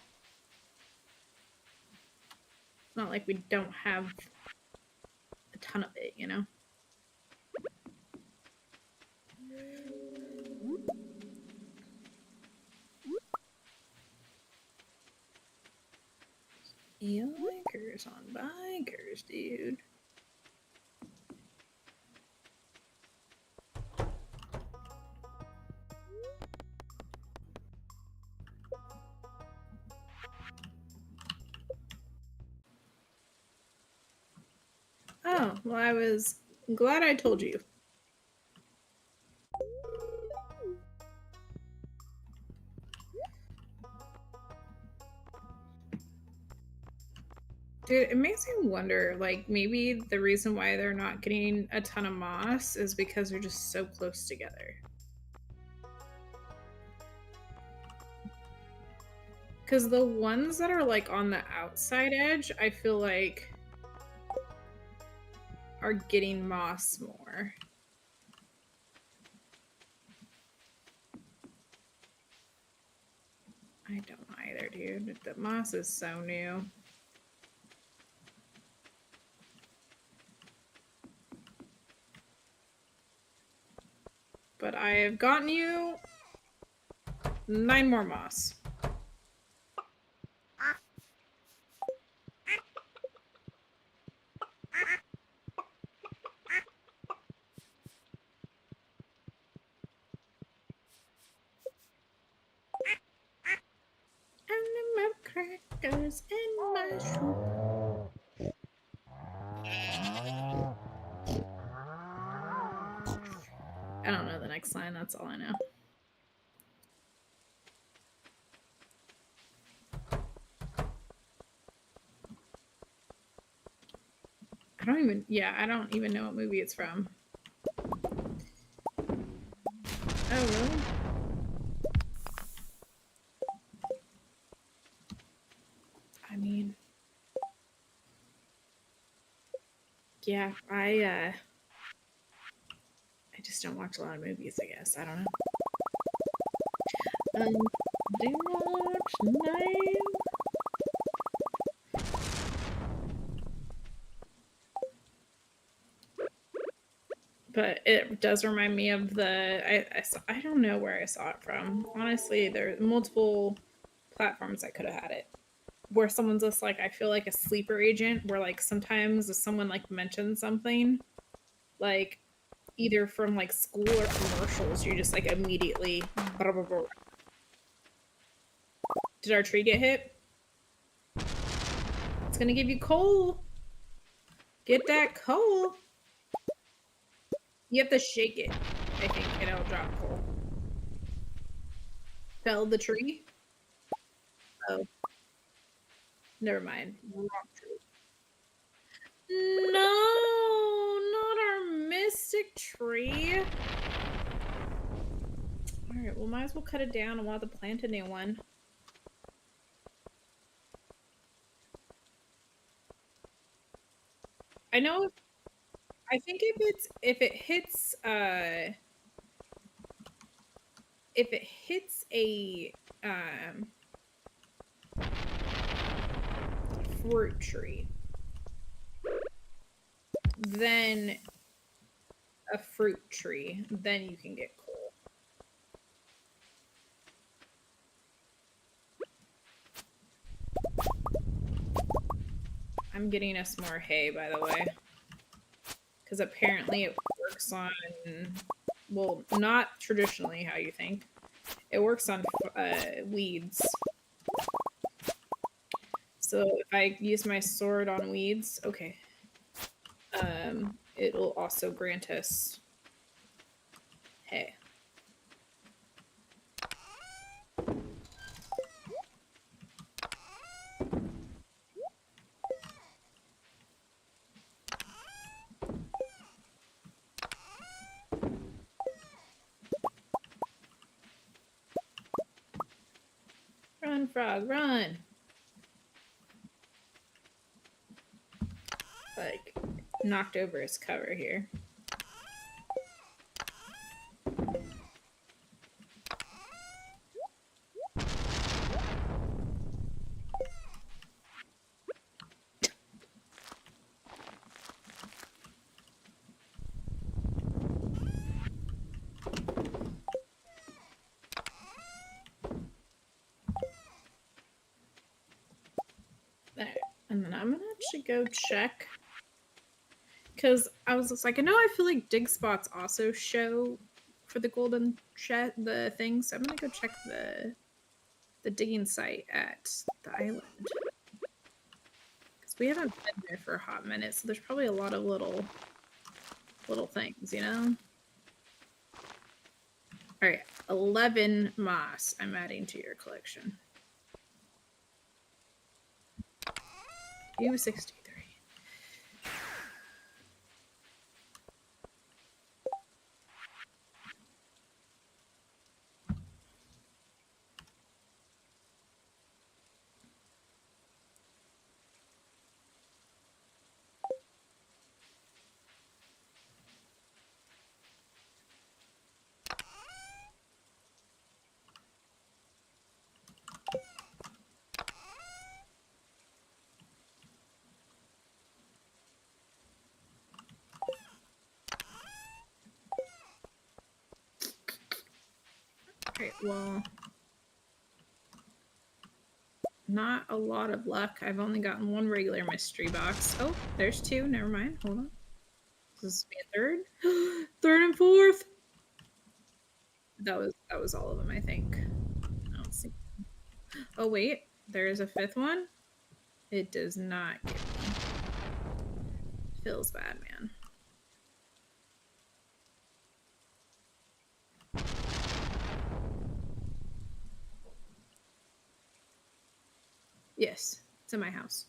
not like we don't have a ton of it, you know? Yoinkers on bikers, dude. Oh, well, I was glad I told you. Dude, it makes me wonder, like, maybe the reason why they're not getting a ton of moss is because they're just so close together. Because the ones that are, like, on the outside edge, I feel like are getting moss more. I don't either, dude. The moss is so new. But I have gotten you 9 more moss. And the crackers in my soup. I don't know the next line, that's all I know. I don't even know what movie it's from. Oh, really? I mean, yeah, I just don't watch a lot of movies, I guess. I don't know. Do not name. But it does remind me of I don't know where I saw it from. Honestly, there are multiple platforms I could have had it. Where someone's just like, I feel like a sleeper agent, where like sometimes if someone like mentions something, like either from like school or commercials, you just like immediately blah, blah, blah. Did our tree get hit? It's gonna give you coal. Get that coal. You have to shake it, I think, and it'll drop coal. Fell the tree? Oh. Never mind. Wrong tree. No, not our mystic tree. Alright, well, might as well cut it down and we'll have to plant a new one. I know. I think if it hits a fruit tree, then a fruit tree, then you can get coal. I'm getting us more hay, by the way, because apparently it works on, well, not traditionally how you think. It works on weeds. So if I use my sword on weeds, okay, it'll also grant us hay. Run, frog, run! Like, knocked over his cover here. There. And then I'm gonna actually go check. Because I was just like, I know I feel like dig spots also show for the golden the thing, so I'm gonna go check the digging site at the island. Because we haven't been there for a hot minute, so there's probably a lot of little things, you know? Alright, 11 moss I'm adding to your collection. U63. Alright, well, not a lot of luck. I've only gotten one regular mystery box. Oh, there's two. Never mind. Hold on. This is be a third. Third and fourth. That was all of them, I think. I don't see. Oh wait, there is a fifth one. It does not give me. Feels bad, man. Yes, it's in my house.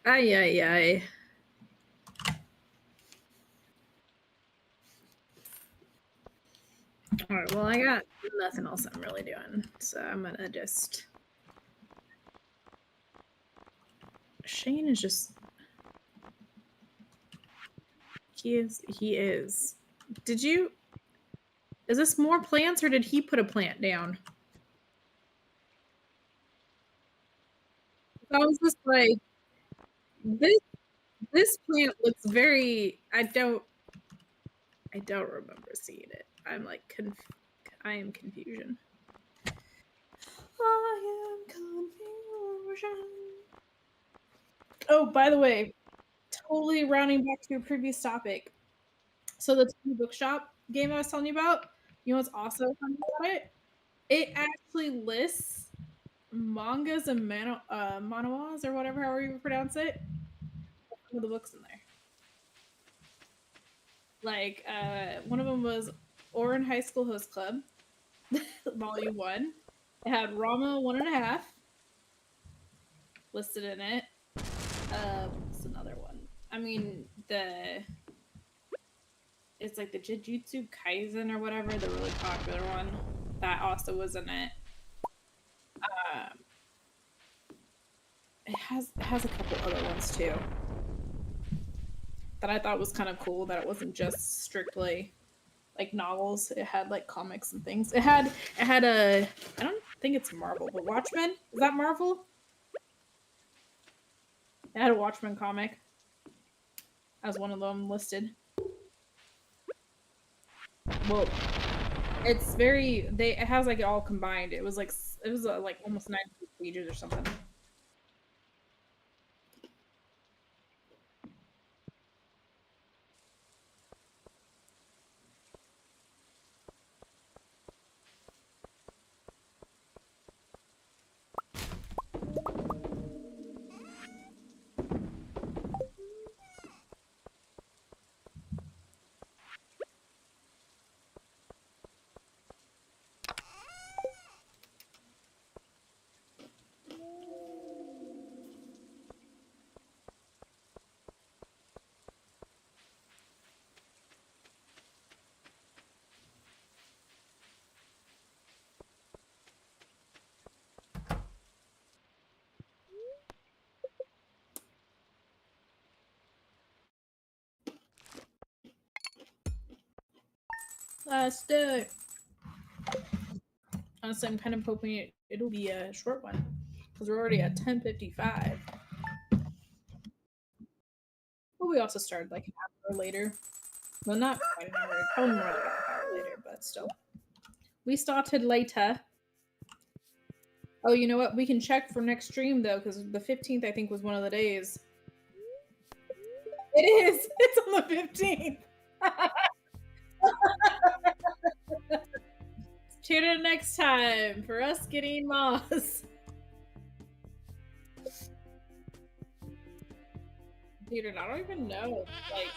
Ay, ay, ay. All right, well, I got nothing else I'm really doing, so I'm gonna just. Shane is just. He is. Did you. Is this more plants or did he put a plant down? I was just like, this plant looks very. I don't remember seeing it. I'm like I am confusion. I am confusion. Oh, by the way, totally rounding back to your previous topic. So the bookshop game I was telling you about, you know what's also funny about it? It actually lists mangas and manhwas or whatever, however you pronounce it. Some of the books in there. Like one of them was Orin High School Host Club, Volume 1. It had Rama 1.5 listed in it. What's another one? I mean, it's like the Jujutsu Kaisen or whatever, the really popular one. That also was in it. It has a couple other ones too that I thought was kind of cool. That it wasn't just strictly like novels. It had like comics and things. It had a. I don't think it's Marvel, but Watchmen, is that Marvel? It had a Watchmen comic as one of them listed. Well, it's very. It has like it all combined. It was like like almost 90 pages or something. Let's do it. Honestly, I'm kind of hoping it'll be a short one because we're already at 10:55. But we also started like an hour later. Well, not quite an hour, probably more like an hour later, but still. We started later. Oh, you know what? We can check for next stream though, because the 15th I think was one of the days. It is. It's on the 15th. Tune in next time for us getting moss. Dude, I don't even know. Like,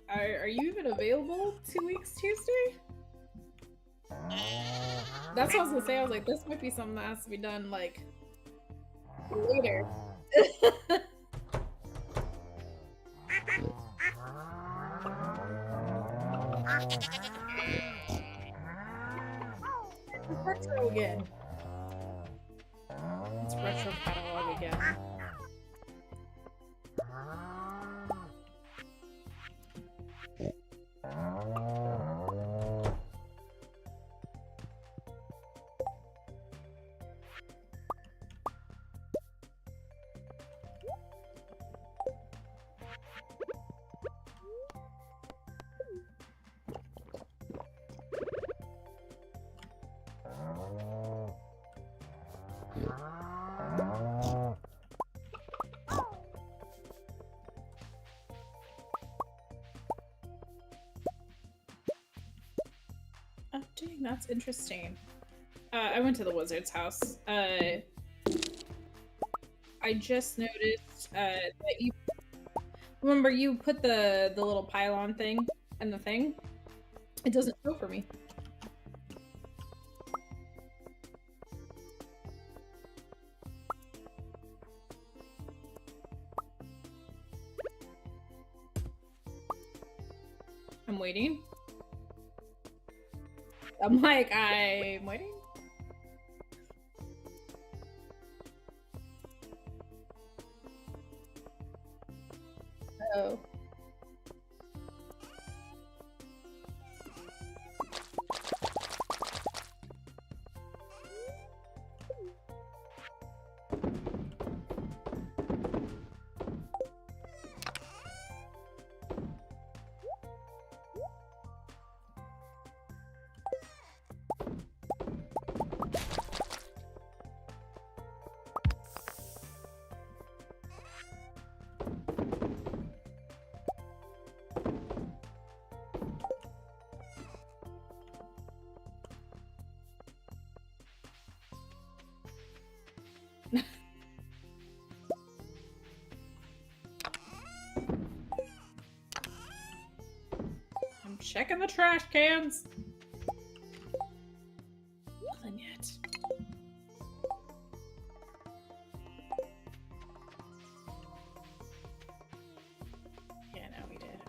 are you even available 2 weeks Tuesday? That's what I was gonna say. I was like, this might be something that has to be done like later. Retro again. It's retro catalog again. Oh, dang, that's interesting. I went to the wizard's house. I just noticed that you remember you put the little pylon thing and the thing. It doesn't show for me. I'm waiting. I'm like, I'm waiting. Oh. I'm checking the trash cans. Nothing yet. Yeah, no, we did.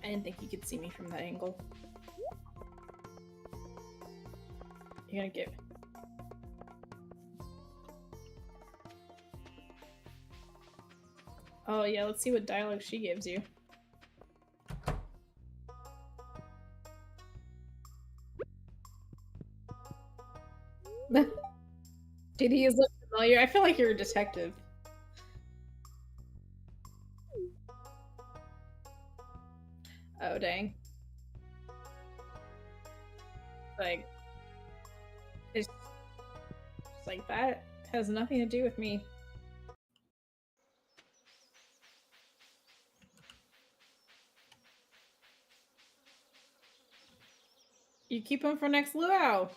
I didn't think you could see me from that angle. You're gonna get... Oh yeah, let's see what dialogue she gives you. Did he look familiar? I feel like you're a detective. Oh dang. Like, it's like that has nothing to do with me. You keep them for next luau.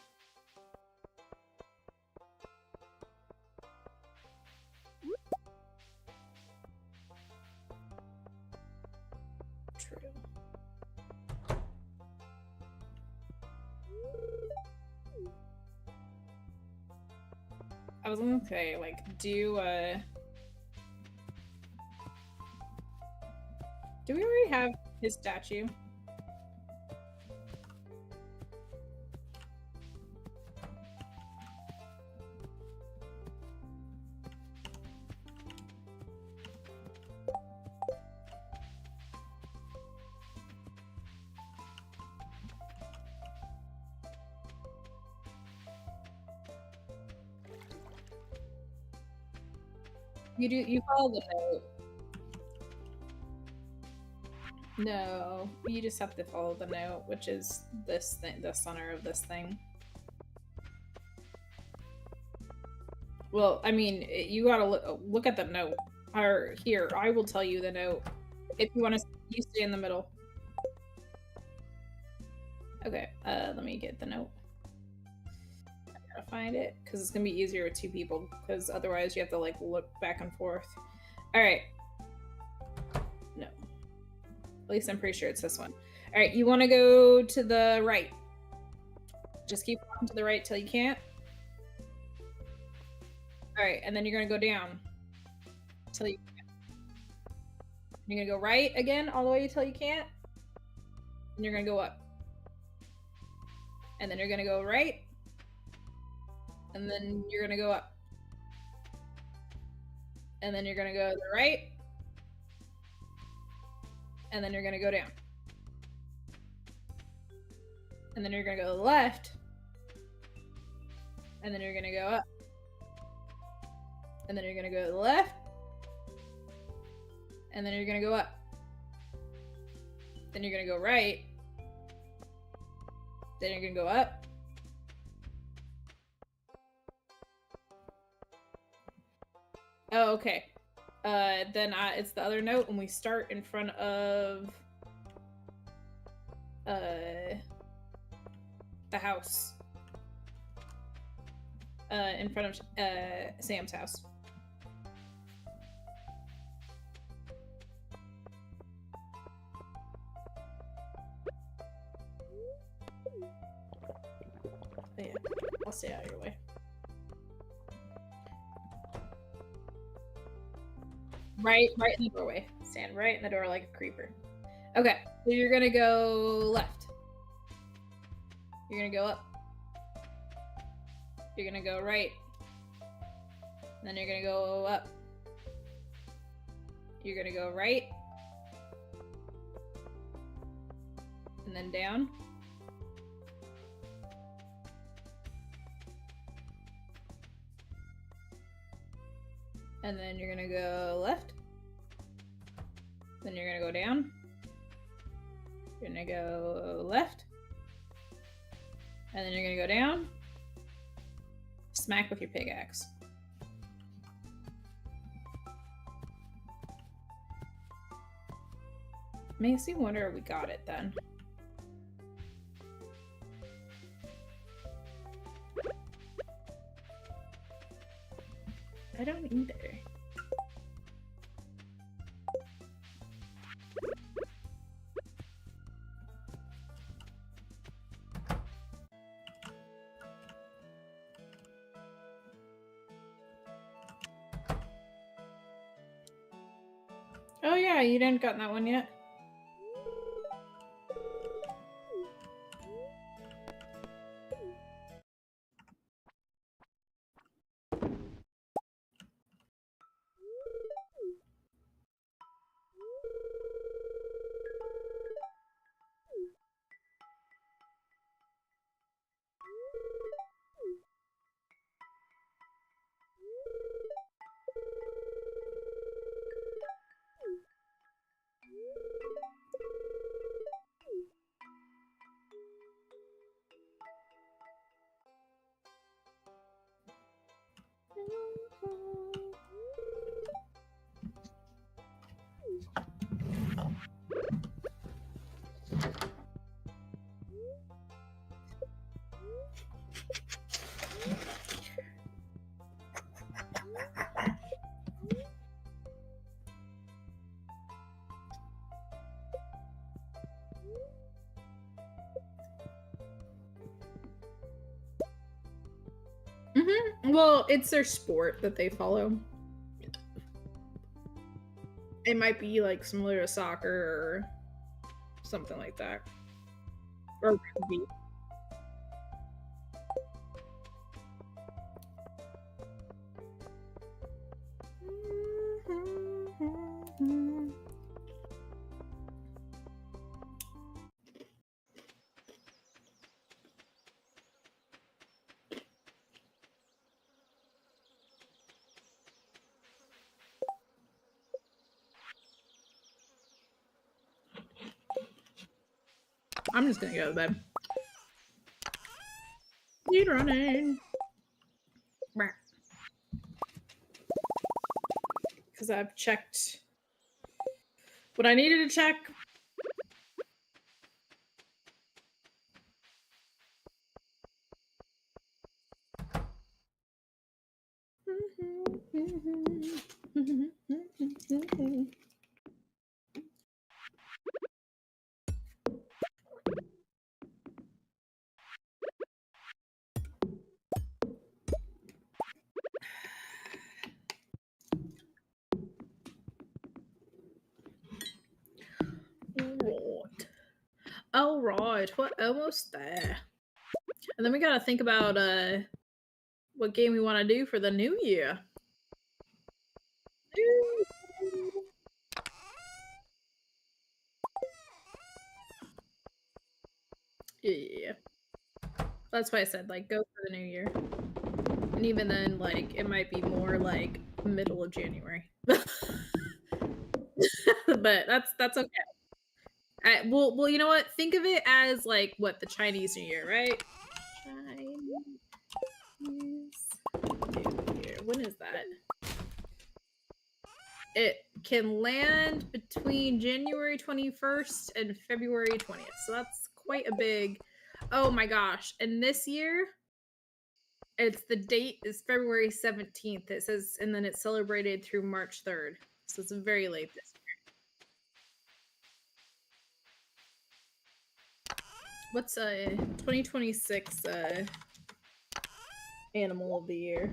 True. I was gonna say, like, do we already have his statue? You follow the note. No, you just have to follow the note, which is this thing, the center of this thing. Well, I mean, you gotta look at the note. Or here, I will tell you the note. If you want to, you stay in the middle. Okay, let me get the note. I gotta find it, because it's gonna be easier with two people, because otherwise you have to, like, look back and forth. Alright. No. At least I'm pretty sure it's this one. Alright, you want to go to the right. Just keep walking to the right till you can't. Alright, and then you're gonna go down. Till you can't. You're gonna go right again, all the way till you can't. And you're gonna go up. And then you're gonna go right. And then you're gonna go up. And then you're gonna go to the right. And then you're gonna go down. And then you're gonna go to the left. And then you're gonna go up. And then you're gonna go to the left. And then you're gonna go up. Then you're gonna go right. Then you're gonna go up. Oh, okay. Then it's the other note, and we start in front of the house. In front of Sam's house. Yeah, I'll stay out of your way. Right in the doorway. Stand right in the door like a creeper. Okay, so you're gonna go left. You're gonna go up. You're gonna go right. And then you're gonna go up. You're gonna go right. And then down. And then you're gonna go left. Then you're gonna go down. You're gonna go left. And then you're gonna go down. Smack with your pickaxe. Makes me wonder if we got it then. I don't either. Oh yeah, you didn't gotten that one yet. Well, it's their sport that they follow. It might be like similar to soccer or something like that. Or rugby. I'm just gonna go to bed. Speed running. Because I've checked what I needed to check. All right, we're almost there. And then we gotta think about what game we want to do for the new year. Yeah. That's why I said, like, go for the new year. And even then, like, it might be more like middle of January. But that's okay. Well, you know what? Think of it as like what the Chinese New Year, right? Chinese New Year. When is that? It can land between January 21st and February 20th. So that's quite a big. Oh my gosh! And this year, it's the date is February 17th. It says, and then it's celebrated through March 3rd. So it's very late this year. What's 2026 animal of the year?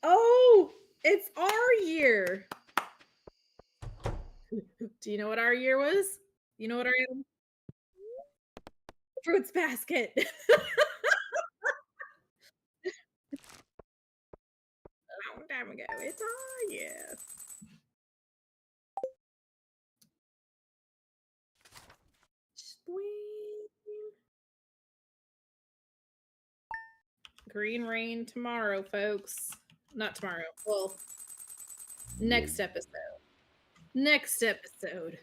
Oh, it's our year. Do you know what our year was? You know what our animal? Fruits basket. A long time ago. It's our year. Green rain tomorrow, folks. Not tomorrow. Well, next episode. Next episode.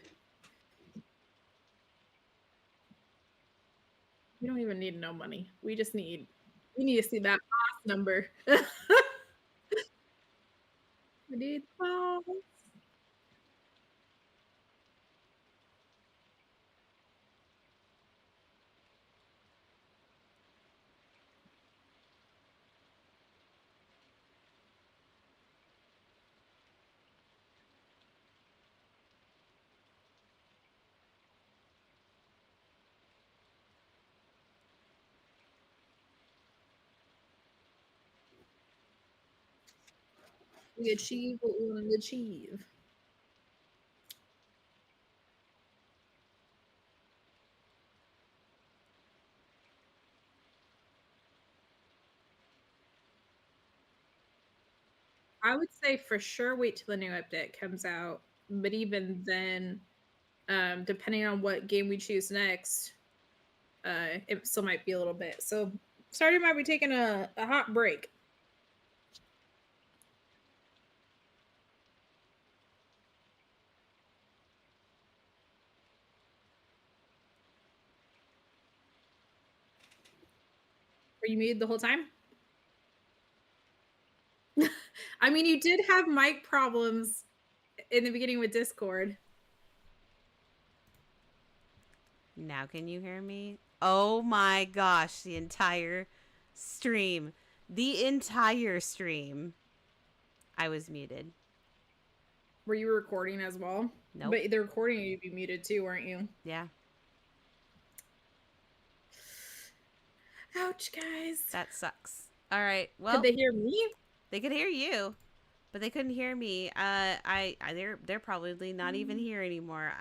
We don't even need no money. We need to see that boss number. We need boss. We achieve what we want to achieve. I would say for sure wait till the new update comes out. But even then, depending on what game we choose next, it still might be a little bit. So Stardew might be taking a hot break. Were you muted the whole time? I mean, you did have mic problems in the beginning with Discord. Now can you hear me? Oh my gosh, the entire stream. The entire stream. I was muted. Were you recording as well? Nope. But the recording you'd be muted too, weren't you? Yeah. Ouch, guys. That sucks. All right. Well, could they hear me? They could hear you, but they couldn't hear me. They're probably not even here anymore.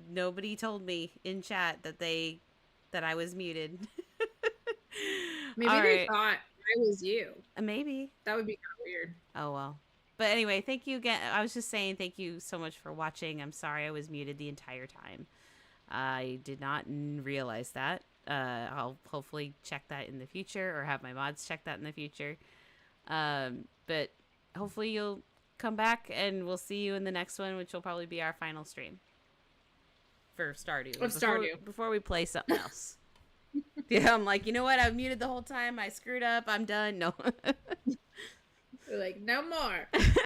Nobody told me in chat that I was muted. Maybe they thought I was you. Maybe. That would be kind of weird. Oh well. But anyway, thank you again. I was just saying thank you so much for watching. I'm sorry I was muted the entire time. I did not realize that. I'll hopefully check that in the future or have my mods check that in the future. But hopefully you'll come back and we'll see you in the next one, which will probably be our final stream. for Stardew. Of Stardew. Before we play something else. Yeah, I'm like, you know what? I've muted the whole time. I screwed up. I'm done. No. We're like, no more.